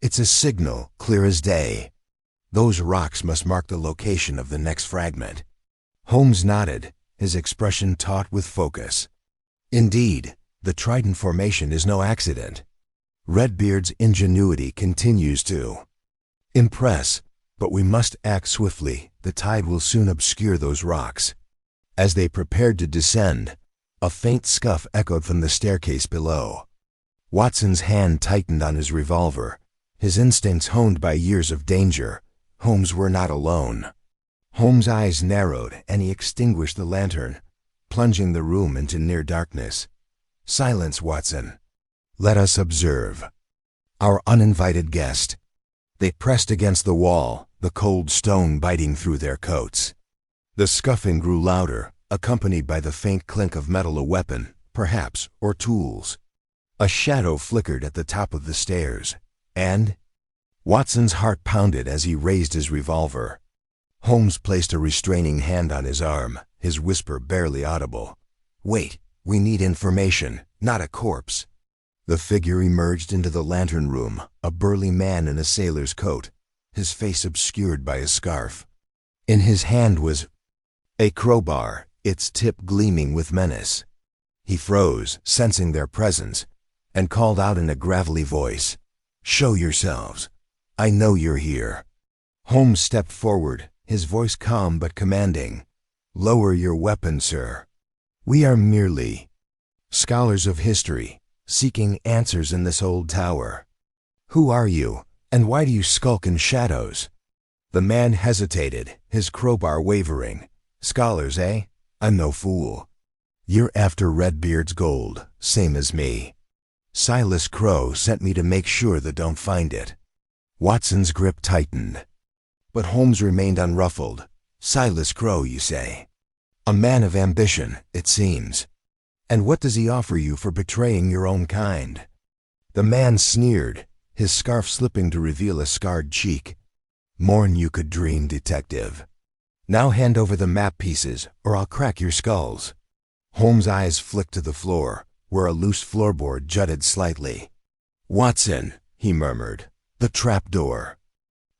"It's a signal, clear as day. Those rocks must mark the location of the next fragment." Holmes nodded, his expression taut with focus. "Indeed, the trident formation is no accident. Redbeard's ingenuity continues to impress, but we must act swiftly. The tide will soon obscure those rocks." As they prepared to descend, a faint scuff echoed from the staircase below. Watson's hand tightened on his revolver, his instincts honed by years of danger. Holmes were not alone. Holmes' eyes narrowed, and he extinguished the lantern, plunging the room into near darkness. "Silence, Watson. Let us observe our uninvited guest." They pressed against the wall, the cold stone biting through their coats. The scuffing grew louder, accompanied by the faint clink of metal, a weapon, perhaps, or tools. A shadow flickered at the top of the stairs, and Watson's heart pounded as he raised his revolver. Holmes placed a restraining hand on his arm, his whisper barely audible. "Wait, we need information, not a corpse." The figure emerged into the lantern room, a burly man in a sailor's coat, his face obscured by a scarf. In his hand was a crowbar, its tip gleaming with menace. He froze, sensing their presence, and called out in a gravelly voice, "Show yourselves. I know you're here." Holmes stepped forward, his voice calm but commanding. "Lower your weapon, sir. We are merely scholars of history, seeking answers in this old tower. Who are you, and why do you skulk in shadows?" The man hesitated, his crowbar wavering. "Scholars, eh? I'm no fool. You're after Redbeard's gold, same as me. Silas Crow sent me to make sure they don't find it." Watson's grip tightened, but Holmes remained unruffled. "Silas Crow, you say? A man of ambition, it seems. And what does he offer you for betraying your own kind?" The man sneered, his scarf slipping to reveal a scarred cheek. "More'n you could dream, detective. Now hand over the map pieces, or I'll crack your skulls." Holmes' eyes flicked to the floor, where a loose floorboard jutted slightly. "Watson," he murmured, "the trapdoor."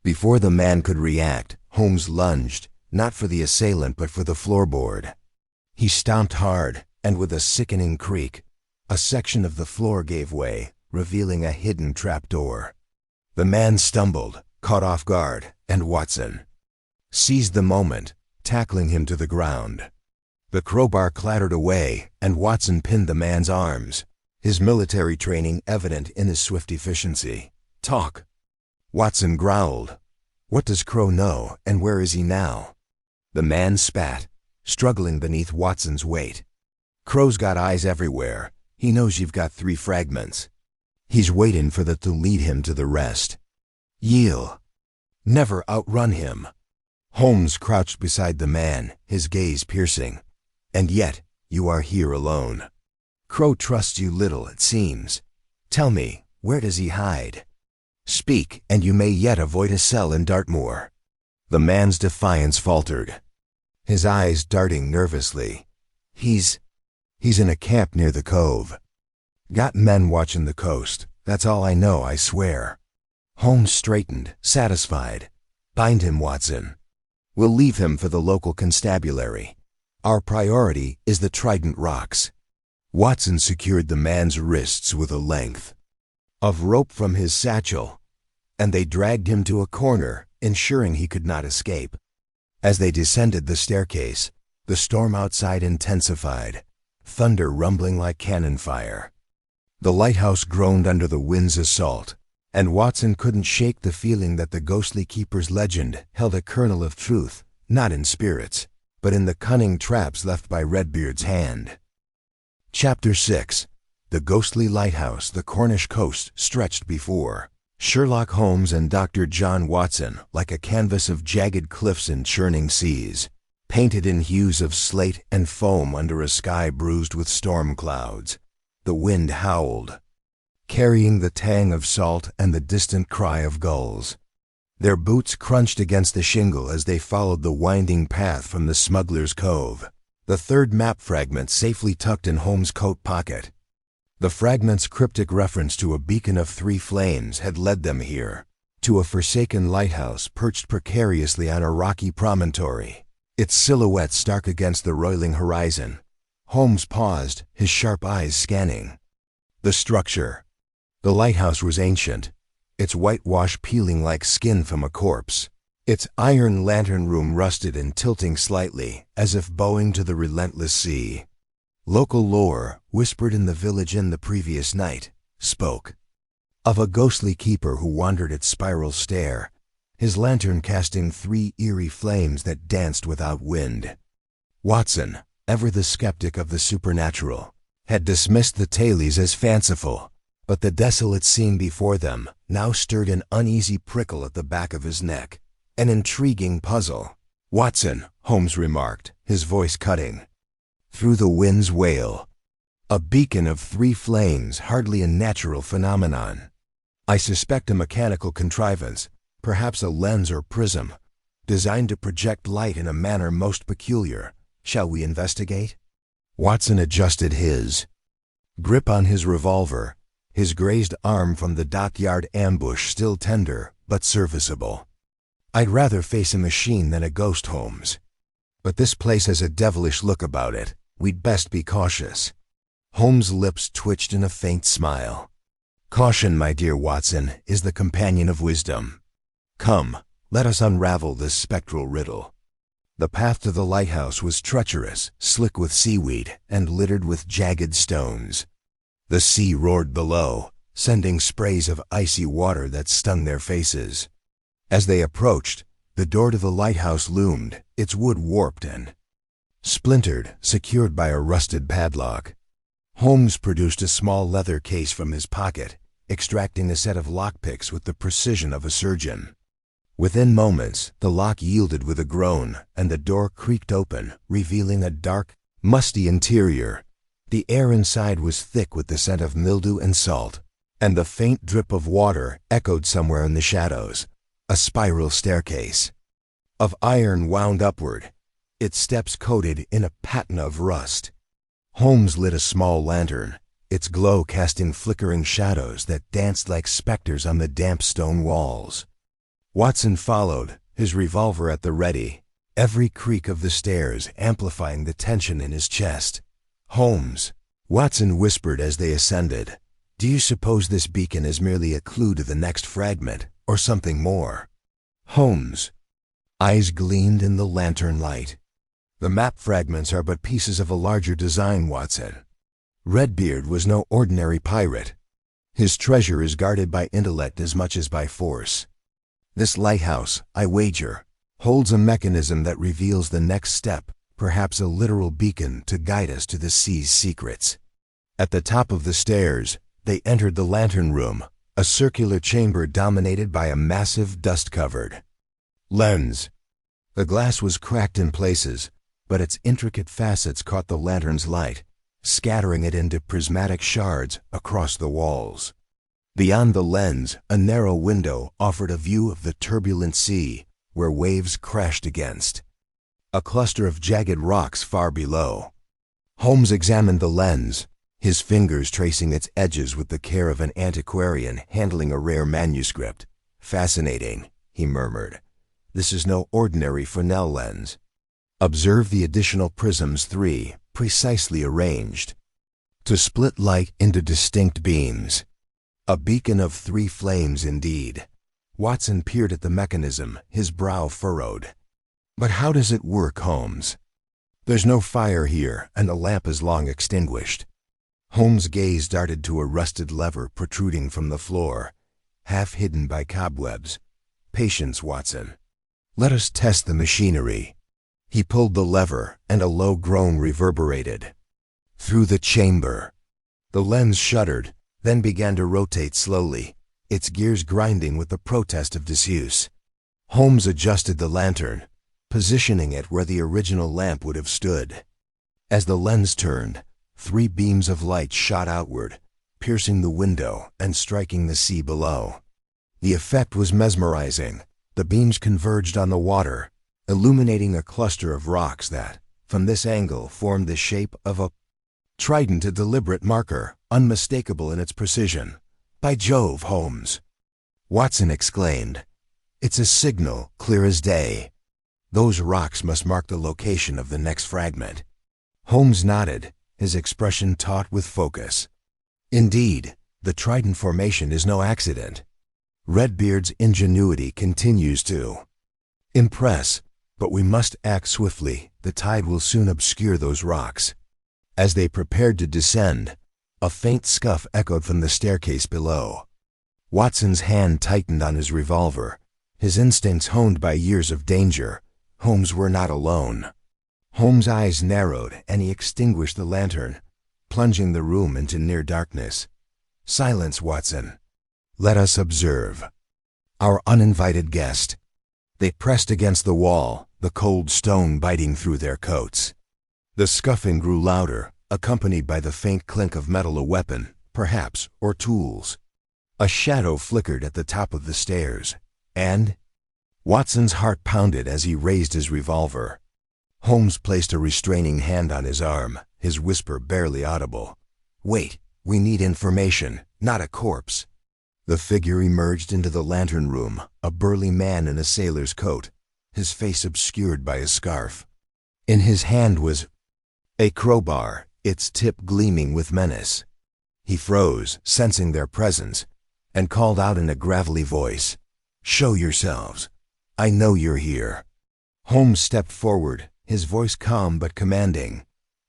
Before the man could react, Holmes lunged, not for the assailant but for the floorboard. He stomped hard, and with a sickening creak, a section of the floor gave way, revealing a hidden trapdoor. The man stumbled, caught off guard, and Watson seized the moment, tackling him to the ground. The crowbar clattered away, and Watson pinned the man's arms, his military training evident in his swift efficiency. "Talk," Watson growled. "What does Crow know, and where is he now?" The man spat, struggling beneath Watson's weight. Crow's got eyes everywhere. He knows you've got 3 fragments. He's waiting for that to lead him to the rest. Yield. Never outrun him. Holmes crouched beside the man, his gaze piercing. And yet, you are here alone. Crow trusts you little, it seems. Tell me, where does he hide? Speak, and you may yet avoid a cell in Dartmoor. The man's defiance faltered, his eyes darting nervously. He's in a camp near the cove. Got men watching the coast. That's all I know, I swear. Holmes straightened, satisfied. Bind him, Watson. We'll leave him for the local constabulary. Our priority is the Trident Rocks. Watson secured the man's wrists with a length of rope from his satchel, and they dragged him to a corner, ensuring he could not escape. As they descended the staircase, the storm outside intensified, thunder rumbling like cannon fire. The lighthouse groaned under the wind's assault, and Watson couldn't shake the feeling that the ghostly keeper's legend held a kernel of truth, not in spirits, but in the cunning traps left by Redbeard's hand. Chapter 6. The ghostly lighthouse the Cornish coast stretched before Sherlock Holmes and Dr. John Watson like a canvas of jagged cliffs and churning seas, painted in hues of slate and foam under a sky bruised with storm clouds. The wind howled, carrying the tang of salt and the distant cry of gulls. Their boots crunched against the shingle as they followed the winding path from the smuggler's cove, the 3rd map fragment safely tucked in Holmes' coat pocket. The fragment's cryptic reference to a beacon of 3 flames had led them here, to a forsaken lighthouse perched precariously on a rocky promontory, its silhouette stark against the roiling horizon. Holmes paused, his sharp eyes scanning the structure. The lighthouse was ancient, its whitewash peeling like skin from a corpse, its iron lantern room rusted and tilting slightly, as if bowing to the relentless sea. Local lore, whispered in the village inn the previous night, spoke of a ghostly keeper who wandered its spiral stair, his lantern casting 3 eerie flames that danced without wind. Watson, ever the skeptic of the supernatural, had dismissed the tales as fanciful, but the desolate scene before them now stirred an uneasy prickle at the back of his neck, an intriguing puzzle. Watson, Holmes remarked, his voice cutting through the wind's wail. A beacon of 3 flames, hardly a natural phenomenon. I suspect a mechanical contrivance, perhaps a lens or prism, designed to project light in a manner most peculiar. Shall we investigate? Watson adjusted his grip on his revolver, his grazed arm from the dockyard ambush still tender but serviceable. I'd rather face a machine than a ghost, Holmes. But this place has a devilish look about it. We'd best be cautious. Holmes' lips twitched in a faint smile. Caution, my dear Watson, is the companion of wisdom. Come, let us unravel this spectral riddle. The path to the lighthouse was treacherous, slick with seaweed, and littered with jagged stones. The sea roared below, sending sprays of icy water that stung their faces. As they approached, the door to the lighthouse loomed, its wood warped and splintered, secured by a rusted padlock. Holmes produced a small leather case from his pocket, extracting a set of lockpicks with the precision of a surgeon. Within moments, the lock yielded with a groan, and the door creaked open, revealing a dark, musty interior. The air inside was thick with the scent of mildew and salt, and the faint drip of water echoed somewhere in the shadows. A spiral staircase of iron wound upward, its steps coated in a patina of rust. Holmes lit a small lantern, its glow casting flickering shadows that danced like specters on the damp stone walls. Watson followed, his revolver at the ready, every creak of the stairs amplifying the tension in his chest. Holmes, Watson whispered as they ascended, do you suppose this beacon is merely a clue to the next fragment, or something more? Holmes' eyes gleamed in the lantern light. The map fragments are but pieces of a larger design, Watson. Redbeard was no ordinary pirate. His treasure is guarded by intellect as much as by force. This lighthouse, I wager, holds a mechanism that reveals the next step, perhaps a literal beacon to guide us to the sea's secrets. At the top of the stairs, they entered the lantern room, a circular chamber dominated by a massive dust-covered lens. The glass was cracked in places, but its intricate facets caught the lantern's light, scattering it into prismatic shards across the walls. Beyond the lens, a narrow window offered a view of the turbulent sea, where waves crashed against a cluster of jagged rocks far below. Holmes examined the lens, his fingers tracing its edges with the care of an antiquarian handling a rare manuscript. "Fascinating," he murmured. "This is no ordinary Fresnel lens. Observe the additional prisms, 3, precisely arranged to split light into distinct beams. A beacon of 3 flames indeed." Watson peered at the mechanism, his brow furrowed. "But how does it work, Holmes? There's no fire here, and the lamp is long extinguished." Holmes' gaze darted to a rusted lever protruding from the floor, half hidden by cobwebs. "Patience, Watson. Let us test the machinery." He pulled the lever, and a low groan reverberated through the chamber. The lens shuddered, then began to rotate slowly, its gears grinding with the protest of disuse. Holmes adjusted the lantern, positioning it where the original lamp would have stood. As the lens turned, 3 beams of light shot outward, piercing the window and striking the sea below. The effect was mesmerizing. The beams converged on the water, illuminating a cluster of rocks that, from this angle, formed the shape of a trident, a deliberate marker, unmistakable in its precision. "By Jove, Holmes!" Watson exclaimed. "It's a signal, clear as day. Those rocks must mark the location of the next fragment." Holmes nodded, his expression taut with focus. "Indeed, the trident formation is no accident. Redbeard's ingenuity continues to impress, but we must act swiftly. The tide will soon obscure those rocks." As they prepared to descend, a faint scuff echoed from the staircase below. Watson's hand tightened on his revolver, his instincts honed by years of danger. Holmes were not alone. Holmes' eyes narrowed, and he extinguished the lantern, plunging the room into near darkness. "Silence, Watson. Let us observe our uninvited guest." They pressed against the wall, the cold stone biting through their coats. The scuffing grew louder, accompanied by the faint clink of metal, a weapon, perhaps, or tools. A shadow flickered at the top of the stairs, and Watson's heart pounded as he raised his revolver. Holmes placed a restraining hand on his arm, his whisper barely audible. "Wait, we need information, not a corpse." The figure emerged into the lantern room, a burly man in a sailor's coat, his face obscured by a scarf. In his hand was a crowbar, its tip gleaming with menace. He froze, sensing their presence, and called out in a gravelly voice, "Show yourselves. I know you're here." Holmes stepped forward, his voice calm but commanding.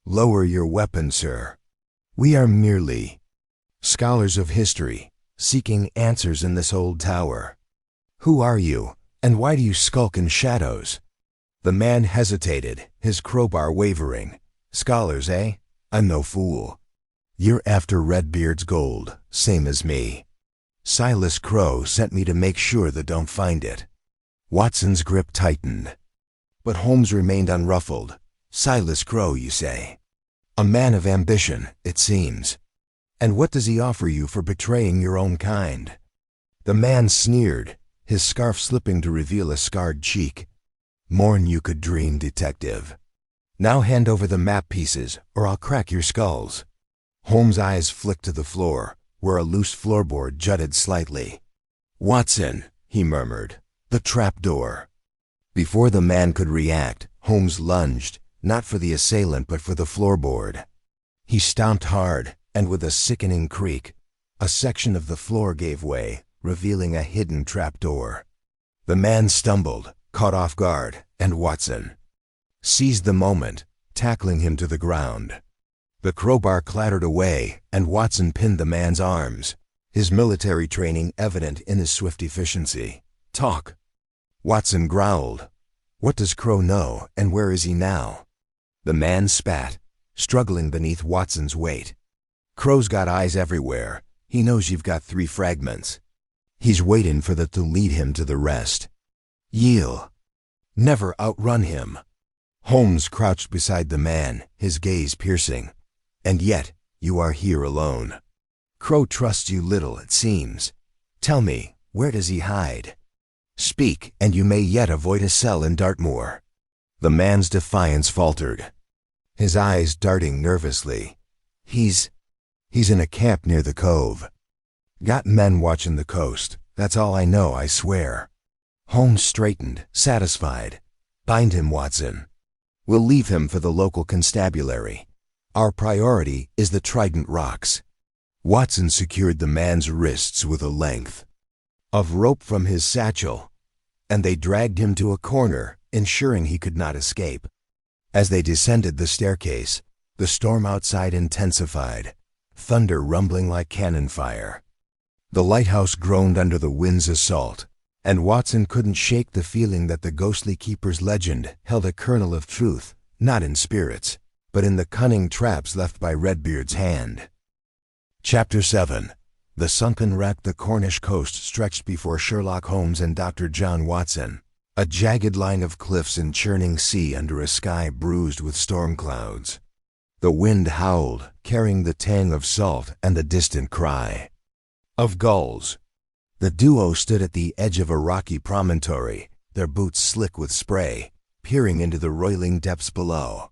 "Lower your weapon, sir. We are merely scholars of history, seeking answers in this old tower." "Who are you, and why do you skulk in shadows?" The man hesitated, his crowbar wavering. "Scholars, eh? I'm no fool. You're after Redbeard's gold, same as me. Silas Crow sent me to make sure they don't find it." Watson's grip tightened. But Holmes remained unruffled. "Silas Crow, you say? A man of ambition, it seems. And what does he offer you for betraying your own kind?" The man sneered, his scarf slipping to reveal a scarred cheek. "More'n you could dream, detective. Now hand over the map pieces, or I'll crack your skulls." Holmes' eyes flicked to the floor, where a loose floorboard jutted slightly. "Watson," he murmured, "the trapdoor." Before the man could react, Holmes lunged, not for the assailant but for the floorboard. He stomped hard, and with a sickening creak, a section of the floor gave way, revealing a hidden trapdoor. The man stumbled, caught off guard, and Watson seized the moment, tackling him to the ground. The crowbar clattered away, and Watson pinned the man's arms, his military training evident in his swift efficiency. "Talk." Watson growled. What does Crow know, and where is he now? The man spat, struggling beneath Watson's weight. Crow's got eyes everywhere. He knows you've got 3 fragments. He's waiting for that to lead him to the rest. Yield. Never outrun him. Holmes crouched beside the man, his gaze piercing. And yet, you are here alone. Crow trusts you little, it seems. Tell me, where does he hide? Speak, and you may yet avoid a cell in Dartmoor. The man's defiance faltered, his eyes darting nervously. He's in a camp near the cove. Got men watching the coast. That's all I know, I swear. Holmes straightened, satisfied. Bind him, Watson. We'll leave him for the local constabulary. Our priority is the Trident Rocks. Watson secured the man's wrists with a length of rope from his satchel, and they dragged him to a corner, ensuring he could not escape. As they descended the staircase, the storm outside intensified, thunder rumbling like cannon fire. The lighthouse groaned under the wind's assault, and Watson couldn't shake the feeling that the ghostly keeper's legend held a kernel of truth, not in spirits, but in the cunning traps left by Redbeard's hand. Chapter 7. The sunken wreck. The Cornish coast stretched before Sherlock Holmes and Dr. John Watson, a jagged line of cliffs and churning sea under a sky bruised with storm clouds. The wind howled, carrying the tang of salt and the distant cry of gulls. The duo stood at the edge of a rocky promontory, their boots slick with spray, peering into the roiling depths below.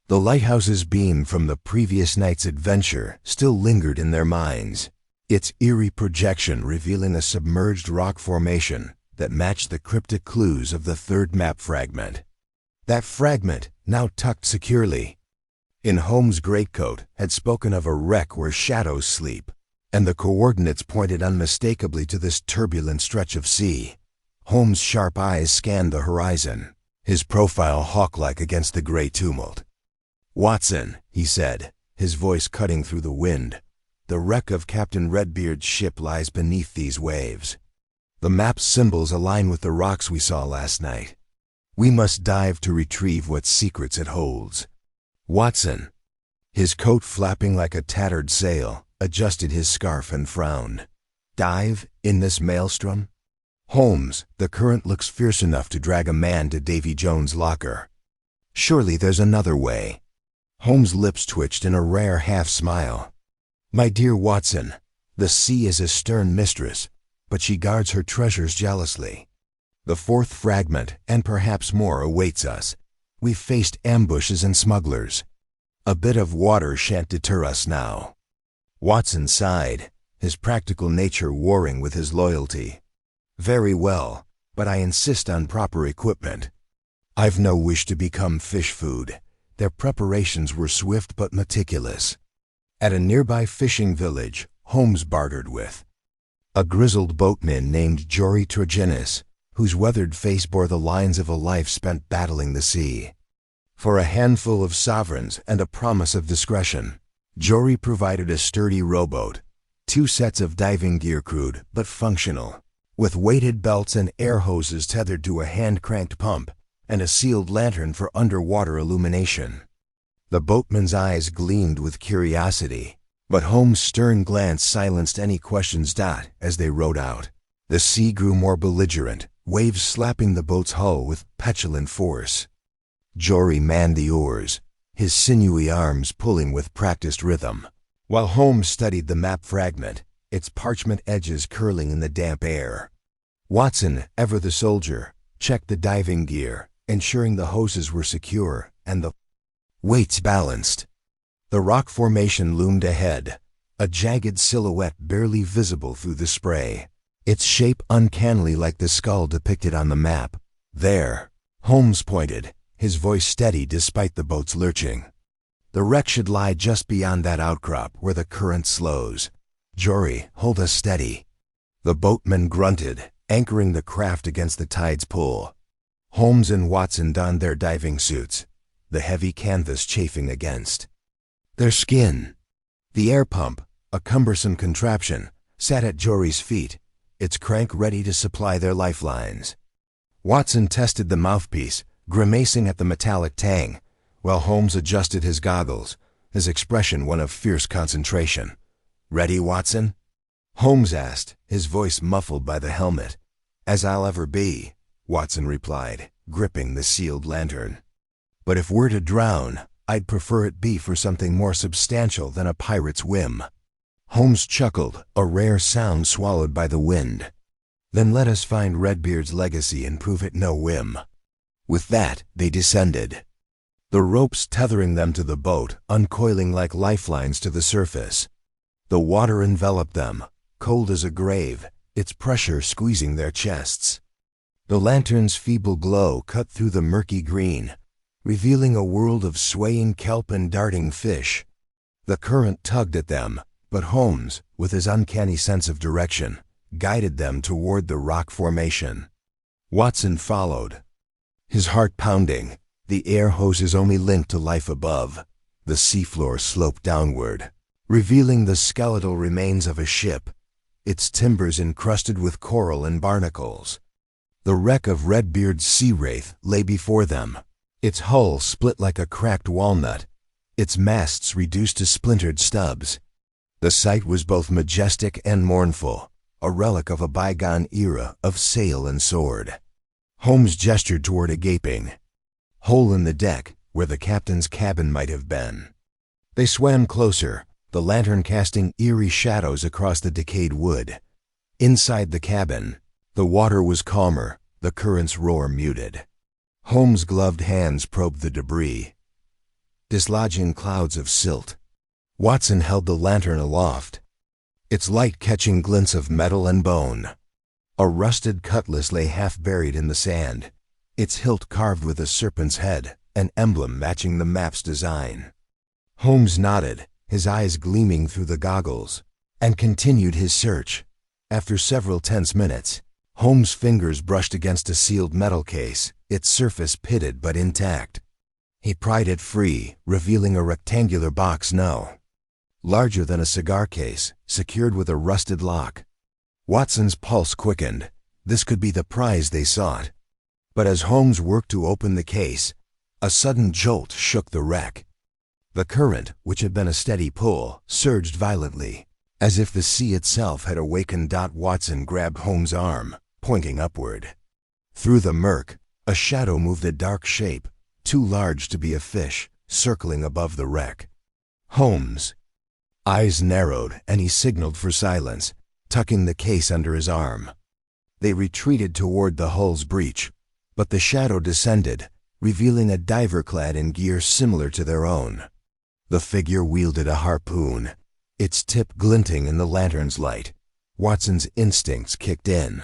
The lighthouse's beam from the previous night's adventure still lingered in their minds, its eerie projection revealing a submerged rock formation that matched the cryptic clues of the 3rd map fragment. That fragment, now tucked securely in Holmes' greatcoat, had spoken of a wreck where shadows sleep, and the coordinates pointed unmistakably to this turbulent stretch of sea. Holmes' sharp eyes scanned the horizon, his profile hawk-like against the gray tumult. "Watson," he said, his voice cutting through the wind, "the wreck of Captain Redbeard's ship lies beneath these waves. The map's symbols align with the rocks we saw last night. We must dive to retrieve what secrets it holds." Watson, his coat flapping like a tattered sail, adjusted his scarf and frowned. "Dive in this maelstrom? Holmes, the current looks fierce enough to drag a man to Davy Jones' locker. Surely there's another way." Holmes' lips twitched in a rare half-smile. "My dear Watson, the sea is a stern mistress, but she guards her treasures jealously. The 4th fragment, and perhaps more, awaits us. We've faced ambushes and smugglers. A bit of water shan't deter us now." Watson sighed, his practical nature warring with his loyalty. "Very well, but I insist on proper equipment. I've no wish to become fish food." Their preparations were swift but meticulous. At a nearby fishing village, Holmes bartered with a grizzled boatman named Jory Treacherous, whose weathered face bore the lines of a life spent battling the sea. For a handful of sovereigns and a promise of discretion, Jory provided a sturdy rowboat, 2 sets of diving gear crude but functional, with weighted belts and air hoses tethered to a hand-cranked pump, and a sealed lantern for underwater illumination. The boatman's eyes gleamed with curiosity, but Holmes' stern glance silenced any questions. As they rowed out, the sea grew more belligerent, waves slapping the boat's hull with petulant force. Jory manned the oars, his sinewy arms pulling with practiced rhythm, while Holmes studied the map fragment, its parchment edges curling in the damp air. Watson, ever the soldier, checked the diving gear, ensuring the hoses were secure and the weights balanced. The rock formation loomed ahead, a jagged silhouette barely visible through the spray, its shape uncannily like the skull depicted on the map. "There," Holmes pointed, his voice steady despite the boat's lurching. "The wreck should lie just beyond that outcrop where the current slows. Jory, hold us steady." The boatman grunted, anchoring the craft against the tide's pull. Holmes and Watson donned their diving suits, the heavy canvas chafing against their skin. The air pump, a cumbersome contraption, sat at Jory's feet, its crank ready to supply their lifelines. Watson tested the mouthpiece, grimacing at the metallic tang, while Holmes adjusted his goggles, his expression one of fierce concentration. "Ready, Watson?" Holmes asked, his voice muffled by the helmet. "As I'll ever be," Watson replied, gripping the sealed lantern. "But if we're to drown, I'd prefer it be for something more substantial than a pirate's whim." Holmes chuckled, a rare sound swallowed by the wind. "Then let us find Redbeard's legacy and prove it no whim." With that, they descended, the ropes tethering them to the boat, uncoiling like lifelines to the surface. The water enveloped them, cold as a grave, its pressure squeezing their chests. The lantern's feeble glow cut through the murky green, revealing a world of swaying kelp and darting fish. The current tugged at them, but Holmes, with his uncanny sense of direction, guided them toward the rock formation. Watson followed, his heart pounding, the air hoses only linked to life above. The seafloor sloped downward, revealing the skeletal remains of a ship, its timbers encrusted with coral and barnacles. The wreck of Redbeard's sea wraith lay before them, its hull split like a cracked walnut, its masts reduced to splintered stubs. The sight was both majestic and mournful, a relic of a bygone era of sail and sword. Holmes gestured toward a gaping hole in the deck where the captain's cabin might have been. They swam closer, the lantern casting eerie shadows across the decayed wood. Inside the cabin, the water was calmer, the current's roar muted. Holmes' gloved hands probed the debris, dislodging clouds of silt. Watson held the lantern aloft, its light catching glints of metal and bone. A rusted cutlass lay half buried in the sand, its hilt carved with a serpent's head, an emblem matching the map's design. Holmes nodded, his eyes gleaming through the goggles, and continued his search. After several tense minutes, Holmes' fingers brushed against a sealed metal case, its surface pitted but intact. He pried it free, revealing a rectangular box larger than a cigar case, secured with a rusted lock. Watson's pulse quickened. This could be the prize they sought. But as Holmes worked to open the case, a sudden jolt shook the wreck. The current, which had been a steady pull, surged violently, as if the sea itself had awakened. Watson grabbed Holmes' arm, pointing upward. Through the murk, a shadow moved, a dark shape, too large to be a fish, circling above the wreck. Holmes' eyes narrowed, and he signaled for silence, tucking the case under his arm. They retreated toward the hull's breach, but the shadow descended, revealing a diver clad in gear similar to their own. The figure wielded a harpoon, its tip glinting in the lantern's light. Watson's instincts kicked in.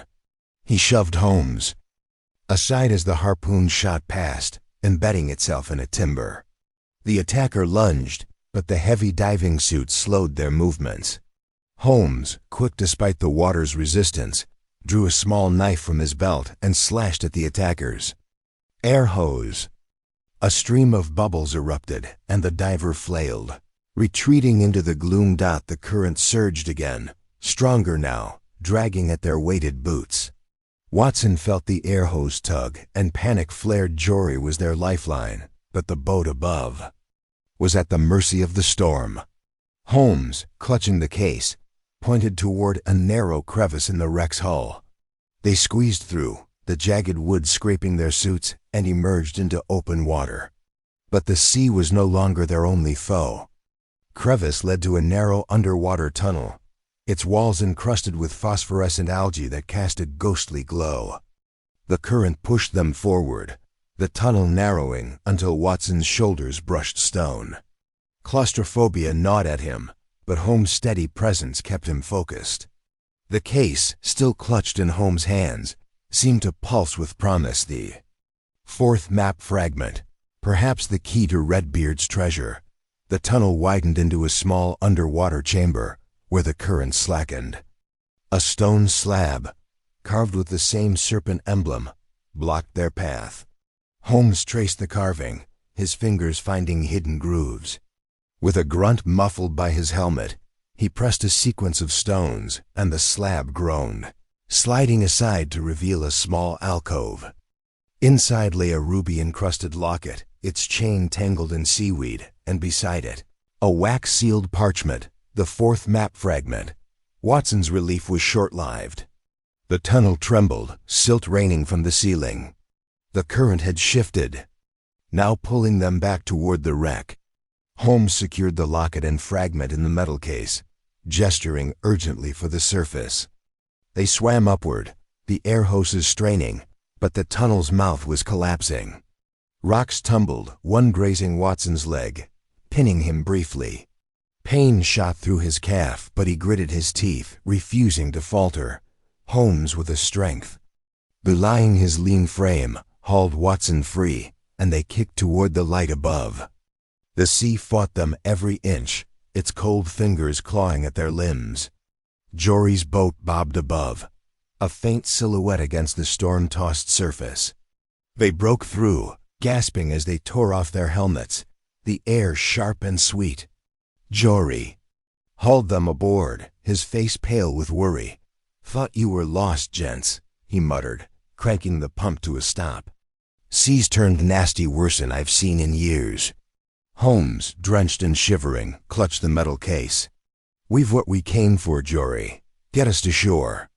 He shoved Holmes aside as the harpoon shot past, embedding itself in a timber. The attacker lunged, but the heavy diving suit slowed their movements. Holmes, quick despite the water's resistance, drew a small knife from his belt and slashed at the attackers. Air hose. A stream of bubbles erupted, and the diver flailed. Retreating into the gloom. The current surged again, stronger now, dragging at their weighted boots. Watson felt the air hose tug, and panic flared. Jory was their lifeline, but the boat above was at the mercy of the storm. Holmes, clutching the case, pointed toward a narrow crevice in the wreck's hull. They squeezed through, the jagged wood scraping their suits, and emerged into open water. But the sea was no longer their only foe. Crevice led to a narrow underwater tunnel, its walls encrusted with phosphorescent algae that cast a ghostly glow. The current pushed them forward, the tunnel narrowing until Watson's shoulders brushed stone. Claustrophobia gnawed at him, but Holmes' steady presence kept him focused. The case, still clutched in Holmes' hands, seemed to pulse with promise. The fourth map fragment, perhaps the key to Redbeard's treasure. The tunnel widened into a small underwater chamber, where the current slackened. A stone slab, carved with the same serpent emblem, blocked their path. Holmes traced the carving, his fingers finding hidden grooves. With a grunt muffled by his helmet, he pressed a sequence of stones, and the slab groaned, sliding aside to reveal a small alcove. Inside lay a ruby-encrusted locket, its chain tangled in seaweed, and beside it, a wax-sealed parchment, the fourth map fragment. Watson's relief was short-lived. The tunnel trembled, silt raining from the ceiling. The current had shifted, now pulling them back toward the wreck. Holmes secured the locket and fragment in the metal case, gesturing urgently for the surface. They swam upward, the air hoses straining, but the tunnel's mouth was collapsing. Rocks tumbled, one grazing Watson's leg, pinning him briefly. Pain shot through his calf, but he gritted his teeth, refusing to falter. Holmes, with a strength belying his lean frame, hauled Watson free, and they kicked toward the light above. The sea fought them every inch, its cold fingers clawing at their limbs. Jory's boat bobbed above, a faint silhouette against the storm-tossed surface. They broke through, gasping as they tore off their helmets, the air sharp and sweet. Jory hauled them aboard, his face pale with worry. "Thought you were lost, gents," he muttered, cranking the pump to a stop. "Seas turned nasty worse'n I've seen in years." Holmes, drenched and shivering, clutched the metal case. "We've what we came for, Jory. Get us to shore."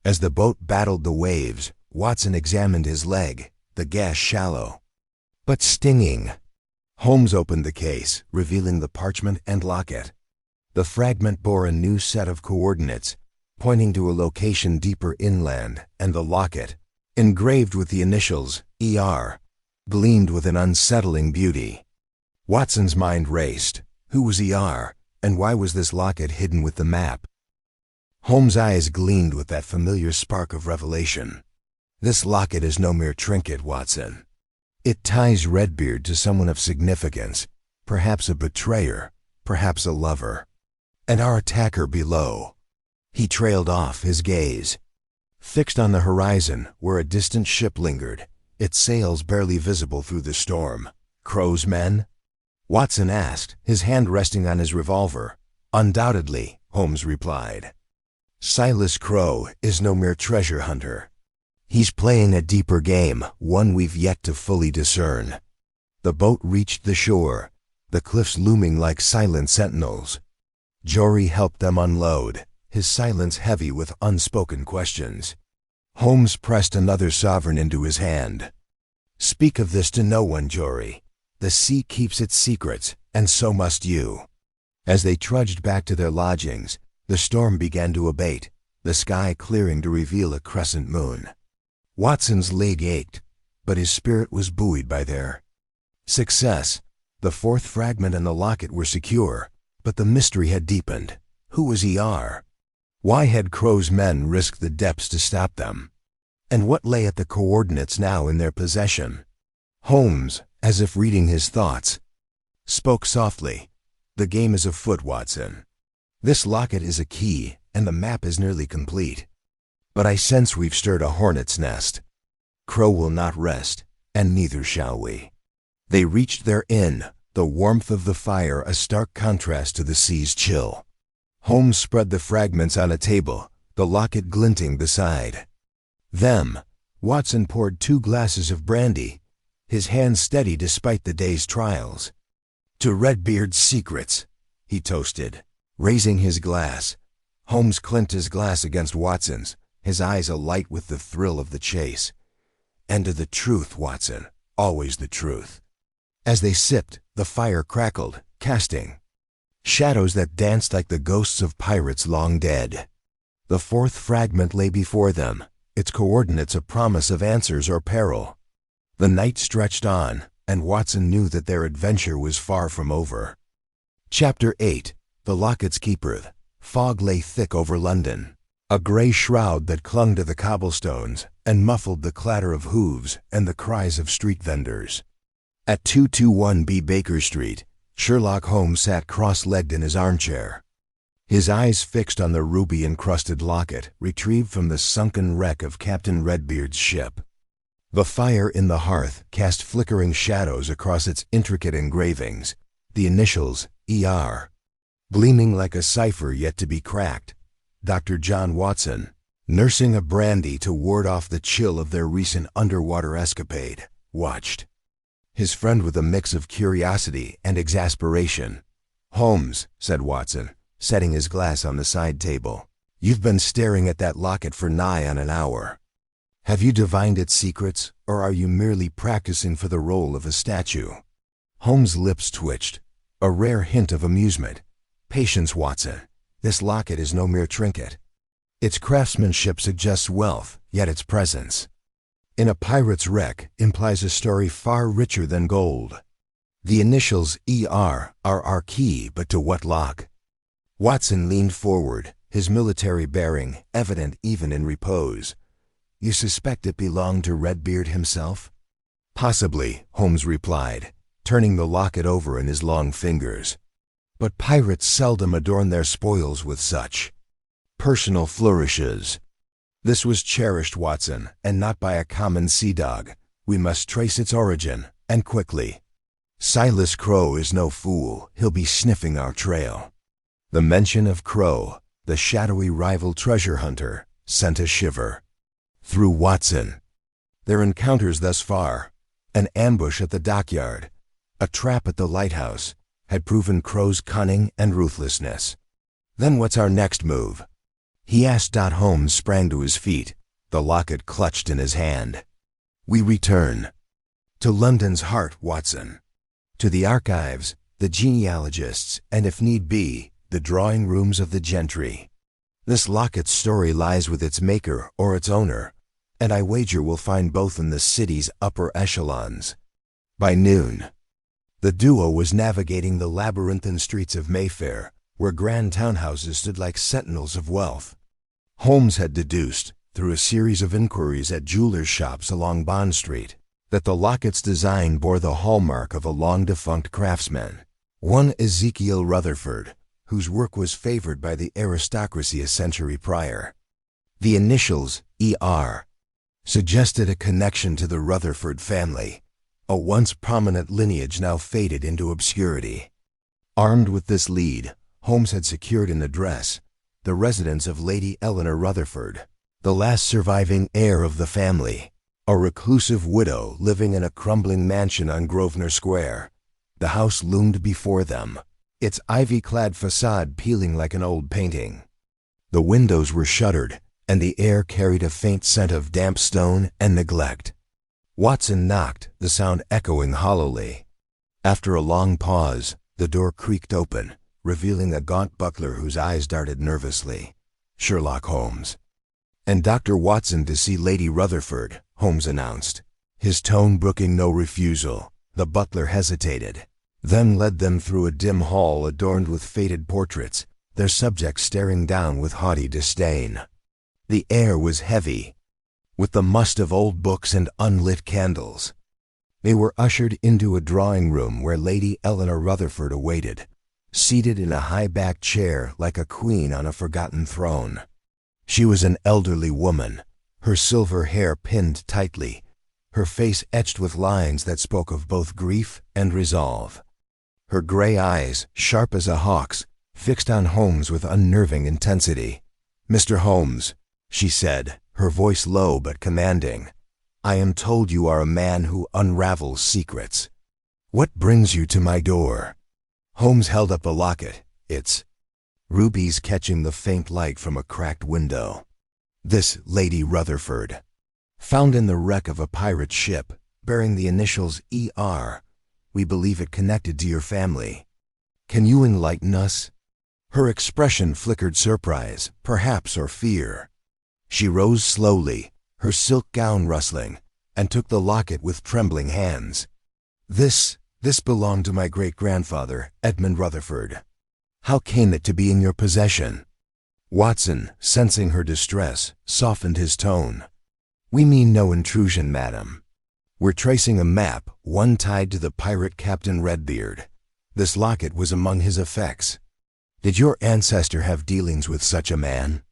As the boat battled the waves, Watson examined his leg, the gash shallow, but stinging. Holmes opened the case, revealing the parchment and locket. The fragment bore a new set of coordinates, pointing to a location deeper inland, and the locket, engraved with the initials ER, gleamed with an unsettling beauty. Watson's mind raced. Who was ER, and why was this locket hidden with the map? Holmes' eyes gleamed with that familiar spark of revelation. "This locket is no mere trinket, Watson. It ties Redbeard to someone of significance, perhaps a betrayer, perhaps a lover. And our attacker below." He trailed off, his gaze fixed on the horizon where a distant ship lingered, its sails barely visible through the storm. "Crow's men?" Watson asked, his hand resting on his revolver. "Undoubtedly," Holmes replied. "Silas Crow is no mere treasure hunter. He's playing a deeper game, one we've yet to fully discern." The boat reached the shore, the cliffs looming like silent sentinels. Jory helped them unload, his silence heavy with unspoken questions. Holmes pressed another sovereign into his hand. "Speak of this to no one, Jory. The sea keeps its secrets, and so must you." As they trudged back to their lodgings, the storm began to abate, the sky clearing to reveal a crescent moon. Watson's leg ached, but his spirit was buoyed by their success. The fourth fragment and the locket were secure, but the mystery had deepened. Who was ER? Why had Crow's men risked the depths to stop them? And what lay at the coordinates now in their possession? Holmes, as if reading his thoughts, spoke softly. "The game is afoot, Watson. This locket is a key, and the map is nearly complete. But I sense we've stirred a hornet's nest. Crow will not rest, and neither shall we." They reached their inn, the warmth of the fire a stark contrast to the sea's chill. Holmes spread the fragments on a table, the locket glinting beside them. Watson poured 2 glasses of brandy, his hand steady despite the day's trials. "To Redbeard's secrets," he toasted, raising his glass. Holmes clinked his glass against Watson's, his eyes alight with the thrill of the chase. "And to the truth, Watson, always the truth." As they sipped, the fire crackled, casting shadows that danced like the ghosts of pirates long dead. The fourth fragment lay before them, its coordinates a promise of answers or peril. The night stretched on, and Watson knew that their adventure was far from over. Chapter 8. The Locket's Keeper. Fog lay thick over London, a gray shroud that clung to the cobblestones and muffled the clatter of hooves and the cries of street vendors. At 221B Baker Street, Sherlock Holmes sat cross-legged in his armchair, his eyes fixed on the ruby-encrusted locket retrieved from the sunken wreck of Captain Redbeard's ship. The fire in the hearth cast flickering shadows across its intricate engravings, the initials ER, gleaming like a cipher yet to be cracked. Dr. John Watson, nursing a brandy to ward off the chill of their recent underwater escapade, watched his friend with a mix of curiosity and exasperation. "Holmes," said Watson, setting his glass on the side table, "you've been staring at that locket for nigh on an hour. Have you divined its secrets, or are you merely practicing for the role of a statue?" Holmes' lips twitched, a rare hint of amusement. "Patience, Watson. This locket is no mere trinket. Its craftsmanship suggests wealth, yet its presence in a pirate's wreck implies a story far richer than gold. The initials ER are our key, but to what lock?" Watson leaned forward, his military bearing evident even in repose. "You suspect it belonged to Redbeard himself?" "Possibly," Holmes replied, turning the locket over in his long fingers. "But pirates seldom adorn their spoils with such personal flourishes. This was cherished, Watson, and not by a common sea dog. We must trace its origin, and quickly. Silas Crow is no fool. He'll be sniffing our trail." The mention of Crow, the shadowy rival treasure hunter, sent a shiver through Watson. Their encounters thus far, an ambush at the dockyard, a trap at the lighthouse, had proven Crow's cunning and ruthlessness. "Then what's our next move?" he asked. Holmes sprang to his feet, the locket clutched in his hand. "We return to London's heart, Watson. To the archives, the genealogists, and if need be, the drawing rooms of the gentry. This locket's story lies with its maker or its owner, and I wager we'll find both in the city's upper echelons." By noon, the duo was navigating the labyrinthine streets of Mayfair, where grand townhouses stood like sentinels of wealth. Holmes had deduced, through a series of inquiries at jewelers' shops along Bond Street, that the locket's design bore the hallmark of a long-defunct craftsman, one Ezekiel Rutherford, whose work was favored by the aristocracy a century prior. The initials ER suggested a connection to the Rutherford family, a once prominent lineage now faded into obscurity. Armed with this lead, Holmes had secured an address, the residence of Lady Eleanor Rutherford, the last surviving heir of the family, a reclusive widow living in a crumbling mansion on Grosvenor Square. The house loomed before them, its ivy-clad facade peeling like an old painting. The windows were shuttered, and the air carried a faint scent of damp stone and neglect. Watson knocked, the sound echoing hollowly. After a long pause, the door creaked open, revealing a gaunt butler whose eyes darted nervously. "Sherlock Holmes." "And Dr. Watson to see Lady Rutherford," Holmes announced, his tone brooking no refusal. The butler hesitated, then led them through a dim hall adorned with faded portraits, their subjects staring down with haughty disdain. The air was heavy, with the must of old books and unlit candles. They were ushered into a drawing room where Lady Eleanor Rutherford awaited, seated in a high-backed chair like a queen on a forgotten throne. She was an elderly woman, her silver hair pinned tightly, her face etched with lines that spoke of both grief and resolve. Her gray eyes, sharp as a hawk's, fixed on Holmes with unnerving intensity. "Mr. Holmes," she said, her voice low but commanding, "I am told you are a man who unravels secrets. What brings you to my door?" Holmes held up the locket, its rubies catching the faint light from a cracked window. "This Lady Rutherford, found in the wreck of a pirate ship, bearing the initials ER. We believe it connected to your family. Can you enlighten us?" Her expression flickered surprise, perhaps, or fear. She rose slowly, her silk gown rustling, and took the locket with trembling hands. This belonged to my great-grandfather, Edmund Rutherford. How came it to be in your possession?" Watson, sensing her distress, softened his tone. "We mean no intrusion, madam. We're tracing a map, one tied to the pirate Captain Redbeard. This locket was among his effects. Did your ancestor have dealings with such a man?"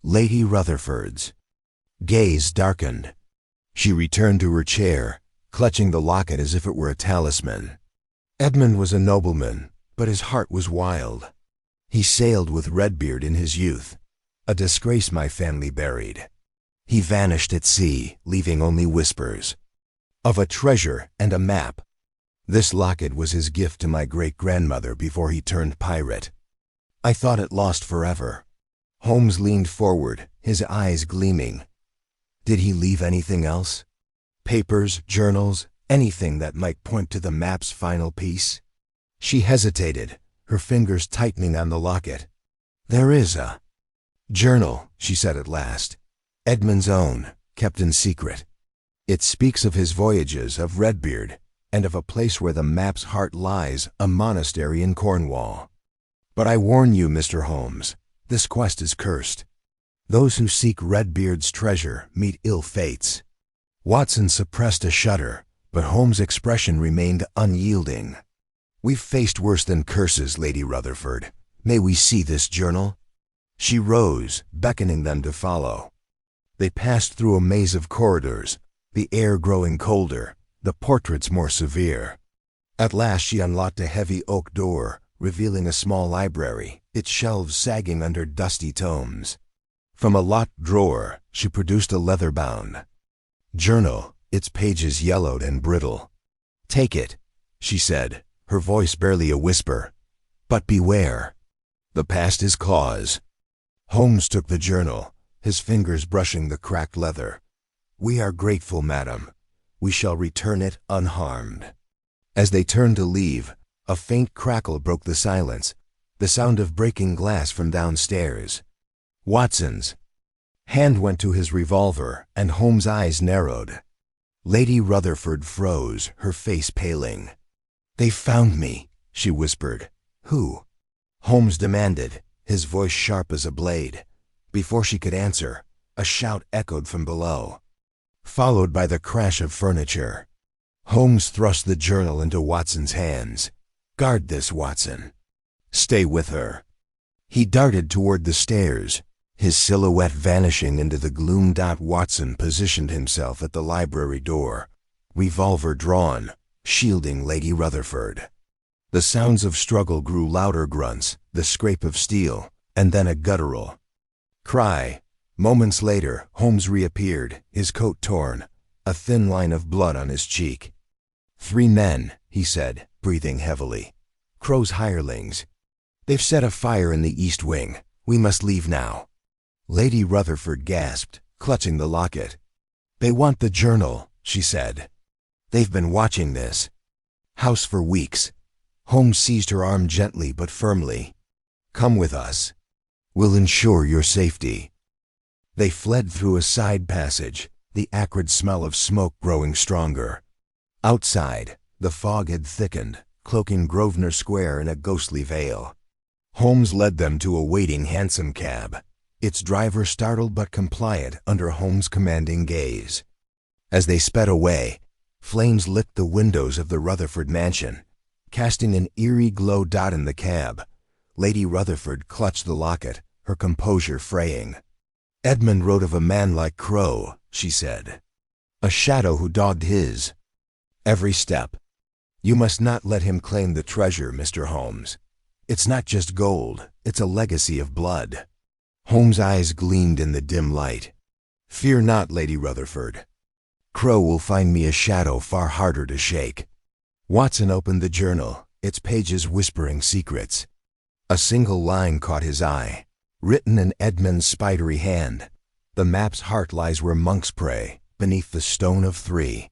Lady Rutherford's gaze darkened. She returned to her chair, clutching the locket as if it were a talisman. "Edmund was a nobleman, but his heart was wild. He sailed with Redbeard in his youth, a disgrace my family buried. He vanished at sea, leaving only whispers of a treasure and a map. This locket was his gift to my great-grandmother before he turned pirate. I thought it lost forever." Holmes leaned forward, his eyes gleaming. "Did he leave anything else? Papers, journals, anything that might point to the map's final piece?" She hesitated, her fingers tightening on the locket. "There is a journal," she said at last. "Edmund's own, kept in secret. It speaks of his voyages, of Redbeard, and of a place where the map's heart lies, a monastery in Cornwall. But I warn you, Mr. Holmes, this quest is cursed. Those who seek Redbeard's treasure meet ill fates." Watson suppressed a shudder, but Holmes' expression remained unyielding. "We've faced worse than curses, Lady Rutherford. May we see this journal?" She rose, beckoning them to follow. They passed through a maze of corridors, the air growing colder, the portraits more severe. At last she unlocked a heavy oak door, revealing a small library, its shelves sagging under dusty tomes. From a locked drawer, she produced a leather-bound journal, its pages yellowed and brittle. "Take it," she said, her voice barely a whisper. "But beware. The past is cause." Holmes took the journal, his fingers brushing the cracked leather. "We are grateful, madam. We shall return it unharmed." As they turned to leave, a faint crackle broke the silence, the sound of breaking glass from downstairs. Watson's hand went to his revolver, and Holmes' eyes narrowed. Lady Rutherford froze, her face paling. "They found me," she whispered. "Who?" Holmes demanded, his voice sharp as a blade. Before she could answer, a shout echoed from below, followed by the crash of furniture. Holmes thrust the journal into Watson's hands. "Guard this, Watson. Stay with her." He darted toward the stairs, his silhouette vanishing into the gloom. Watson positioned himself at the library door, revolver drawn, shielding Lady Rutherford. The sounds of struggle grew louder, grunts, the scrape of steel, and then a guttural cry. Moments later, Holmes reappeared, his coat torn, a thin line of blood on his cheek. "3 men," he said, breathing heavily. "Crow's hirelings. They've set a fire in the east wing. We must leave now." Lady Rutherford gasped, clutching the locket. "They want the journal," she said. "They've been watching this house for weeks." Holmes seized her arm gently but firmly. "Come with us. We'll ensure your safety." They fled through a side passage, the acrid smell of smoke growing stronger. Outside, the fog had thickened, cloaking Grosvenor Square in a ghostly veil. Holmes led them to a waiting hansom cab, its driver startled but compliant under Holmes' commanding gaze. As they sped away, flames lit the windows of the Rutherford mansion, casting an eerie glow. In the cab, Lady Rutherford clutched the locket, her composure fraying. "Edmund wrote of a man like Crow," she said. "A shadow who dogged his every step. You must not let him claim the treasure, Mr. Holmes. It's not just gold, it's a legacy of blood." Holmes' eyes gleamed in the dim light. "Fear not, Lady Rutherford. Crow will find me a shadow far harder to shake." Watson opened the journal, its pages whispering secrets. A single line caught his eye, written in Edmund's spidery hand. "The map's heart lies where monks pray, beneath the stone of 3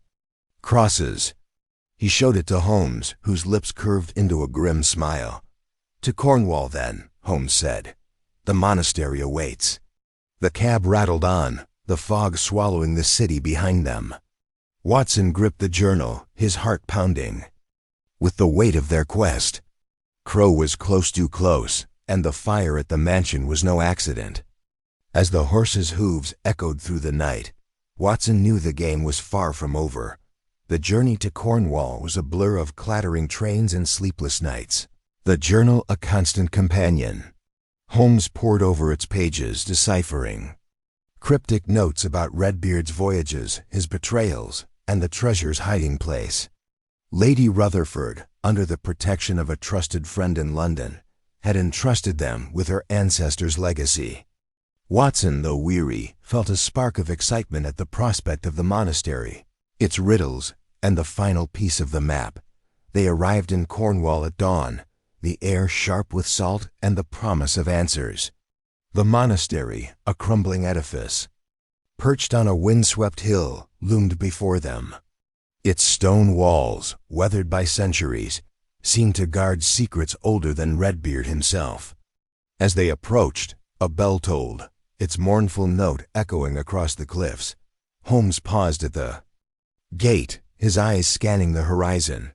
crosses." He showed it to Holmes, whose lips curved into a grim smile. "To Cornwall, then," Holmes said. "The monastery awaits." The cab rattled on, the fog swallowing the city behind them. Watson gripped the journal, his heart pounding with the weight of their quest. Crow was close, too close, and the fire at the mansion was no accident. As the horses' hooves echoed through the night, Watson knew the game was far from over. The journey to Cornwall was a blur of clattering trains and sleepless nights. The journal a constant companion. Holmes pored over its pages, deciphering cryptic notes about Redbeard's voyages, his betrayals, and the treasure's hiding place. Lady Rutherford, under the protection of a trusted friend in London, had entrusted them with her ancestor's legacy. Watson, though weary, felt a spark of excitement at the prospect of the monastery, its riddles, and the final piece of the map. They arrived in Cornwall at dawn, the air sharp with salt and the promise of answers. The monastery, a crumbling edifice, perched on a windswept hill, loomed before them. Its stone walls, weathered by centuries, seemed to guard secrets older than Redbeard himself. As they approached, a bell tolled, its mournful note echoing across the cliffs. Holmes paused at the gate, his eyes scanning the horizon.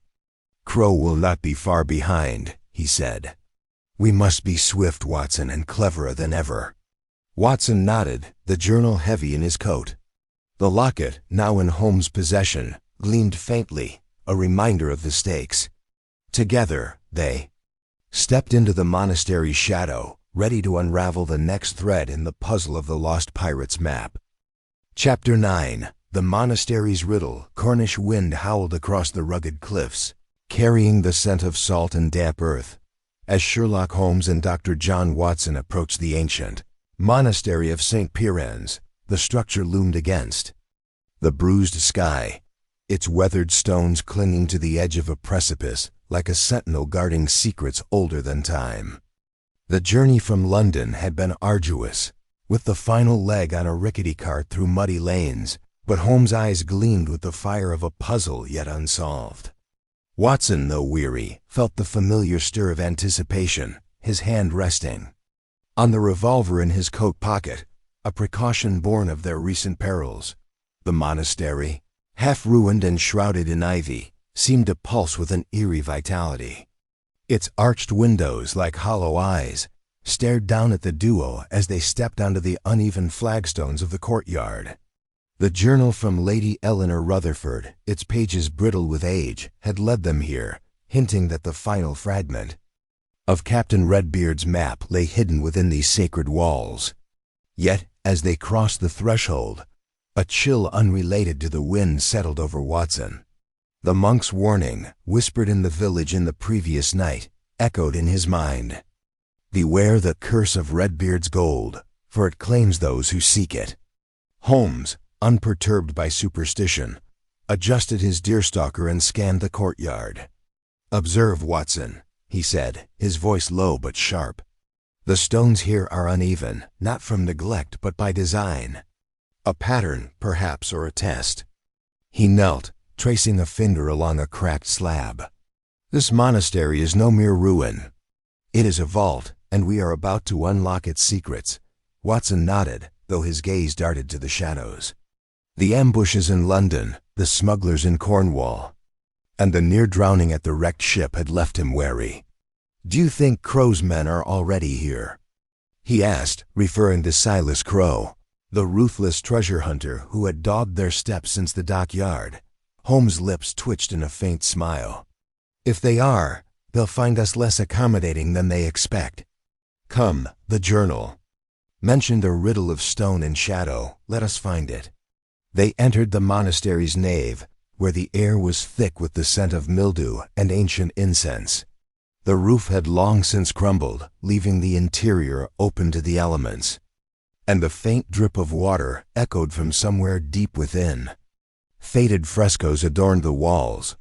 "Crow will not be far behind," he said. "We must be swift, Watson, and cleverer than ever." Watson nodded, the journal heavy in his coat. The locket, now in Holmes' possession, gleamed faintly, a reminder of the stakes. Together, they stepped into the monastery's shadow, ready to unravel the next thread in the puzzle of the lost pirate's map. Chapter 9. The Monastery's Riddle. Cornish wind howled across the rugged cliffs, carrying the scent of salt and damp earth. As Sherlock Holmes and Dr. John Watson approached the ancient monastery of St. Piran's, the structure loomed against the bruised sky, its weathered stones clinging to the edge of a precipice like a sentinel guarding secrets older than time. The journey from London had been arduous, with the final leg on a rickety cart through muddy lanes, but Holmes' eyes gleamed with the fire of a puzzle yet unsolved. Watson, though weary, felt the familiar stir of anticipation, his hand resting on the revolver in his coat pocket, a precaution born of their recent perils. The monastery, half ruined and shrouded in ivy, seemed to pulse with an eerie vitality. Its arched windows, like hollow eyes, stared down at the duo as they stepped onto the uneven flagstones of the courtyard. The journal from Lady Eleanor Rutherford, its pages brittle with age, had led them here, hinting that the final fragment of Captain Redbeard's map lay hidden within these sacred walls. Yet, as they crossed the threshold, a chill unrelated to the wind settled over Watson. The monk's warning, whispered in the village in the previous night, echoed in his mind. "Beware the curse of Redbeard's gold, for it claims those who seek it." Holmes, unperturbed by superstition, adjusted his deerstalker and scanned the courtyard. "Observe, Watson," he said, his voice low but sharp. "The stones here are uneven, not from neglect but by design. A pattern, perhaps, or a test." He knelt, tracing a finger along a cracked slab. "This monastery is no mere ruin. It is a vault, and we are about to unlock its secrets." Watson nodded, though his gaze darted to the shadows. The ambushes in London, the smugglers in Cornwall, and the near drowning at the wrecked ship had left him wary. "Do you think Crow's men are already here?" he asked, referring to Silas Crow, the ruthless treasure hunter who had dogged their steps since the dockyard. Holmes' lips twitched in a faint smile. "If they are, they'll find us less accommodating than they expect. Come, the journal mentioned a riddle of stone and shadow. Let us find it." They entered the monastery's nave, where the air was thick with the scent of mildew and ancient incense. The roof had long since crumbled, leaving the interior open to the elements, and the faint drip of water echoed from somewhere deep within. Faded frescoes adorned the walls,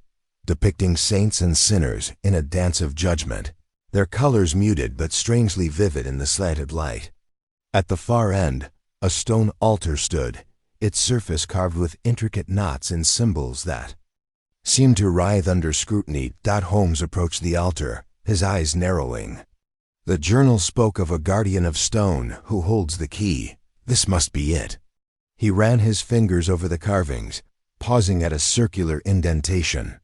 depicting saints and sinners in a dance of judgment, their colors muted but strangely vivid in the slanted light. At the far end, a stone altar stood, its surface carved with intricate knots and symbols that seemed to writhe under scrutiny. Holmes approached the altar, his eyes narrowing. The journal spoke of a guardian of stone who holds the key. This must be it. He ran his fingers over the carvings, pausing at a circular indentation.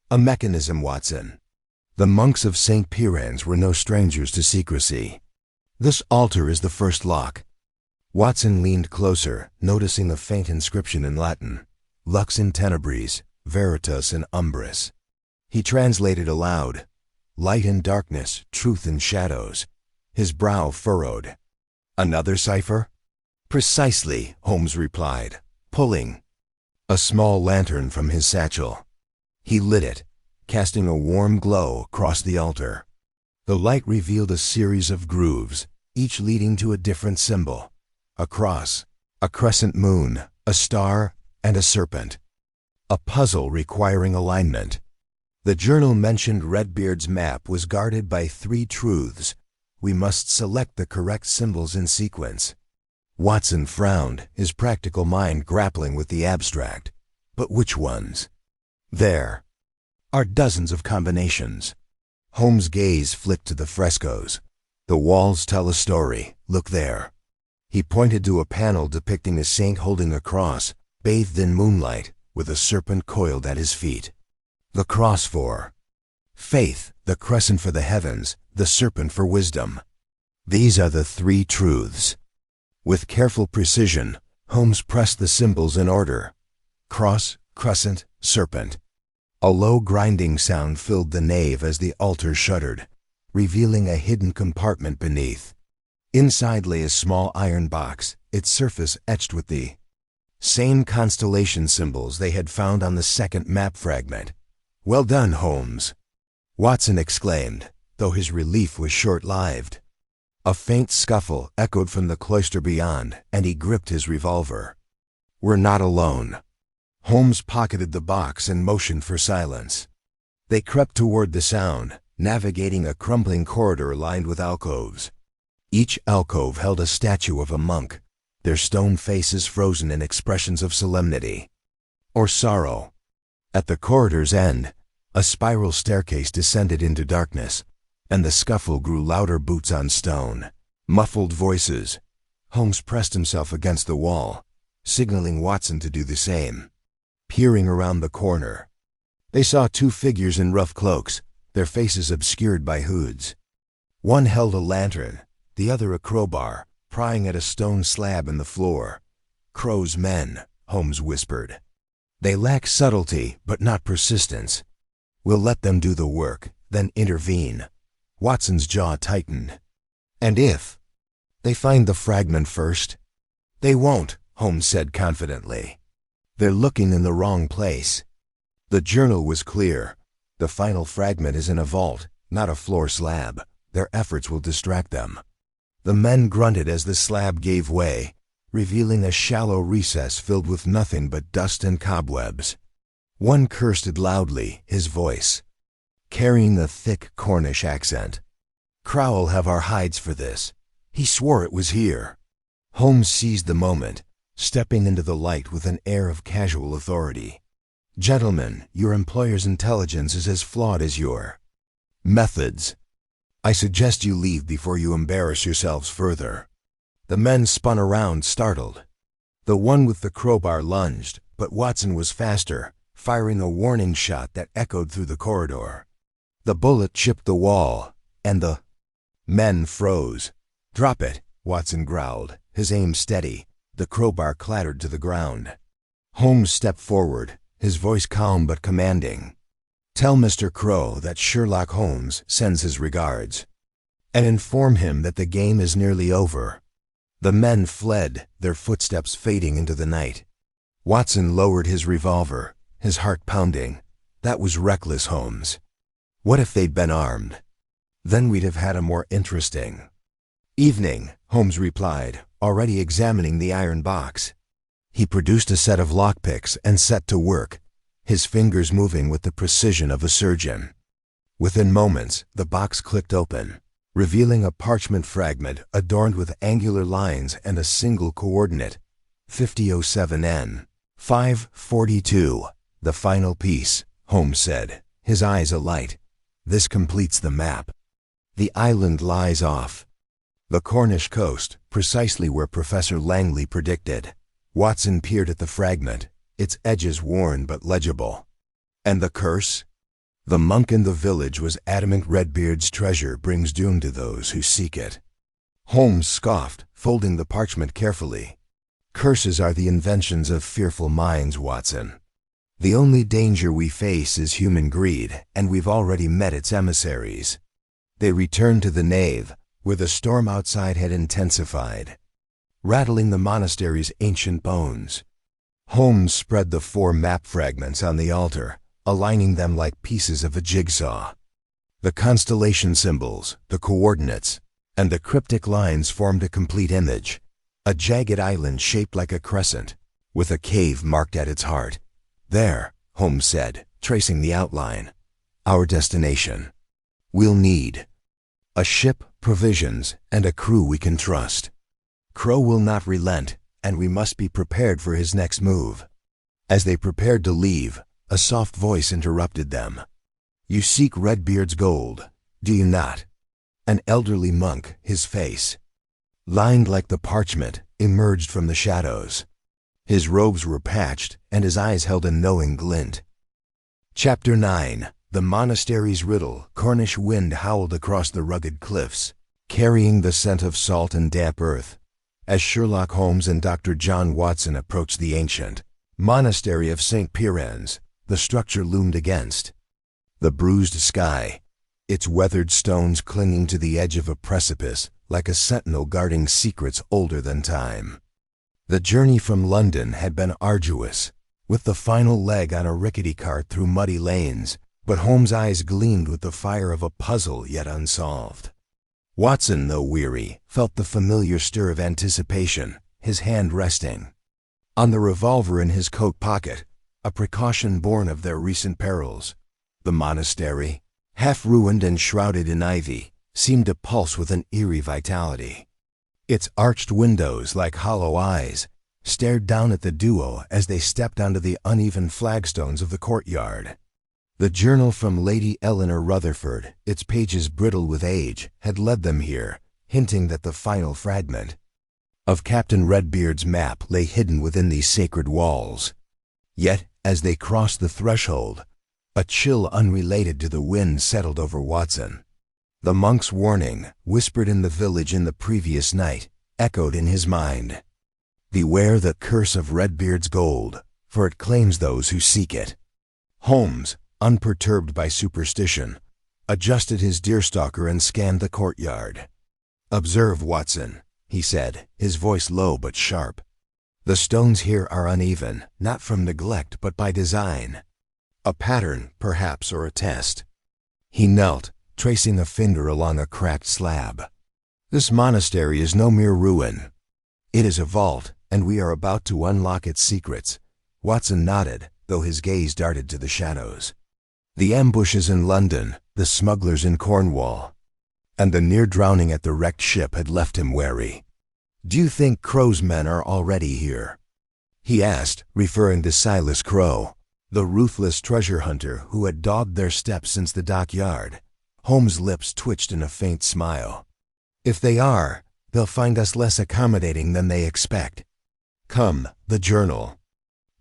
"A mechanism, Watson." The monks of St. Piran's were no strangers to secrecy. "This altar is the first lock." Watson leaned closer, noticing the faint inscription in Latin, "Lux in tenebris, veritas in umbris." He translated aloud, "Light in darkness, truth in shadows." His brow furrowed. "Another cipher?" "Precisely," Holmes replied, pulling a small lantern from his satchel. He lit it, casting a warm glow across the altar. The light revealed a series of grooves, each leading to a different symbol, a cross, a crescent moon, a star, and a serpent. A puzzle requiring alignment. The journal mentioned Redbeard's map was guarded by 3 truths. We must select the correct symbols in sequence. Watson frowned, his practical mind grappling with the abstract. But which ones? There are dozens of combinations. Holmes' gaze flicked to the frescoes. The walls tell a story. Look there. He pointed to a panel depicting a saint holding a cross, bathed in moonlight, with a serpent coiled at his feet. The cross for faith, the crescent for the heavens, the serpent for wisdom. These are the 3 truths. With careful precision, Holmes pressed the symbols in order. Cross, crescent, serpent. A low grinding sound filled the nave as the altar shuddered, revealing a hidden compartment beneath. Inside lay a small iron box, its surface etched with the same constellation symbols they had found on the second map fragment. "Well done, Holmes," Watson exclaimed, though his relief was short-lived. A faint scuffle echoed from the cloister beyond, and he gripped his revolver. "We're not alone." Holmes pocketed the box and motioned for silence. They crept toward the sound, navigating a crumbling corridor lined with alcoves. Each alcove held a statue of a monk, their stone faces frozen in expressions of solemnity or sorrow. At the corridor's end, a spiral staircase descended into darkness, and the scuffle grew louder. Boots on stone, muffled voices. Holmes pressed himself against the wall, signaling Watson to do the same. Peering around the corner, they saw 2 figures in rough cloaks, their faces obscured by hoods. One held a lantern, the other a crowbar, prying at a stone slab in the floor. "Crow's men," Holmes whispered. "They lack subtlety, but not persistence. We'll let them do the work, then intervene." Watson's jaw tightened. "And if they find the fragment first?" "They won't," Holmes said confidently. "They're looking in the wrong place." The journal was clear. The final fragment is in a vault, not a floor slab. Their efforts will distract them. The men grunted as the slab gave way, revealing a shallow recess filled with nothing but dust and cobwebs. One cursed loudly, his voice carrying a thick Cornish accent. "Crow'll have our hides for this. He swore it was here." Holmes seized the moment, stepping into the light with an air of casual authority. "Gentlemen, your employer's intelligence is as flawed as your methods. I suggest you leave before you embarrass yourselves further." The men spun around, startled. The one with the crowbar lunged, but Watson was faster, firing a warning shot that echoed through the corridor. The bullet chipped the wall, and the men froze. "Drop it," Watson growled, his aim steady. The crowbar clattered to the ground. Holmes stepped forward, his voice calm but commanding. "Tell Mr. Crow that Sherlock Holmes sends his regards, and inform him that the game is nearly over." The men fled, their footsteps fading into the night. Watson lowered his revolver, his heart pounding. That was reckless, Holmes. What if they'd been armed? Then we'd have had a more interesting evening, Holmes replied, already examining the iron box. He produced a set of lockpicks and set to work, his fingers moving with the precision of a surgeon. Within moments, the box clicked open, revealing a parchment fragment adorned with angular lines and a single coordinate, 5007N. 542. "The final piece," Holmes said, his eyes alight. "This completes the map. The island lies off the Cornish coast, precisely where Professor Langley predicted." Watson peered at the fragment, its edges worn but legible. "And the curse?" "The monk in the village was adamant Redbeard's treasure brings doom to those who seek it." Holmes scoffed, folding the parchment carefully. "Curses are the inventions of fearful minds, Watson. The only danger we face is human greed, and we've already met its emissaries." They returned to the nave, where the storm outside had intensified, rattling the monastery's ancient bones. Holmes spread the 4 map fragments on the altar, aligning them like pieces of a jigsaw. The constellation symbols, the coordinates, and the cryptic lines formed a complete image, A jagged island shaped like a crescent, with a cave marked at its heart. There, Holmes said, tracing the outline. Our destination. We'll need a ship, provisions, and a crew we can trust. Crow will not relent, and we must be prepared for his next move. As they prepared to leave, a soft voice interrupted them. You seek Redbeard's gold, do you not? An elderly monk, his face lined like the parchment, emerged from the shadows. His robes were patched, and his eyes held a knowing glint. Chapter 9. The Monastery's Riddle. Cornish wind howled across the rugged cliffs, carrying the scent of salt and damp earth. As Sherlock Holmes and Dr. John Watson approached the ancient monastery of St. Piran's, the structure loomed against the bruised sky, its weathered stones clinging to the edge of a precipice like a sentinel guarding secrets older than time. The journey from London had been arduous, with the final leg on a rickety cart through muddy lanes, but Holmes' eyes gleamed with the fire of a puzzle yet unsolved. Watson, though weary, felt the familiar stir of anticipation, his hand resting on the revolver in his coat pocket, a precaution born of their recent perils. The monastery, half ruined and shrouded in ivy, seemed to pulse with an eerie vitality. Its arched windows, like hollow eyes, stared down at the duo as they stepped onto the uneven flagstones of the courtyard. The journal from Lady Eleanor Rutherford, its pages brittle with age, had led them here, hinting that the final fragment of Captain Redbeard's map lay hidden within these sacred walls. Yet, as they crossed the threshold, a chill unrelated to the wind settled over Watson. The monk's warning, whispered in the village in the previous night, echoed in his mind. Beware the curse of Redbeard's gold, for it claims those who seek it. Holmes, unperturbed by superstition, adjusted his deerstalker and scanned the courtyard. Observe, Watson, he said, his voice low but sharp. The stones here are uneven, not from neglect but by design. A pattern, perhaps, or a test. He knelt, tracing a finger along a cracked slab. This monastery is no mere ruin. It is a vault, and we are about to unlock its secrets. Watson nodded, though his gaze darted to the shadows. The ambushes in London, the smugglers in Cornwall, and the near drowning at the wrecked ship had left him wary. Do you think Crow's men are already here? He asked, referring to Silas Crow, the ruthless treasure hunter who had dogged their steps since the dockyard. Holmes' lips twitched in a faint smile. If they are, they'll find us less accommodating than they expect. Come, the journal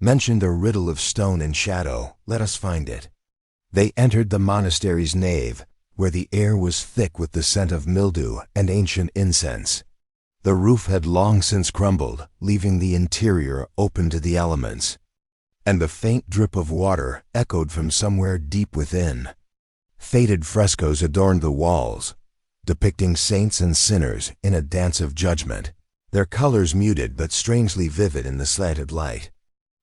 mentioned a riddle of stone and shadow. Let us find it. They entered the monastery's nave, where the air was thick with the scent of mildew and ancient incense. The roof had long since crumbled, leaving the interior open to the elements, and the faint drip of water echoed from somewhere deep within. Faded frescoes adorned the walls, depicting saints and sinners in a dance of judgment, their colors muted but strangely vivid in the slanted light.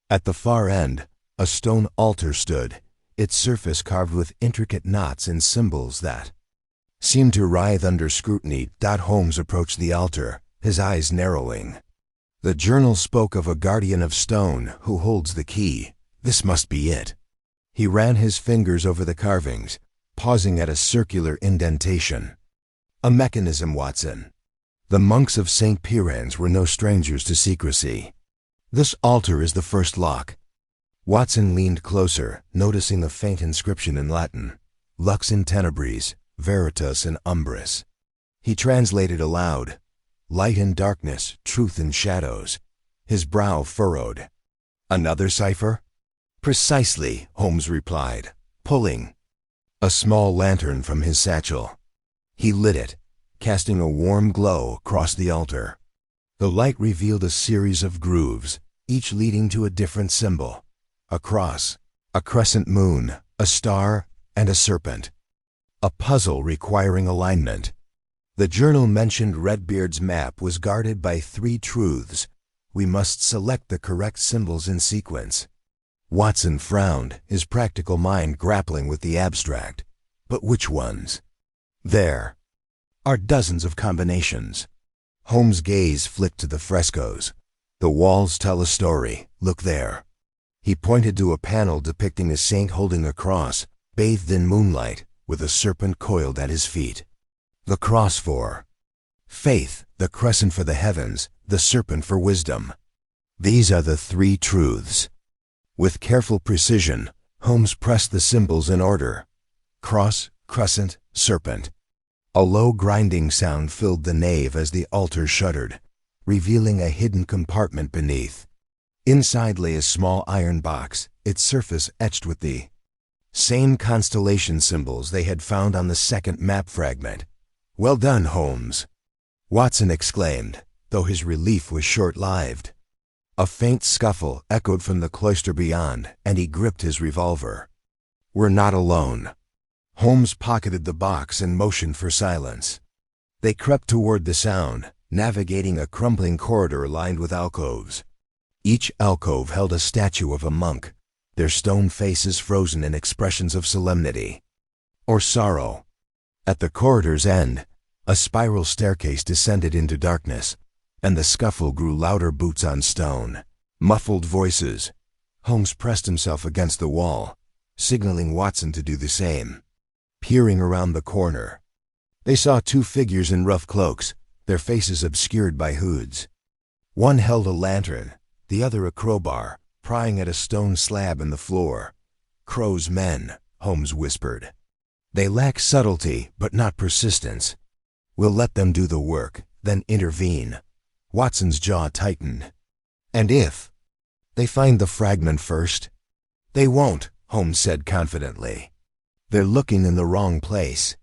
At the far end, a stone altar stood, its surface carved with intricate knots and symbols that seemed to writhe under scrutiny. Holmes approached the altar, his eyes narrowing. The journal spoke of a guardian of stone who holds the key. This must be it. He ran his fingers over the carvings, pausing at a circular indentation. A mechanism, Watson. The monks of St. Piran's were no strangers to secrecy. This altar is the first lock. Watson leaned closer, noticing the faint inscription in Latin, Lux in tenebris, veritas in umbris. He translated aloud, light in darkness, truth in shadows. His brow furrowed. Another cipher? Precisely, Holmes replied, pulling a small lantern from his satchel. He lit it, casting a warm glow across the altar. The light revealed a series of grooves, each leading to a different symbol. A cross, a crescent moon, a star, and a serpent. A puzzle requiring alignment. The journal mentioned Redbeard's map was guarded by 3 truths. We must select the correct symbols in sequence. Watson frowned, his practical mind grappling with the abstract. But which ones? There are dozens of combinations. Holmes' gaze flicked to the frescoes. The walls tell a story. Look there. He pointed to a panel depicting a saint holding a cross, bathed in moonlight, with a serpent coiled at his feet. The cross for faith, the crescent for the heavens, the serpent for wisdom. These are the three truths. With careful precision, Holmes pressed the symbols in order. Cross, crescent, serpent. A low grinding sound filled the nave as the altar shuddered, revealing a hidden compartment beneath. Inside lay a small iron box, its surface etched with the same constellation symbols they had found on the second map fragment. "Well done, Holmes," Watson exclaimed, though his relief was short-lived. A faint scuffle echoed from the cloister beyond, and he gripped his revolver. "We're not alone." Holmes pocketed the box and motioned for silence. They crept toward the sound, navigating a crumbling corridor lined with alcoves. Each alcove held a statue of a monk, their stone faces frozen in expressions of solemnity or sorrow. At the corridor's end, a spiral staircase descended into darkness, and the scuffle grew louder. Boots on stone, muffled voices. Holmes pressed himself against the wall, signaling Watson to do the same. Peering around the corner, they saw two figures in rough cloaks, their faces obscured by hoods. One held a lantern, the other a crowbar, prying at a stone slab in the floor. "Crow's men," Holmes whispered. "They lack subtlety, but not persistence. We'll let them do the work, then intervene." Watson's jaw tightened. "And if they find the fragment first?" "They won't," Holmes said confidently. "They're looking in the wrong place."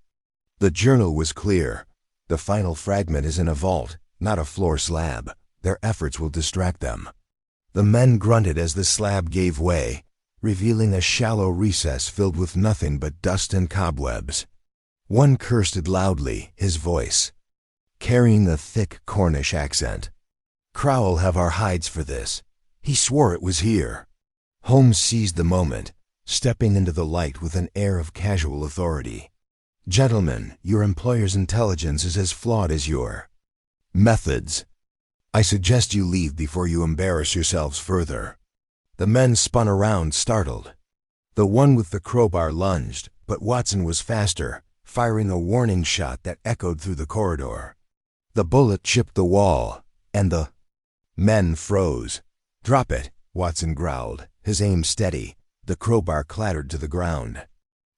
The journal was clear. The final fragment is in a vault, not a floor slab. Their efforts will distract them. The men grunted as the slab gave way, revealing a shallow recess filled with nothing but dust and cobwebs. One cursed loudly, his voice carrying a thick Cornish accent. "Crow'll have our hides for this. He swore it was here." Holmes seized the moment, stepping into the light with an air of casual authority. "Gentlemen, your employer's intelligence is as flawed as your methods. I suggest you leave before you embarrass yourselves further." The men spun around, startled. The one with the crowbar lunged, but Watson was faster, firing a warning shot that echoed through the corridor. The bullet chipped the wall, and the men froze. "Drop it," Watson growled, his aim steady. The crowbar clattered to the ground.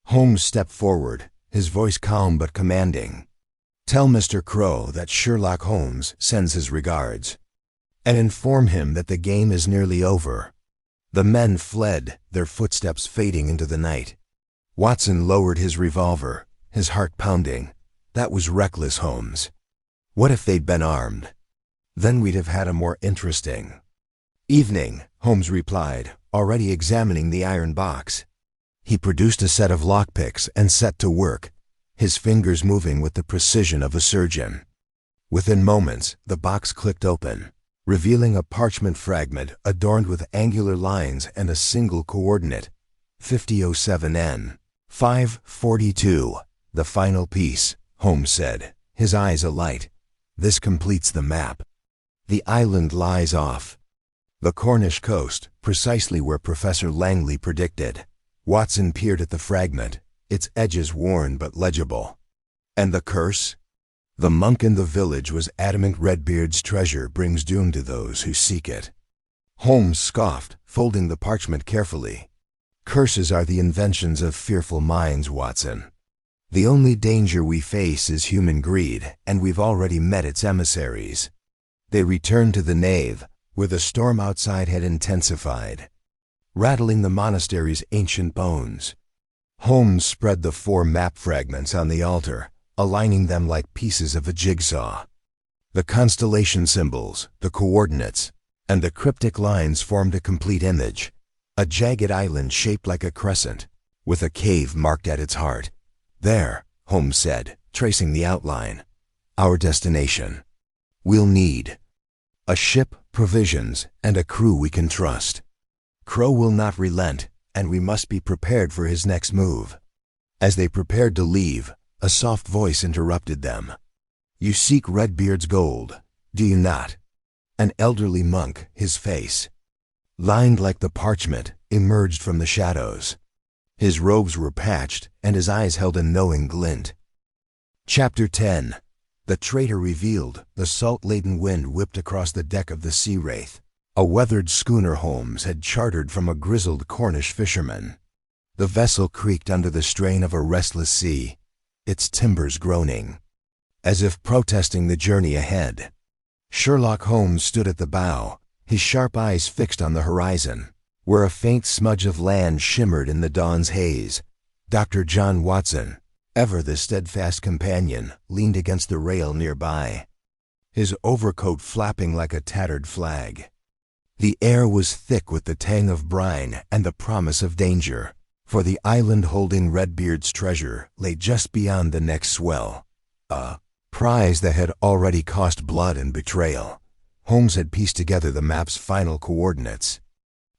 Holmes stepped forward, his voice calm but commanding. "Tell Mr. Crow that Sherlock Holmes sends his regards, and inform him that the game is nearly over." The men fled, their footsteps fading into the night. Watson lowered his revolver, his heart pounding. "That was reckless, Holmes. What if they'd been armed? Then we'd have had a more interesting evening," Holmes replied, already examining the iron box. He produced a set of lockpicks and set to work, his fingers moving with the precision of a surgeon. Within moments, the box clicked open, revealing a parchment fragment adorned with angular lines and a single coordinate, 5007N. 542. "The final piece," Holmes said, his eyes alight. "This completes the map. The island lies off the Cornish coast, precisely where Professor Langley predicted." Watson peered at the fragment, its edges worn but legible. "And the curse?" "The monk in the village was adamant Redbeard's treasure brings doom to those who seek it." Holmes scoffed, folding the parchment carefully. "Curses are the inventions of fearful minds, Watson. The only danger we face is human greed, and we've already met its emissaries." They returned to the nave, where the storm outside had intensified, rattling the monastery's ancient bones. Holmes spread the 4 map fragments on the altar, aligning them like pieces of a jigsaw. The constellation symbols, the coordinates, and the cryptic lines formed a complete image, a jagged island shaped like a crescent, with a cave marked at its heart. "There," Holmes said, tracing the outline. "Our destination. We'll need a ship, provisions, and a crew we can trust. Crow will not relent, and we must be prepared for his next move." As they prepared to leave, a soft voice interrupted them. "You seek Redbeard's gold. do you not? An elderly monk, his face lined like the parchment, emerged from the shadows. His robes were patched, and his eyes held a knowing glint. Chapter 10. The traitor revealed. The salt-laden wind whipped across the deck of the Sea Wraith, a weathered schooner Holmes had chartered from a grizzled Cornish fisherman. The vessel creaked under the strain of a restless sea, its timbers groaning, as if protesting the journey ahead. Sherlock Holmes stood at the bow, his sharp eyes fixed on the horizon, where a faint smudge of land shimmered in the dawn's haze. Dr. John Watson, ever the steadfast companion, leaned against the rail nearby, his overcoat flapping like a tattered flag. The air was thick with the tang of brine and the promise of danger, for the island holding Redbeard's treasure lay just beyond the next swell, a prize that had already cost blood and betrayal. Holmes had pieced together the map's final coordinates.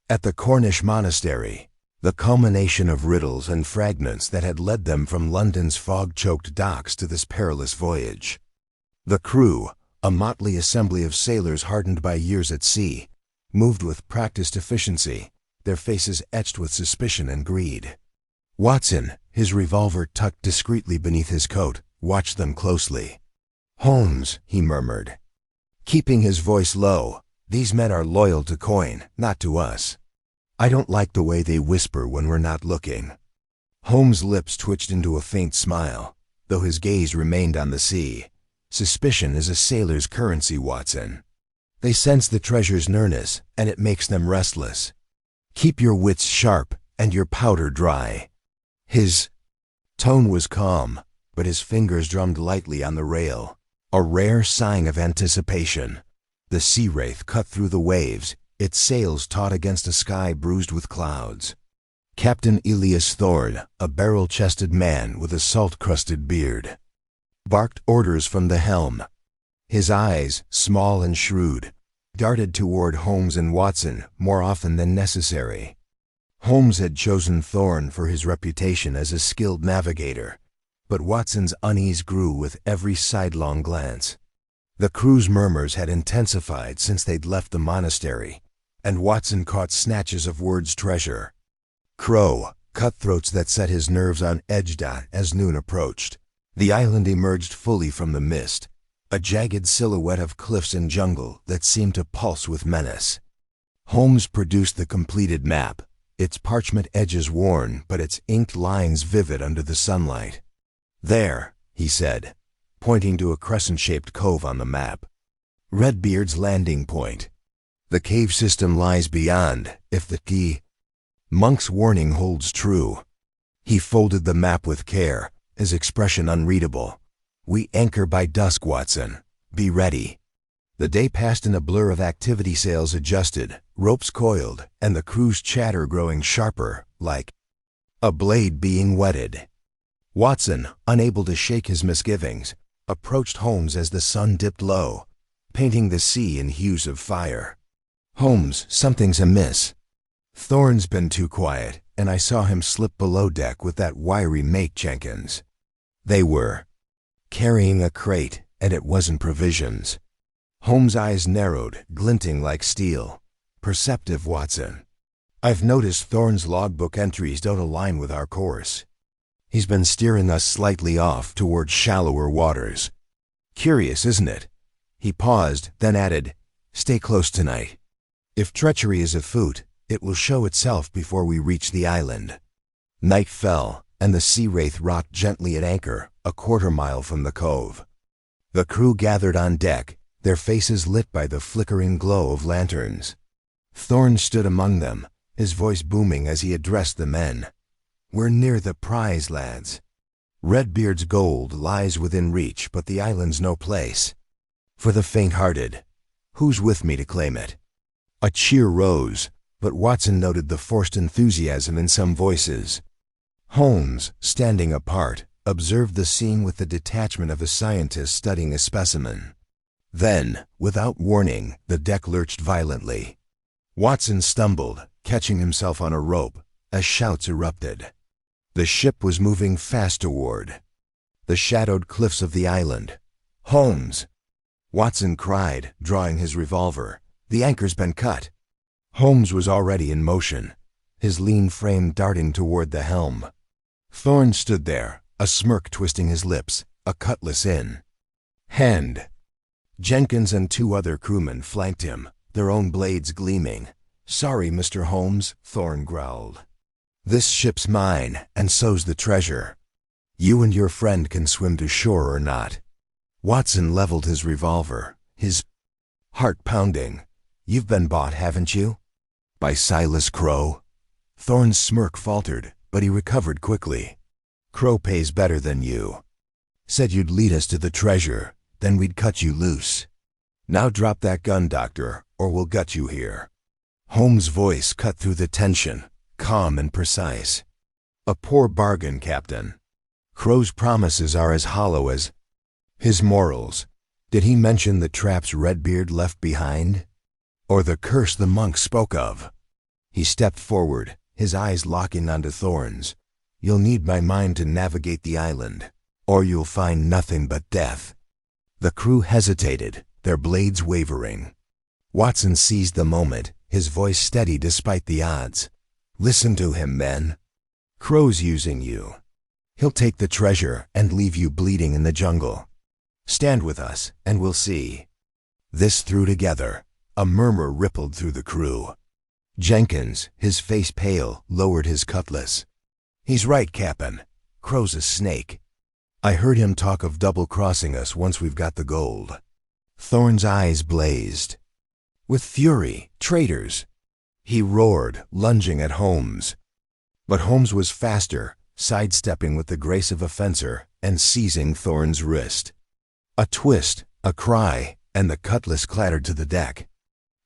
At the Cornish monastery, the culmination of riddles and fragments that had led them from London's fog-choked docks to this perilous voyage. The crew, a motley assembly of sailors hardened by years at sea, moved with practiced efficiency, their faces etched with suspicion and greed. Watson, his revolver tucked discreetly beneath his coat, watched them closely. "Holmes," he murmured, keeping his voice low, "these men are loyal to coin, not to us. I don't like the way they whisper when we're not looking." Holmes' lips twitched into a faint smile, though his gaze remained on the sea. "Suspicion is a sailor's currency, Watson. They sense the treasure's nearness, and it makes them restless. Keep your wits sharp and your powder dry." His tone was calm, but his fingers drummed lightly on the rail, a rare sign of anticipation. The Sea Wraith cut through the waves, its sails taut against a sky bruised with clouds. Captain Elias Thorne, a barrel-chested man with a salt-crusted beard, barked orders from the helm. His eyes, small and shrewd, darted toward Holmes and Watson more often than necessary. Holmes had chosen Thorne for his reputation as a skilled navigator, but Watson's unease grew with every sidelong glance. The crew's murmurs had intensified since they'd left the monastery, and Watson caught snatches of words treasure. Crow, cutthroats that set his nerves on edge. As noon approached, the island emerged fully from the mist, a jagged silhouette of cliffs and jungle that seemed to pulse with menace. Holmes produced the completed map, its parchment edges worn but its inked lines vivid under the sunlight. "There," he said, pointing to a crescent-shaped cove on the map. "Redbeard's landing point. The cave system lies beyond, if the key monk's warning holds true." He folded the map with care, his expression unreadable. "We anchor by dusk, Watson. Be ready." The day passed in a blur of activity. Sails adjusted, ropes coiled, and the crew's chatter growing sharper, like a blade being whetted. Watson, unable to shake his misgivings, approached Holmes as the sun dipped low, painting the sea in hues of fire. "Holmes, something's amiss. Thorne's been too quiet, and I saw him slip below deck with that wiry mate Jenkins. They were carrying a crate, and it wasn't provisions." Holmes' eyes narrowed, glinting like steel. "Perceptive, Watson. I've noticed Thorne's logbook entries don't align with our course. He's been steering us slightly off toward shallower waters. Curious, isn't it?" He paused, then added, "Stay close tonight. If treachery is afoot, it will show itself before we reach the island." Night fell, and the Sea Wraith rocked gently at anchor, a quarter-mile from the cove. The crew gathered on deck, their faces lit by the flickering glow of lanterns. Thorne stood among them, his voice booming as he addressed the men. "We're near the prize, lads. Redbeard's gold lies within reach, but the island's no place for the faint-hearted. Who's with me to claim it?" A cheer rose, but Watson noted the forced enthusiasm in some voices. Holmes, standing apart, observed the scene with the detachment of a scientist studying a specimen. Then, without warning, the deck lurched violently. Watson stumbled, catching himself on a rope, as shouts erupted. The ship was moving fast toward the shadowed cliffs of the island. "Holmes!" Watson cried, drawing his revolver. "The anchor's been cut." Holmes was already in motion, his lean frame darting toward the helm. Thorne stood there, a smirk twisting his lips, a cutlass in hand. Jenkins and two other crewmen flanked him, their own blades gleaming. "Sorry, Mr. Holmes," Thorne growled. "This ship's mine, and so's the treasure. You and your friend can swim to shore or not." Watson leveled his revolver, his heart pounding. "You've been bought, haven't you? By Silas Crowe?" Thorne's smirk faltered, but he recovered quickly. "Crowe pays better than you. Said you'd lead us to the treasure, then we'd cut you loose. Now drop that gun, Doctor, or we'll gut you here." Holmes' voice cut through the tension, calm and precise. "A poor bargain, Captain. Crowe's promises are as hollow as his morals. Did he mention the traps Redbeard left behind? Or the curse the monk spoke of?" He stepped forward, his eyes locking onto Thorne's. "You'll need my mind to navigate the island, or you'll find nothing but death." The crew hesitated, their blades wavering. Watson seized the moment, his voice steady despite the odds. "Listen to him, men. Crowe's using you. He'll take the treasure and leave you bleeding in the jungle. Stand with us, and we'll see." This threw together. A murmur rippled through the crew. Jenkins, his face pale, lowered his cutlass. "He's right, Cap'n. Crowe's a snake. I heard him talk of double-crossing us once we've got the gold." Thorne's eyes blazed with fury. "Traitors!" he roared, lunging at Holmes. But Holmes was faster, sidestepping with the grace of a fencer and seizing Thorne's wrist. A twist, a cry, and the cutlass clattered to the deck.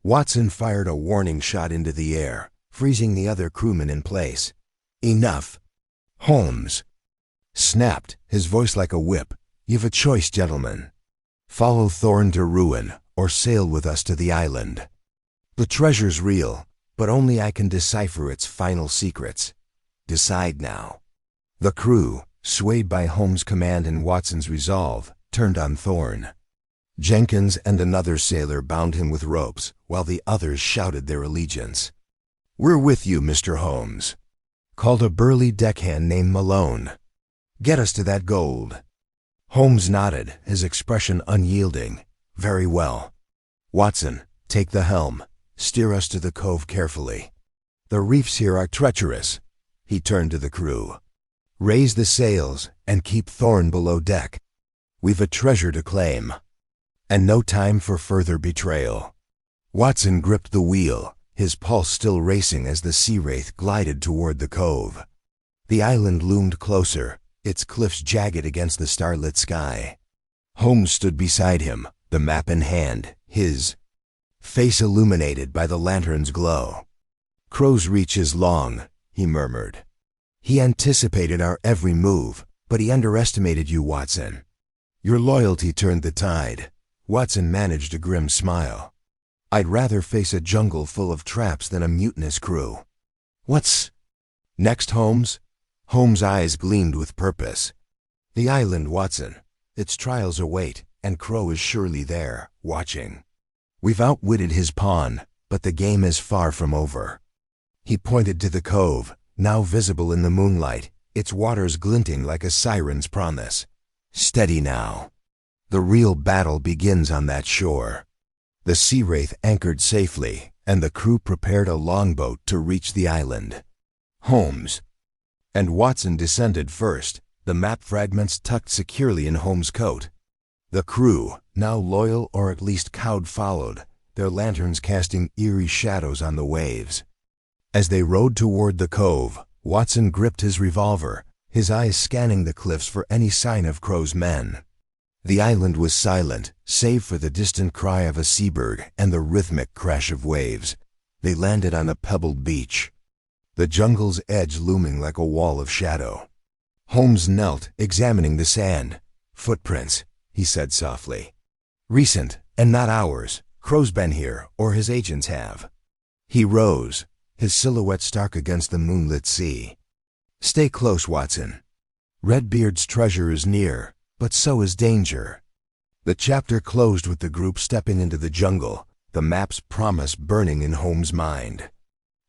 Watson fired a warning shot into the air, freezing the other crewmen in place. "Enough!" Holmes snapped, his voice like a whip. "You've a choice, gentlemen. Follow Thorne to ruin, or sail with us to the island. The treasure's real, but only I can decipher its final secrets. Decide now." The crew, swayed by Holmes' command and Watson's resolve, turned on Thorne. Jenkins and another sailor bound him with ropes, while the others shouted their allegiance. "We're with you, Mr. Holmes," called a burly deckhand named Malone. "Get us to that gold." Holmes nodded, his expression unyielding. "Very well. Watson, take the helm. Steer us to the cove carefully. The reefs here are treacherous." He turned to the crew. "Raise the sails and keep Thorne below deck. We've a treasure to claim, and no time for further betrayal." Watson gripped the wheel, his pulse still racing as the Sea Wraith glided toward the cove. The island loomed closer, its cliffs jagged against the starlit sky. Holmes stood beside him, the map in hand, his face illuminated by the lantern's glow. "Crowe's reach is long," he murmured. "He anticipated our every move, but he underestimated you, Watson. Your loyalty turned the tide." Watson managed a grim smile. "I'd rather face a jungle full of traps than a mutinous crew." "What's next, Holmes?" Holmes' eyes gleamed with purpose. "The island, Watson. Its trials await, and Crowe is surely there, watching. We've outwitted his pawn, but the game is far from over." He pointed to the cove, now visible in the moonlight, its waters glinting like a siren's promise. "Steady now. The real battle begins on that shore." The Sea Wraith anchored safely, and the crew prepared a longboat to reach the island. Holmes and Watson descended first, the map fragments tucked securely in Holmes' coat. The crew, now loyal or at least cowed, followed, their lanterns casting eerie shadows on the waves. As they rowed toward the cove, Watson gripped his revolver, his eyes scanning the cliffs for any sign of Crowe's men. The island was silent, save for the distant cry of a seabird and the rhythmic crash of waves. They landed on a pebbled beach, the jungle's edge looming like a wall of shadow. Holmes knelt, examining the sand. "Footprints," he said softly. "Recent, and not ours. Crowe's been here, or his agents have." He rose, his silhouette stark against the moonlit sea. "Stay close, Watson. Redbeard's treasure is near, but so is danger. The chapter closed with the group stepping into the jungle, the map's promise burning in Holmes' mind.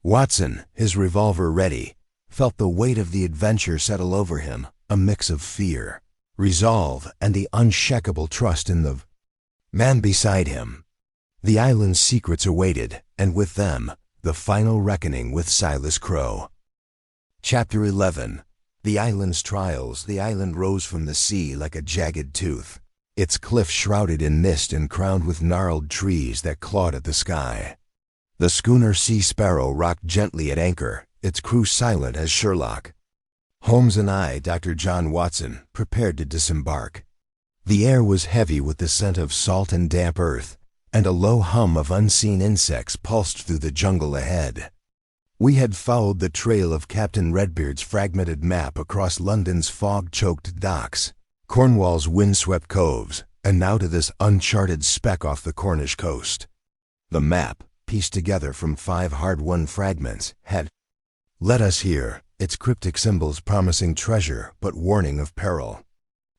Watson, his revolver ready, felt the weight of the adventure settle over him, a mix of fear, resolve, and the unshakable trust in the man beside him. The island's secrets awaited, and with them, the final reckoning with Silas Crowe. Chapter 11. The island's trials. The island rose from the sea like a jagged tooth, its cliffs shrouded in mist and crowned with gnarled trees that clawed at the sky. The schooner Sea Sparrow rocked gently at anchor, its crew silent as Sherlock. Holmes and I, Dr. John Watson, prepared to disembark. The air was heavy with the scent of salt and damp earth, and a low hum of unseen insects pulsed through the jungle ahead. We had followed the trail of Captain Redbeard's fragmented map across London's fog-choked docks, Cornwall's windswept coves, and now to this uncharted speck off the Cornish coast. The map, pieced together from 5 hard-won fragments, had led us here, its cryptic symbols promising treasure but warning of peril.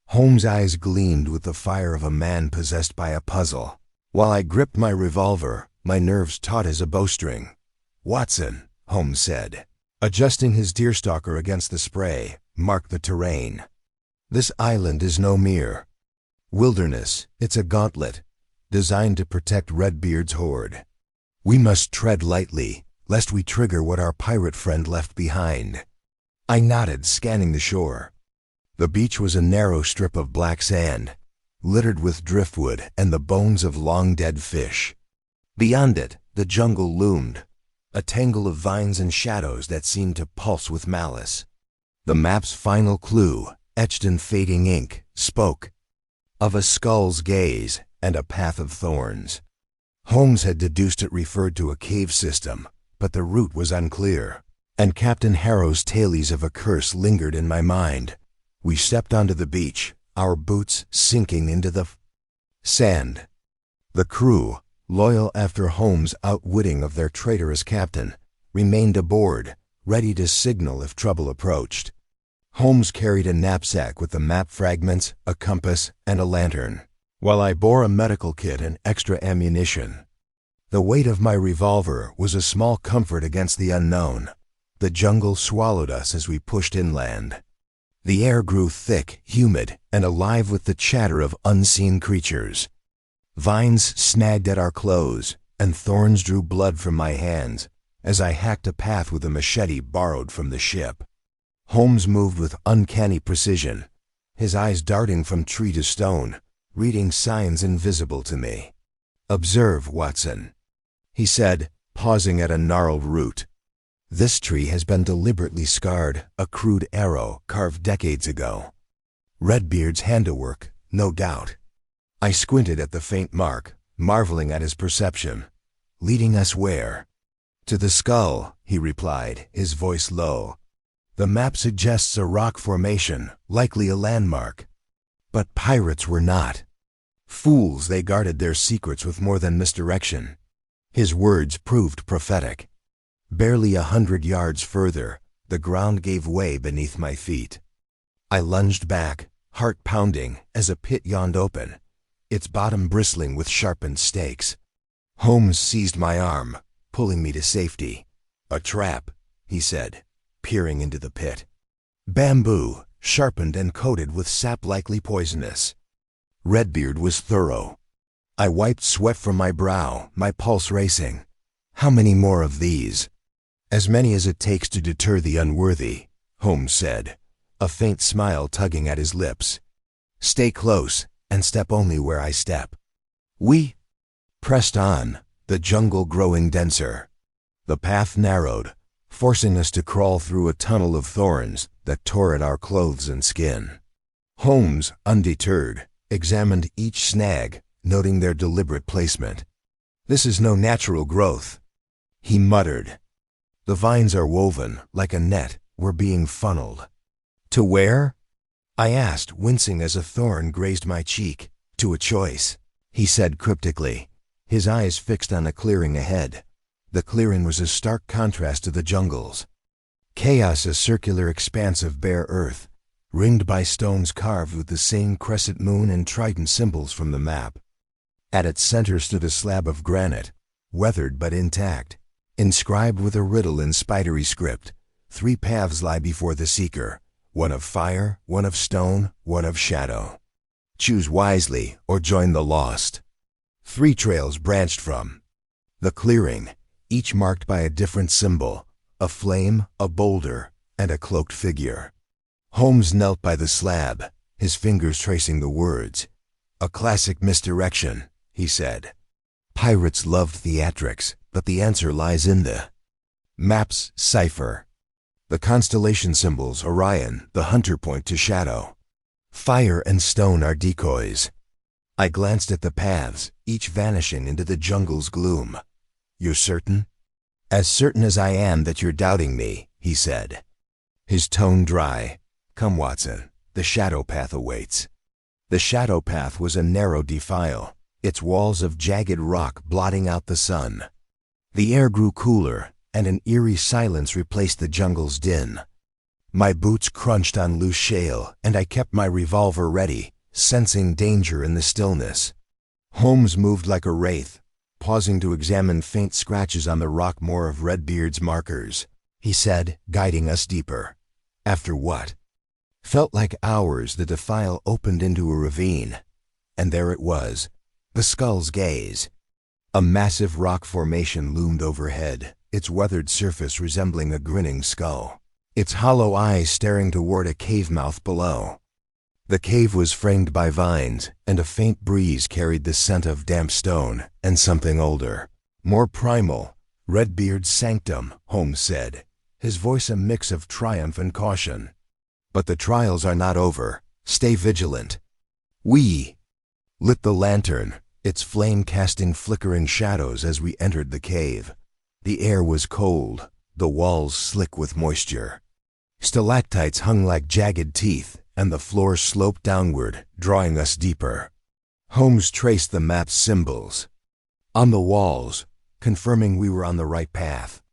Holmes' eyes gleamed with the fire of a man possessed by a puzzle. While I gripped my revolver, my nerves taut as a bowstring. "Watson," Holmes said, adjusting his deerstalker against the spray, "mark the terrain. This island is no mere wilderness, it's a gauntlet, designed to protect Redbeard's horde. We must tread lightly, lest we trigger what our pirate friend left behind." I nodded, scanning the shore. The beach was a narrow strip of black sand, littered with driftwood and the bones of long-dead fish. Beyond it, the jungle loomed, a tangle of vines and shadows that seemed to pulse with malice. The map's final clue, etched in fading ink, spoke of a skull's gaze and a path of thorns. Holmes had deduced it referred to a cave system, but the route was unclear, and Captain Harrow's tales of a curse lingered in my mind. We stepped onto the beach, our boots sinking into the sand. The crew, loyal after Holmes' outwitting of their traitorous captain, remained aboard, ready to signal if trouble approached. Holmes carried a knapsack with the map fragments, a compass, and a lantern, while I bore a medical kit and extra ammunition. The weight of my revolver was a small comfort against the unknown. The jungle swallowed us as we pushed inland. The air grew thick, humid, and alive with the chatter of unseen creatures. Vines snagged at our clothes, and thorns drew blood from my hands as I hacked a path with a machete borrowed from the ship. Holmes moved with uncanny precision, his eyes darting from tree to stone, reading signs invisible to me. "Observe, Watson," he said, pausing at a gnarled root. "This tree has been deliberately scarred, a crude arrow carved decades ago. Redbeard's handiwork, no doubt." I squinted at the faint mark, marveling at his perception. "Leading us where?" "To the skull," he replied, his voice low. "The map suggests a rock formation, likely a landmark. But pirates were not. Fools, they guarded their secrets with more than misdirection." His words proved prophetic. Barely 100 yards further, the ground gave way beneath my feet. I lunged back, heart pounding, as a pit yawned open, its bottom bristling with sharpened stakes. Holmes seized my arm, pulling me to safety. "A trap," he said, peering into the pit. "Bamboo, sharpened and coated with sap likely poisonous." Redbeard was thorough. I wiped sweat from my brow, my pulse racing. "How many more of these?" "As many as it takes to deter the unworthy," Holmes said, a faint smile tugging at his lips. "Stay close, and step only where I step." We pressed on, the jungle growing denser. The path narrowed, forcing us to crawl through a tunnel of thorns that tore at our clothes and skin. Holmes, undeterred, examined each snag, noting their deliberate placement. "This is no natural growth," he muttered. "The vines are woven, like a net, we're being funneled." "To where?" I asked, wincing as a thorn grazed my cheek. "To a choice," he said cryptically, his eyes fixed on a clearing ahead. The clearing was a stark contrast to the jungles. Chaos, a circular expanse of bare earth, ringed by stones carved with the same crescent moon and trident symbols from the map. At its center stood a slab of granite, weathered but intact, inscribed with a riddle in spidery script. 3 paths lie before the seeker, one of fire, one of stone, one of shadow. Choose wisely or join the lost. 3 trails branched from the clearing, each marked by a different symbol, a flame, a boulder, and a cloaked figure. Holmes knelt by the slab, his fingers tracing the words. "A classic misdirection," he said. "Pirates loved theatrics, but the answer lies in the map's cipher. The constellation symbols, Orion, the hunter, point to shadow. Fire and stone are decoys." I glanced at the paths, each vanishing into the jungle's gloom. "You're certain?" "As certain as I am that you're doubting me," he said, his tone dry. "Come, Watson, the shadow path awaits." The shadow path was a narrow defile, its walls of jagged rock blotting out the sun. The air grew cooler, and an eerie silence replaced the jungle's din. My boots crunched on loose shale, and I kept my revolver ready, sensing danger in the stillness. Holmes moved like a wraith, pausing to examine faint scratches on the rock more of Redbeard's markers. He said, guiding us deeper. "After what?" Felt like hours, the defile opened into a ravine. And there it was, the Skull's Gaze. A massive rock formation loomed overhead, its weathered surface resembling a grinning skull, its hollow eyes staring toward a cave mouth below. The cave was framed by vines, and a faint breeze carried the scent of damp stone and something older, more primal. "Redbeard's sanctum," Holmes said, his voice a mix of triumph and caution. "But the trials are not over. Stay vigilant." We lit the lantern, its flame casting flickering shadows as we entered the cave. The air was cold, the walls slick with moisture. Stalactites hung like jagged teeth, and the floor sloped downward, drawing us deeper. Holmes traced the map's symbols on the walls, confirming we were on the right path.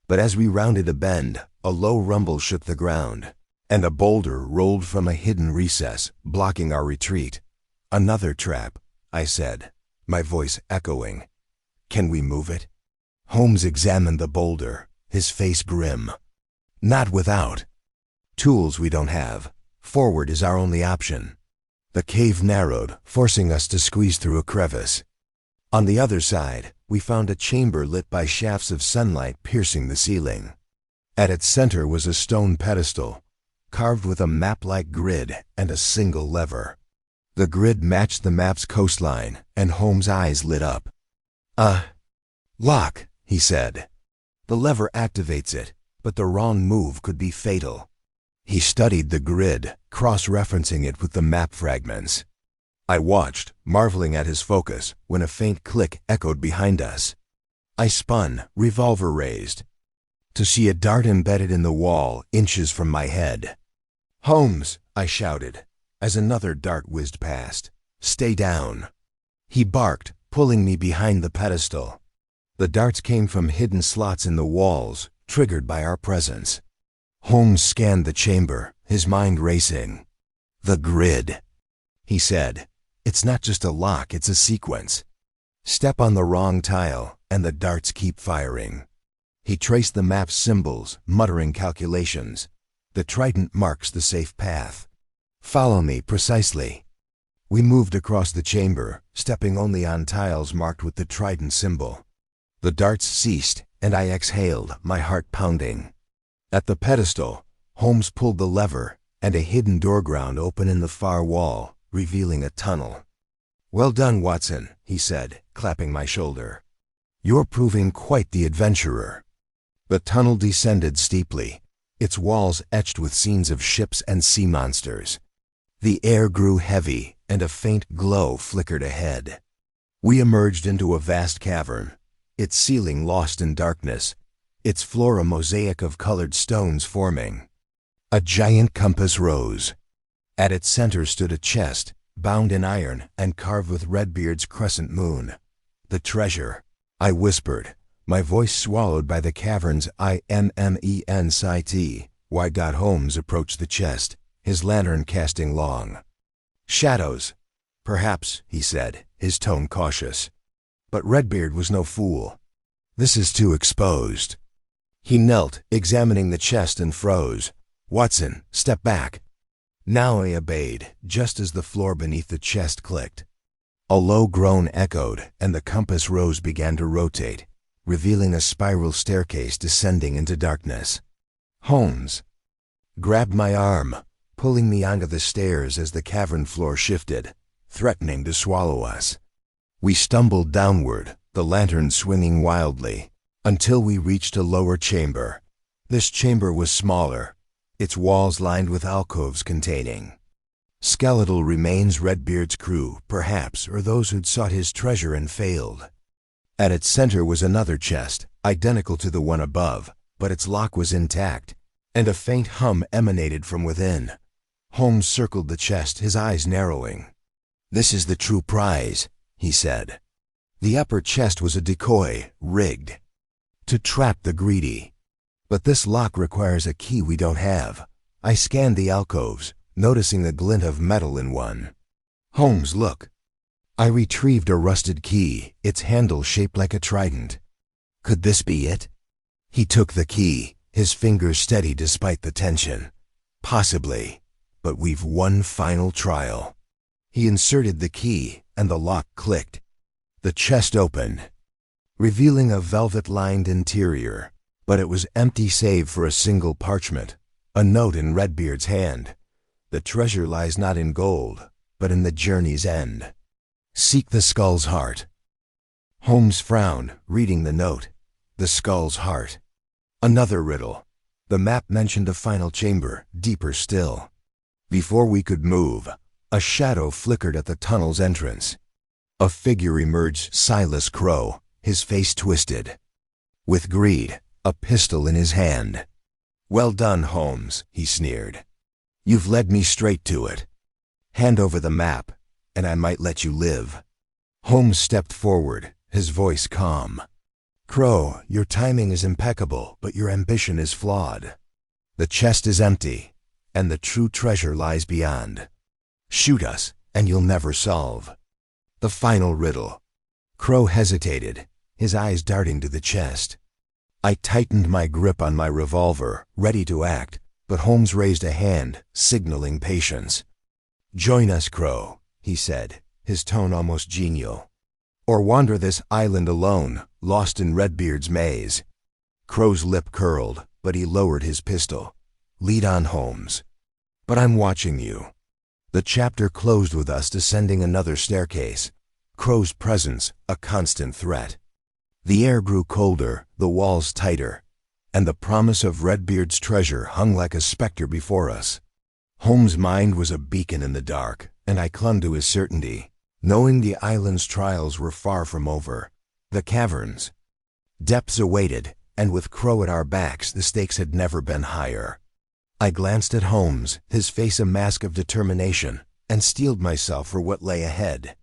But as we rounded a bend, a low rumble shook the ground, and a boulder rolled from a hidden recess, blocking our retreat. "Another trap," I said, my voice echoing. "Can we move it?" Holmes examined the boulder, his face grim. "Not without tools we don't have. Forward is our only option." The cave narrowed, forcing us to squeeze through a crevice. On the other side, we found a chamber lit by shafts of sunlight piercing the ceiling. At its center was a stone pedestal, carved with a map-like grid and a single lever. The grid matched the map's coastline, and Holmes' eyes lit up. Lock," he said. "The lever activates it, but the wrong move could be fatal." He studied the grid, cross-referencing it with the map fragments. I watched, marveling at his focus, when a faint click echoed behind us. I spun, revolver raised, to see a dart embedded in the wall, inches from my head. "Holmes," I shouted, as another dart whizzed past. "Stay down." He barked, pulling me behind the pedestal. The darts came from hidden slots in the walls, triggered by our presence. Holmes scanned the chamber, his mind racing. "The grid," he said. "It's not just a lock, it's a sequence. Step on the wrong tile, and the darts keep firing." He traced the map's symbols, muttering calculations. "The trident marks the safe path. Follow me precisely." We moved across the chamber, stepping only on tiles marked with the trident symbol. The darts ceased, and I exhaled, my heart pounding. At the pedestal, Holmes pulled the lever, and a hidden door ground opened in the far wall, revealing a tunnel. "Well done, Watson," he said, clapping my shoulder. "You're proving quite the adventurer." The tunnel descended steeply, its walls etched with scenes of ships and sea monsters. The air grew heavy, and a faint glow flickered ahead. We emerged into a vast cavern, its ceiling lost in darkness, its floor a mosaic of colored stones forming. A giant compass rose. At its center stood a chest, bound in iron and carved with Redbeard's crescent moon. "The treasure," I whispered, my voice swallowed by the cavern's immense. Why-God Holmes approached the chest, his lantern casting long shadows. Perhaps, he said, his tone cautious. But Redbeard was no fool. This is too exposed. He knelt, examining the chest, and froze. Watson, step back. Now I obeyed, just as the floor beneath the chest clicked. A low groan echoed, and the compass rose began to rotate, revealing a spiral staircase descending into darkness. Holmes grabbed my arm, pulling me onto the stairs as the cavern floor shifted, threatening to swallow us. We stumbled downward, the lantern swinging wildly, until we reached a lower chamber. This chamber was smaller, its walls lined with alcoves containing skeletal remains. Redbeard's crew, perhaps, or those who'd sought his treasure and failed. At its center was another chest, identical to the one above, but its lock was intact, and a faint hum emanated from within. Holmes circled the chest, his eyes narrowing. "This is the true prize," he said. The upper chest was a decoy, rigged to trap the greedy. But this lock requires a key we don't have. I scanned the alcoves, noticing the glint of metal in one. "Holmes, look." I retrieved a rusted key, its handle shaped like a trident. Could this be it? He took the key, his fingers steady despite the tension. Possibly, but we've one final trial. He inserted the key, and the lock clicked. The chest opened, revealing a velvet-lined interior, but it was empty save for a single parchment, a note in Redbeard's hand. "The treasure lies not in gold, but in the journey's end. Seek the skull's heart." Holmes frowned, reading the note. The skull's heart. Another riddle. The map mentioned a final chamber, deeper still. Before we could move, a shadow flickered at the tunnel's entrance. A figure emerged, Silas Crowe, his face twisted with greed, a pistol in his hand. "Well done, Holmes," he sneered. "You've led me straight to it. Hand over the map, and I might let you live." Holmes stepped forward, his voice calm. "Crowe, your timing is impeccable, but your ambition is flawed. The chest is empty, and the true treasure lies beyond. Shoot us, and you'll never solve the final riddle." Crowe hesitated, his eyes darting to the chest. I tightened my grip on my revolver, ready to act, but Holmes raised a hand, signaling patience. "Join us, Crowe," he said, his tone almost genial. "Or wander this island alone, lost in Redbeard's maze." Crowe's lip curled, but he lowered his pistol. "Lead on, Holmes. But I'm watching you." The chapter closed with us descending another staircase, Crowe's presence a constant threat. The air grew colder, the walls tighter, and the promise of Redbeard's treasure hung like a specter before us. Holmes' mind was a beacon in the dark, and I clung to his certainty, knowing the island's trials were far from over. The caverns' depths awaited, and with Crowe at our backs, the stakes had never been higher. I glanced at Holmes, his face a mask of determination, and steeled myself for what lay ahead.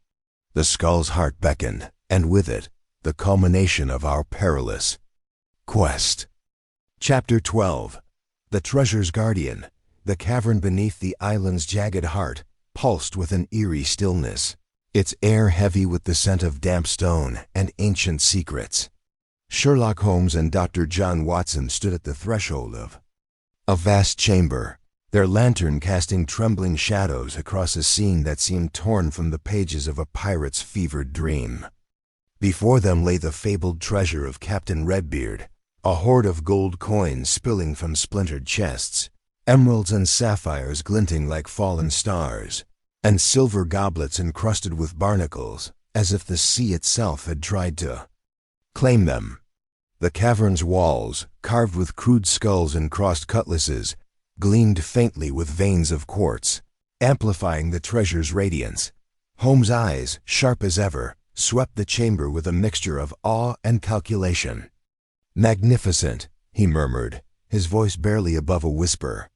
The skull's heart beckoned, and with it, the culmination of our perilous quest. Chapter 12. The Treasure's Guardian. The cavern beneath the island's jagged heart pulsed with an eerie stillness, its air heavy with the scent of damp stone and ancient secrets. Sherlock Holmes and Dr. John Watson stood at the threshold of a vast chamber, their lantern casting trembling shadows across a scene that seemed torn from the pages of a pirate's fevered dream. Before them lay the fabled treasure of Captain Redbeard, a hoard of gold coins spilling from splintered chests, emeralds and sapphires glinting like fallen stars, and silver goblets encrusted with barnacles, as if the sea itself had tried to claim them. The cavern's walls, carved with crude skulls and crossed cutlasses, gleamed faintly with veins of quartz, amplifying the treasure's radiance. Holmes' eyes, sharp as ever, swept the chamber with a mixture of awe and calculation. "Magnificent," he murmured, his voice barely above a whisper.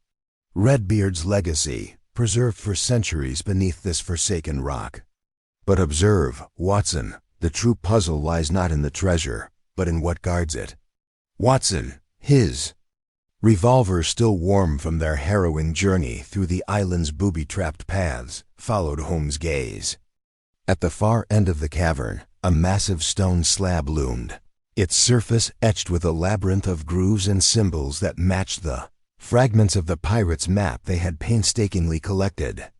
"Redbeard's legacy, preserved for centuries beneath this forsaken rock. But observe, Watson, the true puzzle lies not in the treasure, but in what guards it." Watson, his Revolvers still warm from their harrowing journey through the island's booby-trapped paths followed Holmes' gaze. At the far end of the cavern, a massive stone slab loomed, its surface etched with a labyrinth of grooves and symbols that matched the fragments of the pirate's map they had painstakingly collected.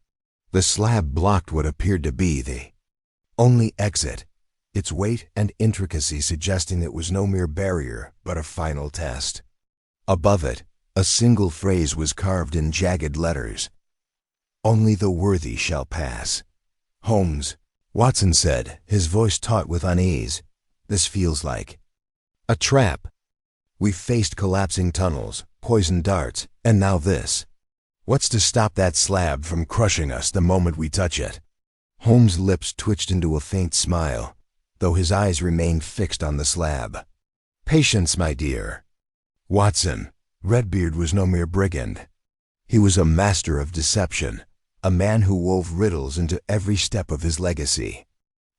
The slab blocked what appeared to be the only exit, its weight and intricacy suggesting it was no mere barrier but a final test. Above it, a single phrase was carved in jagged letters. "Only the worthy shall pass." "Holmes," Watson said, his voice taut with unease, "this feels like a trap. We've faced collapsing tunnels, poisoned darts, and now this. What's to stop that slab from crushing us the moment we touch it?" Holmes' lips twitched into a faint smile, though his eyes remained fixed on the slab. "Patience, my dear." Watson, Redbeard was no mere brigand. He was a master of deception, a man who wove riddles into every step of his legacy.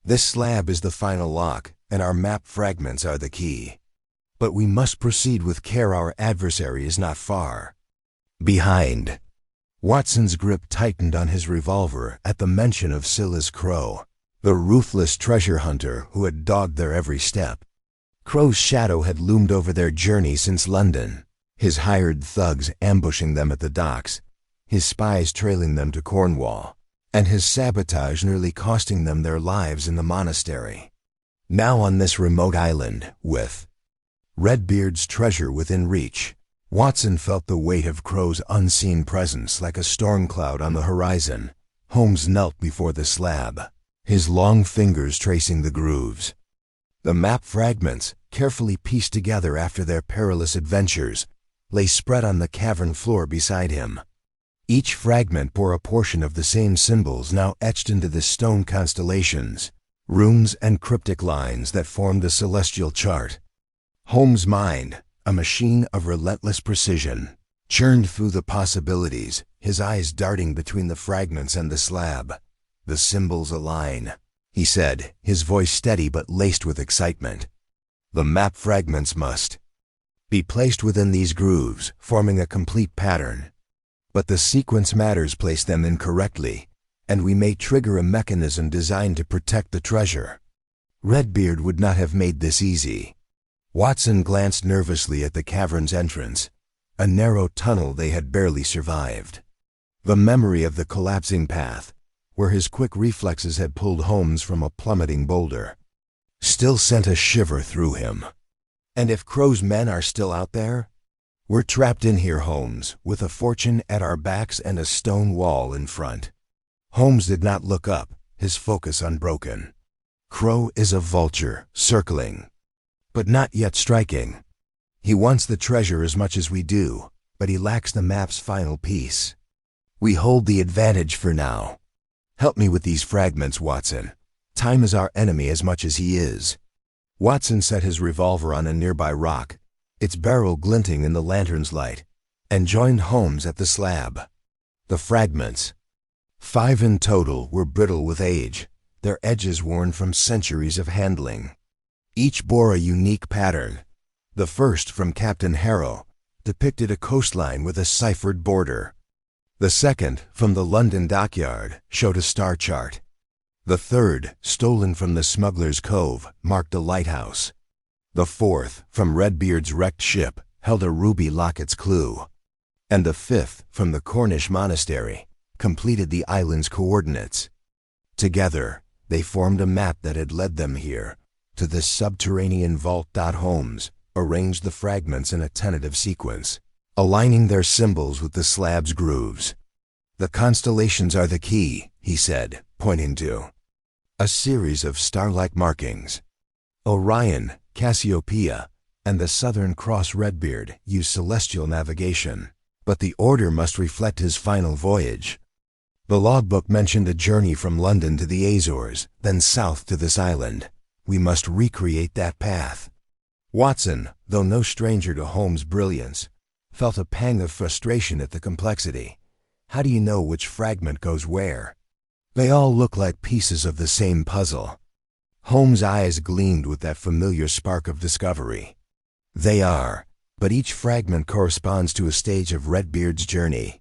"This slab is the final lock, and our map fragments are the key. But we must proceed with care. Our adversary is not far behind." Watson's grip tightened on his revolver at the mention of Silas Crow, the ruthless treasure hunter who had dogged their every step. Crow's shadow had loomed over their journey since London, his hired thugs ambushing them at the docks, his spies trailing them to Cornwall, and his sabotage nearly costing them their lives in the monastery. Now on this remote island, with Redbeard's treasure within reach, Watson felt the weight of Crow's unseen presence like a storm cloud on the horizon. Holmes knelt before the slab, his long fingers tracing the grooves. The map fragments, carefully pieced together after their perilous adventures, lay spread on the cavern floor beside him. Each fragment bore a portion of the same symbols now etched into the stone constellations, runes and cryptic lines that formed the celestial chart. Holmes' mind, a machine of relentless precision, churned through the possibilities, his eyes darting between the fragments and the slab. "The symbols align," he said, his voice steady but laced with excitement. "The map fragments must be placed within these grooves, forming a complete pattern. But the sequence matters place them incorrectly, and we may trigger a mechanism designed to protect the treasure. Redbeard would not have made this easy." Watson glanced nervously at the cavern's entrance, a narrow tunnel they had barely survived. The memory of the collapsing path, where his quick reflexes had pulled Holmes from a plummeting boulder, still sent a shiver through him. "And if Crow's men are still out there? We're trapped in here, Holmes, with a fortune at our backs and a stone wall in front." Holmes did not look up, his focus unbroken. "Crow is a vulture, circling, but not yet striking. He wants the treasure as much as we do, but he lacks the map's final piece. We hold the advantage for now. Help me with these fragments, Watson. Time is our enemy as much as he is." Watson set his revolver on a nearby rock, its barrel glinting in the lantern's light, and joined Holmes at the slab. The fragments, 5 in total, were brittle with age, their edges worn from centuries of handling. Each bore a unique pattern. The first, from Captain Harrow, depicted a coastline with a ciphered border. The second, from the London dockyard, showed a star chart. The third, stolen from the Smuggler's Cove, marked a lighthouse. The fourth, from Redbeard's wrecked ship, held a ruby locket's clue. And the fifth, from the Cornish monastery, completed the island's coordinates. Together, they formed a map that had led them here, to this subterranean vault. Holmes arranged the fragments in a tentative sequence, aligning their symbols with the slab's grooves. "The constellations are the key," he said, pointing to a series of star-like markings. Orion, Cassiopeia, and the Southern Cross. Redbeard used celestial navigation, but the order must reflect his final voyage. The logbook mentioned a journey from London to the Azores, then south to this island. We must recreate that path. Watson, though no stranger to Holmes' brilliance, felt a pang of frustration at the complexity. How do you know which fragment goes where? They all look like pieces of the same puzzle. Holmes' eyes gleamed with that familiar spark of discovery. "They are, but each fragment corresponds to a stage of Redbeard's journey.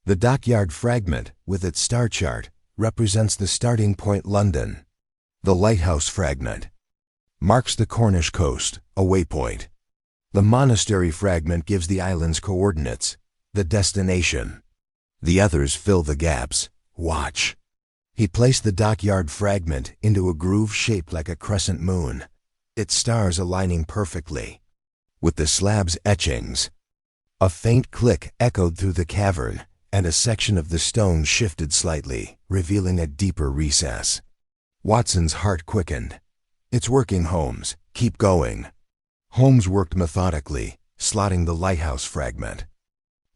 The dockyard fragment, with its star chart, represents the starting point London. The lighthouse fragment marks the Cornish coast, a waypoint. The monastery fragment gives the island's coordinates, the destination. The others fill the gaps. Watch. He placed the dockyard fragment into a groove shaped like a crescent moon, its stars aligning perfectly with the slab's etchings. A faint click echoed through the cavern, and a section of the stone shifted slightly, revealing a deeper recess. Watson's heart quickened. "It's working, Holmes. Keep going." Holmes worked methodically, slotting the lighthouse fragment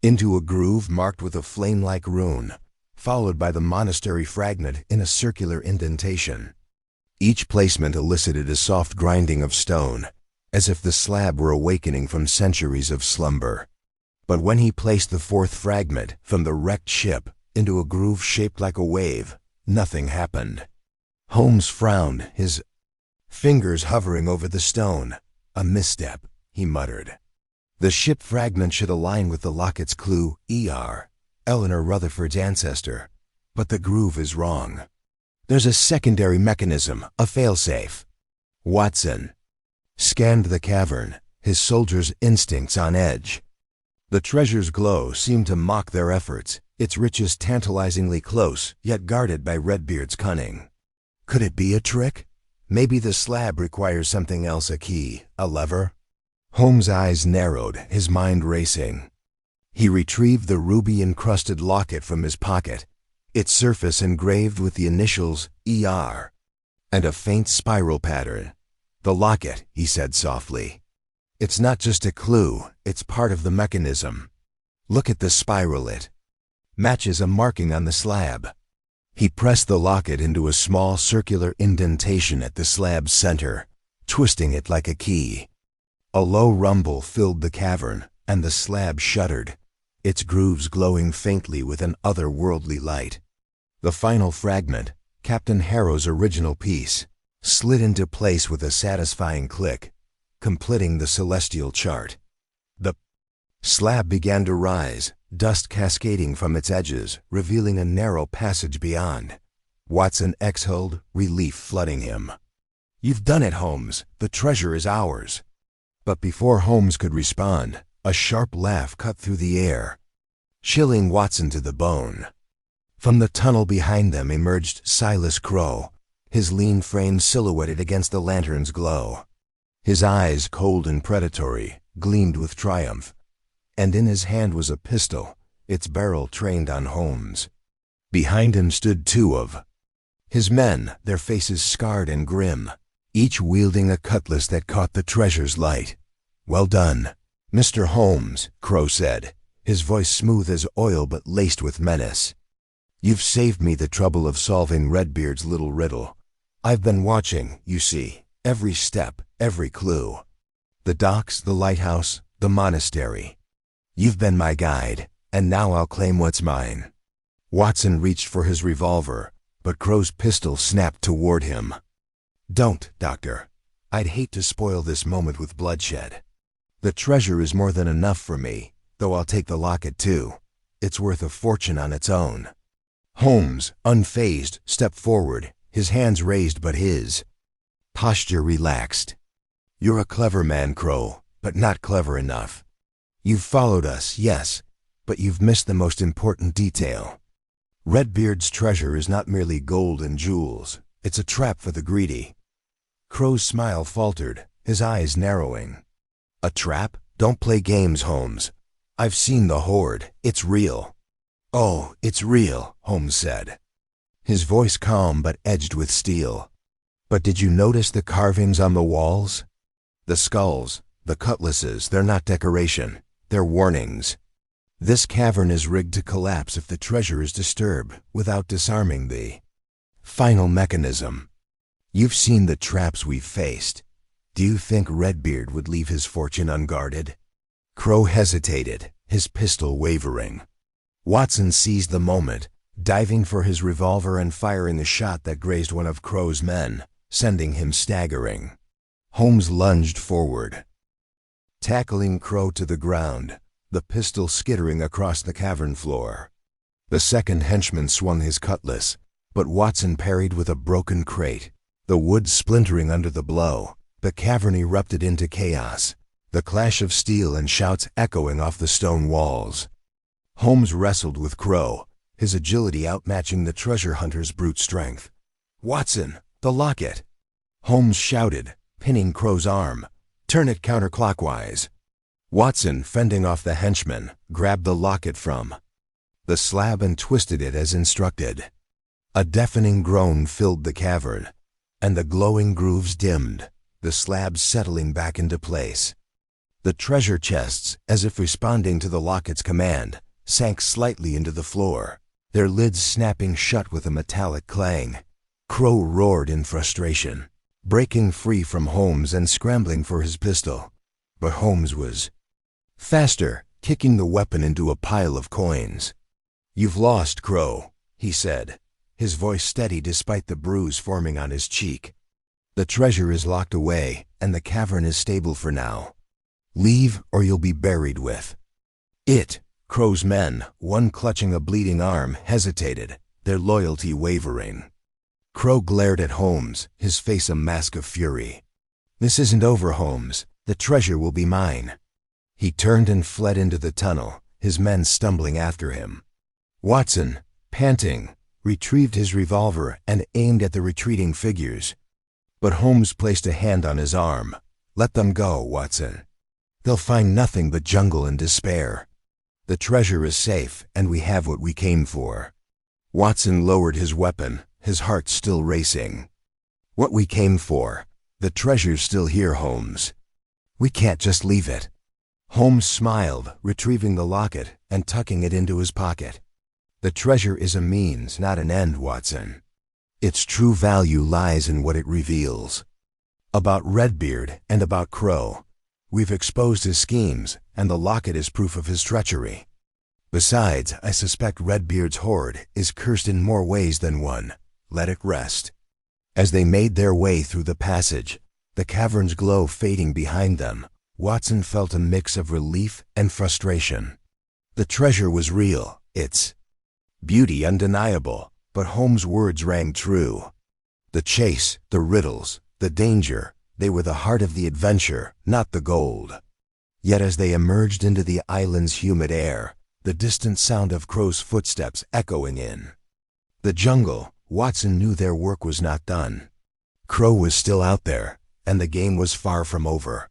into a groove marked with a flame-like rune, followed by the monastery fragment in a circular indentation. Each placement elicited a soft grinding of stone, as if the slab were awakening from centuries of slumber. But when he placed the fourth fragment from the wrecked ship into a groove shaped like a wave, nothing happened. Holmes frowned, his fingers hovering over the stone. "A misstep," he muttered. The ship fragment should align with the locket's clue, ER, Eleanor Rutherford's ancestor, but the groove is wrong. There's a secondary mechanism, a failsafe. Watson scanned the cavern, his soldier's instincts on edge. The treasure's glow seemed to mock their efforts, its riches tantalizingly close, yet guarded by Redbeard's cunning. Could it be a trick? Maybe the slab requires something else, a key, a lever? Holmes' eyes narrowed, his mind racing. He retrieved the ruby-encrusted locket from his pocket, its surface engraved with the initials ER and a faint spiral pattern. "The locket," he said softly. "It's not just a clue, it's part of the mechanism. Look at the spiral, it matches a marking on the slab." He pressed the locket into a small circular indentation at the slab's center, twisting it like a key. A low rumble filled the cavern, and the slab shuddered, its grooves glowing faintly with an otherworldly light. The final fragment, Captain Harrow's original piece, slid into place with a satisfying click, completing the celestial chart. The slab began to rise, dust cascading from its edges, revealing a narrow passage beyond. Watson exhaled, relief flooding him. "You've done it, Holmes. The treasure is ours." But before Holmes could respond, a sharp laugh cut through the air, chilling Watson to the bone. From the tunnel behind them emerged Silas Crowe, his lean frame silhouetted against the lantern's glow. His eyes, cold and predatory, gleamed with triumph, and in his hand was a pistol, its barrel trained on Holmes. Behind him stood two of his men, their faces scarred and grim, each wielding a cutlass that caught the treasure's light. "Well done, Mr. Holmes," Crowe said, his voice smooth as oil but laced with menace. "You've saved me the trouble of solving Redbeard's little riddle. I've been watching, you see, every step, every clue. The docks, the lighthouse, the monastery. You've been my guide, and now I'll claim what's mine." Watson reached for his revolver, but Crowe's pistol snapped toward him. "Don't, Doctor. I'd hate to spoil this moment with bloodshed. The treasure is more than enough for me, though I'll take the locket too. It's worth a fortune on its own." Holmes, unfazed, stepped forward, his hands raised but his posture relaxed. "You're a clever man, Crowe, but not clever enough. You've followed us, yes, but you've missed the most important detail. Redbeard's treasure is not merely gold and jewels. It's a trap for the greedy." Crowe's smile faltered, his eyes narrowing. "A trap? Don't play games, Holmes. I've seen the hoard. It's real." "Oh, it's real," Holmes said, his voice calm but edged with steel. "But did you notice the carvings on the walls? The skulls, the cutlasses, they're not decoration. They're warnings. This cavern is rigged to collapse if the treasure is disturbed without disarming the final mechanism. You've seen the traps we've faced. Do you think Redbeard would leave his fortune unguarded?" Crowe hesitated, his pistol wavering. Watson seized the moment, diving for his revolver and firing a shot that grazed one of Crowe's men, sending him staggering. Holmes lunged forward, tackling Crow to the ground, the pistol skittering across the cavern floor. The second henchman swung his cutlass, but Watson parried with a broken crate. The wood splintering under the blow, the cavern erupted into chaos, the clash of steel and shouts echoing off the stone walls. Holmes wrestled with Crow, his agility outmatching the treasure hunter's brute strength. "Watson, the locket!" Holmes shouted, pinning Crow's arm. "Turn it counterclockwise." Watson, fending off the henchman, grabbed the locket from the slab and twisted it as instructed. A deafening groan filled the cavern, and the glowing grooves dimmed, the slabs settling back into place. The treasure chests, as if responding to the locket's command, sank slightly into the floor, their lids snapping shut with a metallic clang. Crow roared in frustration, breaking free from Holmes and scrambling for his pistol. But Holmes was faster, kicking the weapon into a pile of coins. "You've lost, Crow," he said, his voice steady despite the bruise forming on his cheek. "The treasure is locked away, and the cavern is stable for now. Leave, or you'll be buried with it." Crow's men, one clutching a bleeding arm, hesitated, their loyalty wavering. Crow glared at Holmes, his face a mask of fury. "This isn't over, Holmes. The treasure will be mine." He turned and fled into the tunnel, his men stumbling after him. Watson, panting, retrieved his revolver and aimed at the retreating figures. But Holmes placed a hand on his arm. "Let them go, Watson. They'll find nothing but jungle and despair. The treasure is safe, and we have what we came for." Watson lowered his weapon, his heart still racing. "What we came for. The treasure's still here, Holmes. We can't just leave it." Holmes smiled, retrieving the locket and tucking it into his pocket. "The treasure is a means, not an end, Watson. Its true value lies in what it reveals. About Redbeard and about Crow, we've exposed his schemes, and the locket is proof of his treachery. Besides, I suspect Redbeard's hoard is cursed in more ways than one. Let it rest." As they made their way through the passage, the cavern's glow fading behind them, Watson felt a mix of relief and frustration. The treasure was real, its beauty undeniable, but Holmes' words rang true. The chase, the riddles, the danger, they were the heart of the adventure, not the gold. Yet as they emerged into the island's humid air, the distant sound of Crow's footsteps echoing in the jungle, Watson knew their work was not done. Crow was still out there, and the game was far from over.